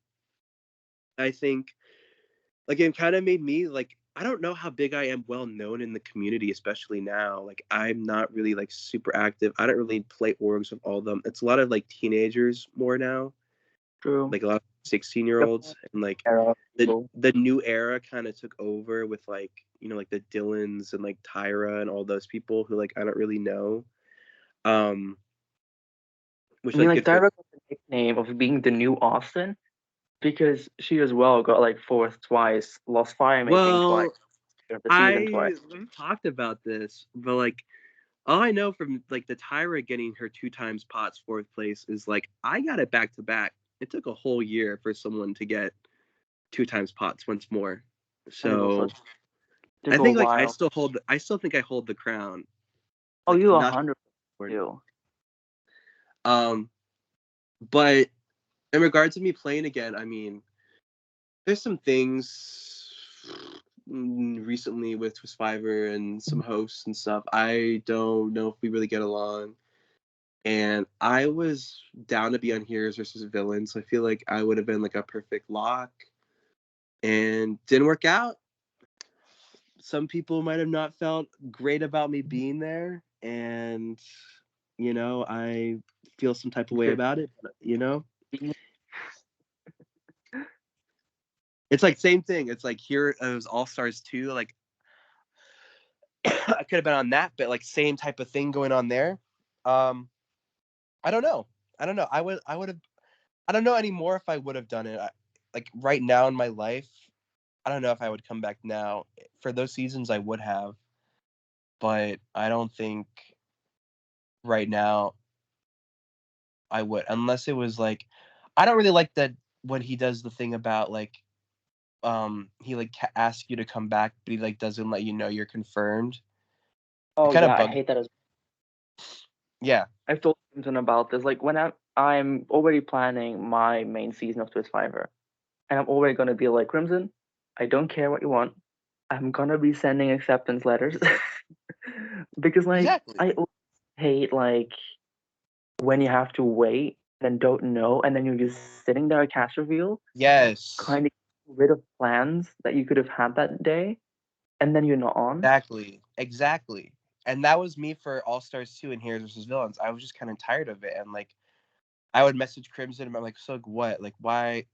I think like it kind of made me like I don't know how big I am well known in the community, especially now. Like I'm not really like super active. I don't really play orgs with all of them. It's a lot of like teenagers more now, True. like a lot of 16-year Yep. olds, and like Era of the people. the new era kind of took over with like like the Dylans and like Tyra and all those people who like I don't really know. Um, which I mean, like like good for Tyra got the nickname of being the new Austin because she as well got like fourth twice, lost fire making twice, well, of the season twice. we've talked about this, but like all I know from like the Tyra getting her 2 times Potts fourth place is like I got it back to back. It took a whole year for someone to get 2 times Potts once more. I think also So it I took a think like while. I still think I hold the crown. Oh, Like you not 100% forward. do. Um, but in regards to me playing again, I mean, there's some things recently with Twistfiver and some hosts and stuff. I don't know if we really get along. And I was down to be on Heroes versus Villains. So I feel like I would have been like a perfect lock. And didn't work out. Some people might have not felt great about me being there. And, I feel some type of way about it. It's like same thing. It's like here it was All Stars 2. Like I could have been on that, but like same type of thing going on there. Um, I don't know. I would have. I don't know anymore if I would have done it. Like right now in my life, I don't know if I would come back now. For those seasons, I would have, but I don't think right now I would, unless it was like, I don't really like that when he does the thing about like, he like asks you to come back, but he like doesn't let you know you're confirmed. It Oh kind yeah, of I bugs. hate that as Yeah, I've told Crimson about this. Like when I'm already planning my main season of Twist Fiver, and I'm already gonna be like Crimson, I don't care what you want. I'm gonna be sending acceptance letters because like exactly. I hate like when you have to wait and don't know, and then you're just sitting there at cast reveal, Yes, kind of rid of plans that you could have had that day, and then you're not on. exactly. And that was me for All Stars 2 and Heroes versus Villains. I was just kind of tired of it, and like I would message Crimson and I'm like, so like, what? Like, why?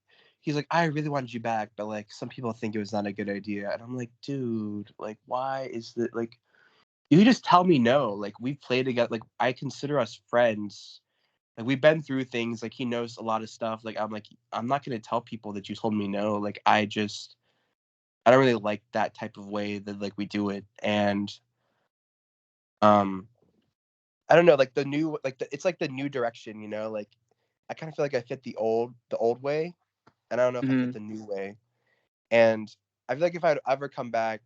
He's like, I really wanted you back, but like some people think it was not a good idea. And I'm like, dude, like, why is that? Like, you just tell me no. Like, we played together. Like, I consider us friends. Like, we've been through things. Like, he knows a lot of stuff. Like, I'm not gonna tell people that you told me no. Like, I don't really like that type of way that like we do it. And um, I don't know. Like the new, like it's like the new direction. Like I kind of feel like I fit the old way, and I don't know if I fit Mhm. the new way. And I feel like if I'd ever come back,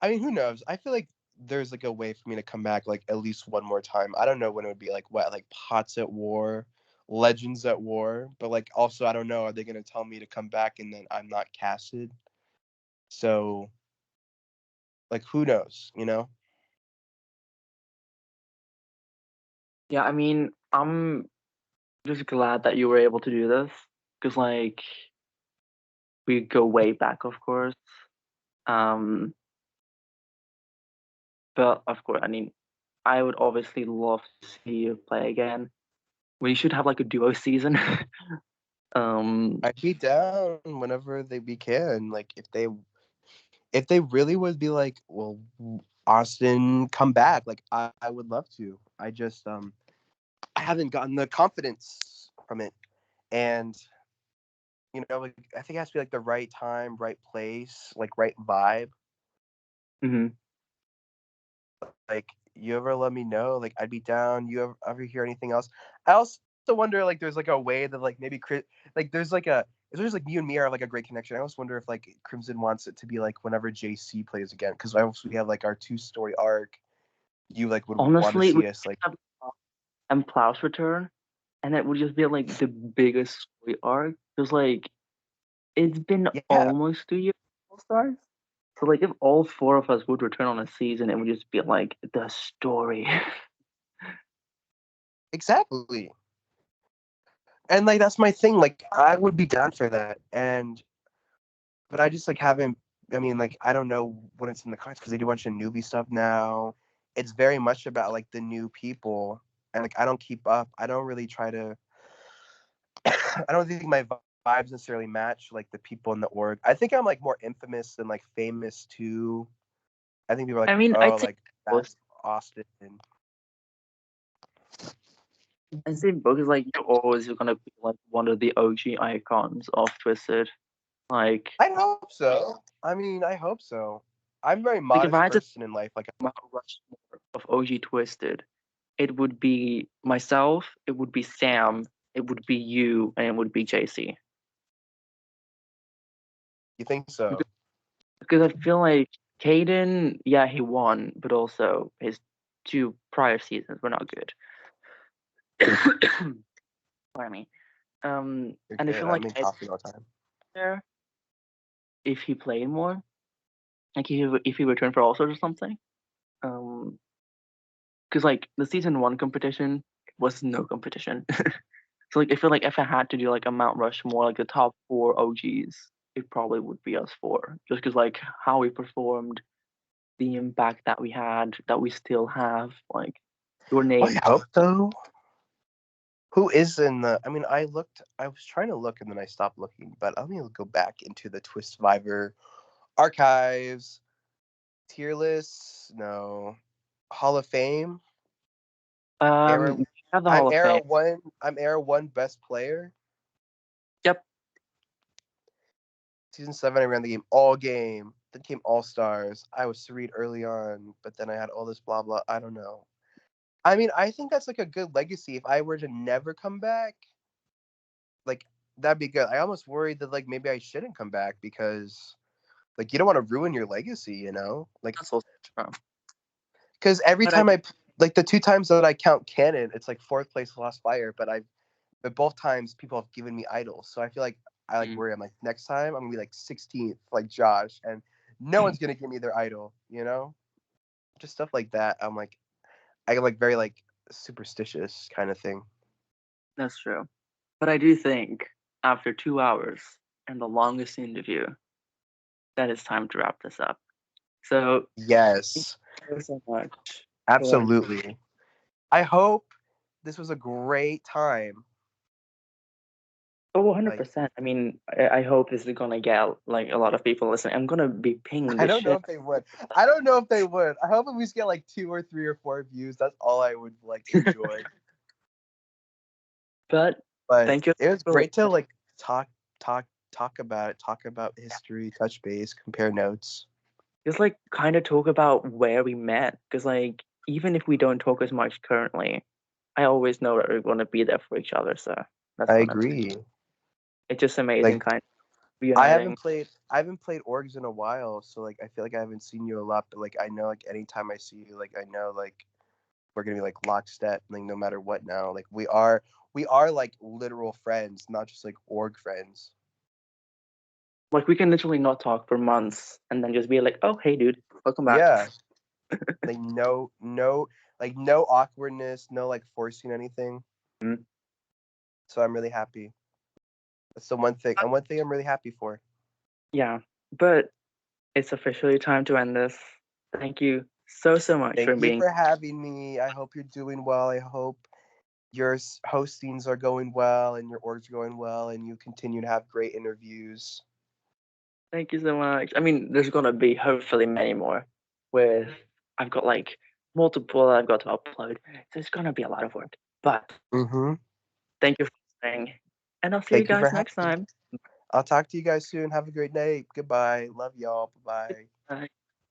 I mean, who knows? I feel like there's like a way for me to come back like at least one more time. I don't know when it would be, like what, like Pots at War, Legends at War, but like also I don't know, are they gonna tell me to come back and then I'm not casted? So like who knows, you know? Yeah, I mean, I'm just glad that you were able to do this because, like, we go way back, of course. Um, but of course, I mean, I would obviously love to see you play again. We should have like a duo season. um, I'd be down whenever we can. Like if they really would be like, well, Austin, come back. Like I would love to. I just I haven't gotten the confidence from it. And you know, like I think it has to be like the right time, right place, like right vibe. mhm. Like you ever let me know, like I'd be down. You ever hear anything else? I also wonder like there's like a way that like maybe like there's like a it's just like you and me are like a great connection. I always wonder if like Crimson wants it to be like whenever JC plays again, because we have like our 2-story arc. You like would want to Honestly, we see us like have and Plough's return, and it would just be like the biggest story arc. Because like it's been yeah, almost 2 years All Stars. So like if all four of us would return on a season, it would just be like the story. exactly. And like that's my thing. Like I would be down for that. And but I just like haven't. I mean, like I don't know when it's in the cards because they do a bunch of newbie stuff now. It's very much about like the new people, and like I don't keep up. I don't really try to. I don't think my vibes necessarily match like the people in the org. I think I'm like more infamous than like famous too. I think people are I like, mean, oh, I'd say like both. that's Austin. I'd say both is like you're always gonna be like one of the OG icons of Twisted. Like, I hope so. I mean, I hope so. I'm a very if I modest had to person in life. Like, Mount Rushmore of OG Twisted, it would be myself, it would be Sam, it would be you, and it would be JC. you think so? Because I feel like Caden, yeah, he won, but also his two prior seasons were not good. Pardon me. You're And I good. feel I'm like in Ed coffee all the time. there, if he played more, like if he returned for All Stars or something, because like the season one competition was no competition. So like I feel like if I had to do like a Mount Rushmore, like the top four OGs, it probably would be us four. Just because like how we performed, the impact that we had, that we still have, like your Well, name. I hope so. Who is in the? I mean, I was trying to look and then I stopped looking, but let me go back into the Twist Survivor archives, tier lists. No, Hall of Fame. Era. We have the Hall of Fame. I'm era one best player. Yep. Season 7, I ran the game all game. Then came All Stars. I was Sareed early on, but then I had all this blah blah. I don't know. I mean, I think that's like a good legacy. If I were to never come back, like that'd be good. I almost worried that like maybe I shouldn't come back because like you don't want to ruin your legacy, you know? Like That's also true. because every But I time like the 2 times that I count canon, it's like 4th place Lost Fire, but both times people have given me idols. So I feel like I like mm, worry. I'm like next time I'm gonna be like 16th, like Josh, and no one's gonna give me their idol, you know? Just stuff like that. I get like very like superstitious kind of thing. that's true. But I do think after 2 hours and the longest interview, that it's time to wrap this up. So thank Yes, you so much for. absolutely. I hope this was a great time. Oh, Like 100%. I mean, I hope this is gonna get like a lot of people listening. I'm gonna be pinging I this don't know shit. if they would. I don't know if they would. I hope if we just get like 2 or 3 or 4 views. That's all I would like enjoy. But But thank you it was for great to listening. like talk talk about it, talk about history, touch base, compare notes. Just like kind of talk about where we met, because like even if we don't talk as much currently, I always know that we're gonna be there for each other. So That's I what I'm saying. agree. It's just amazing, Like kind of I reuniting. haven't played orgs in a while, so like I feel like I haven't seen you a lot, but like I know like anytime I see you, like I know like we're gonna be like lockstep, like no matter what now. Like we are like literal friends, not just like org friends. Like we can literally not talk for months and then just be like, "Oh, hey, dude, welcome back." Yeah. Like no like no awkwardness, no like forcing anything. Mhm. So I'm really happy. That's the one thing I'm really happy for. Yeah, but it's officially time to end this. Thank you so much for Thank you being. for having me. I hope you're doing well. I hope your hostings are going well and your orgs are going well and you continue to have great interviews. Thank you so much. I mean, there's gonna be hopefully many more. With I've got like multiple that I've got to upload, so it's gonna be a lot of work. But Mm-hmm. thank you for listening, and I'll see you Thank you for guys next having me. time. I'll talk to you guys soon. Have a great night. Goodbye. Love y'all. Bye-bye. Bye.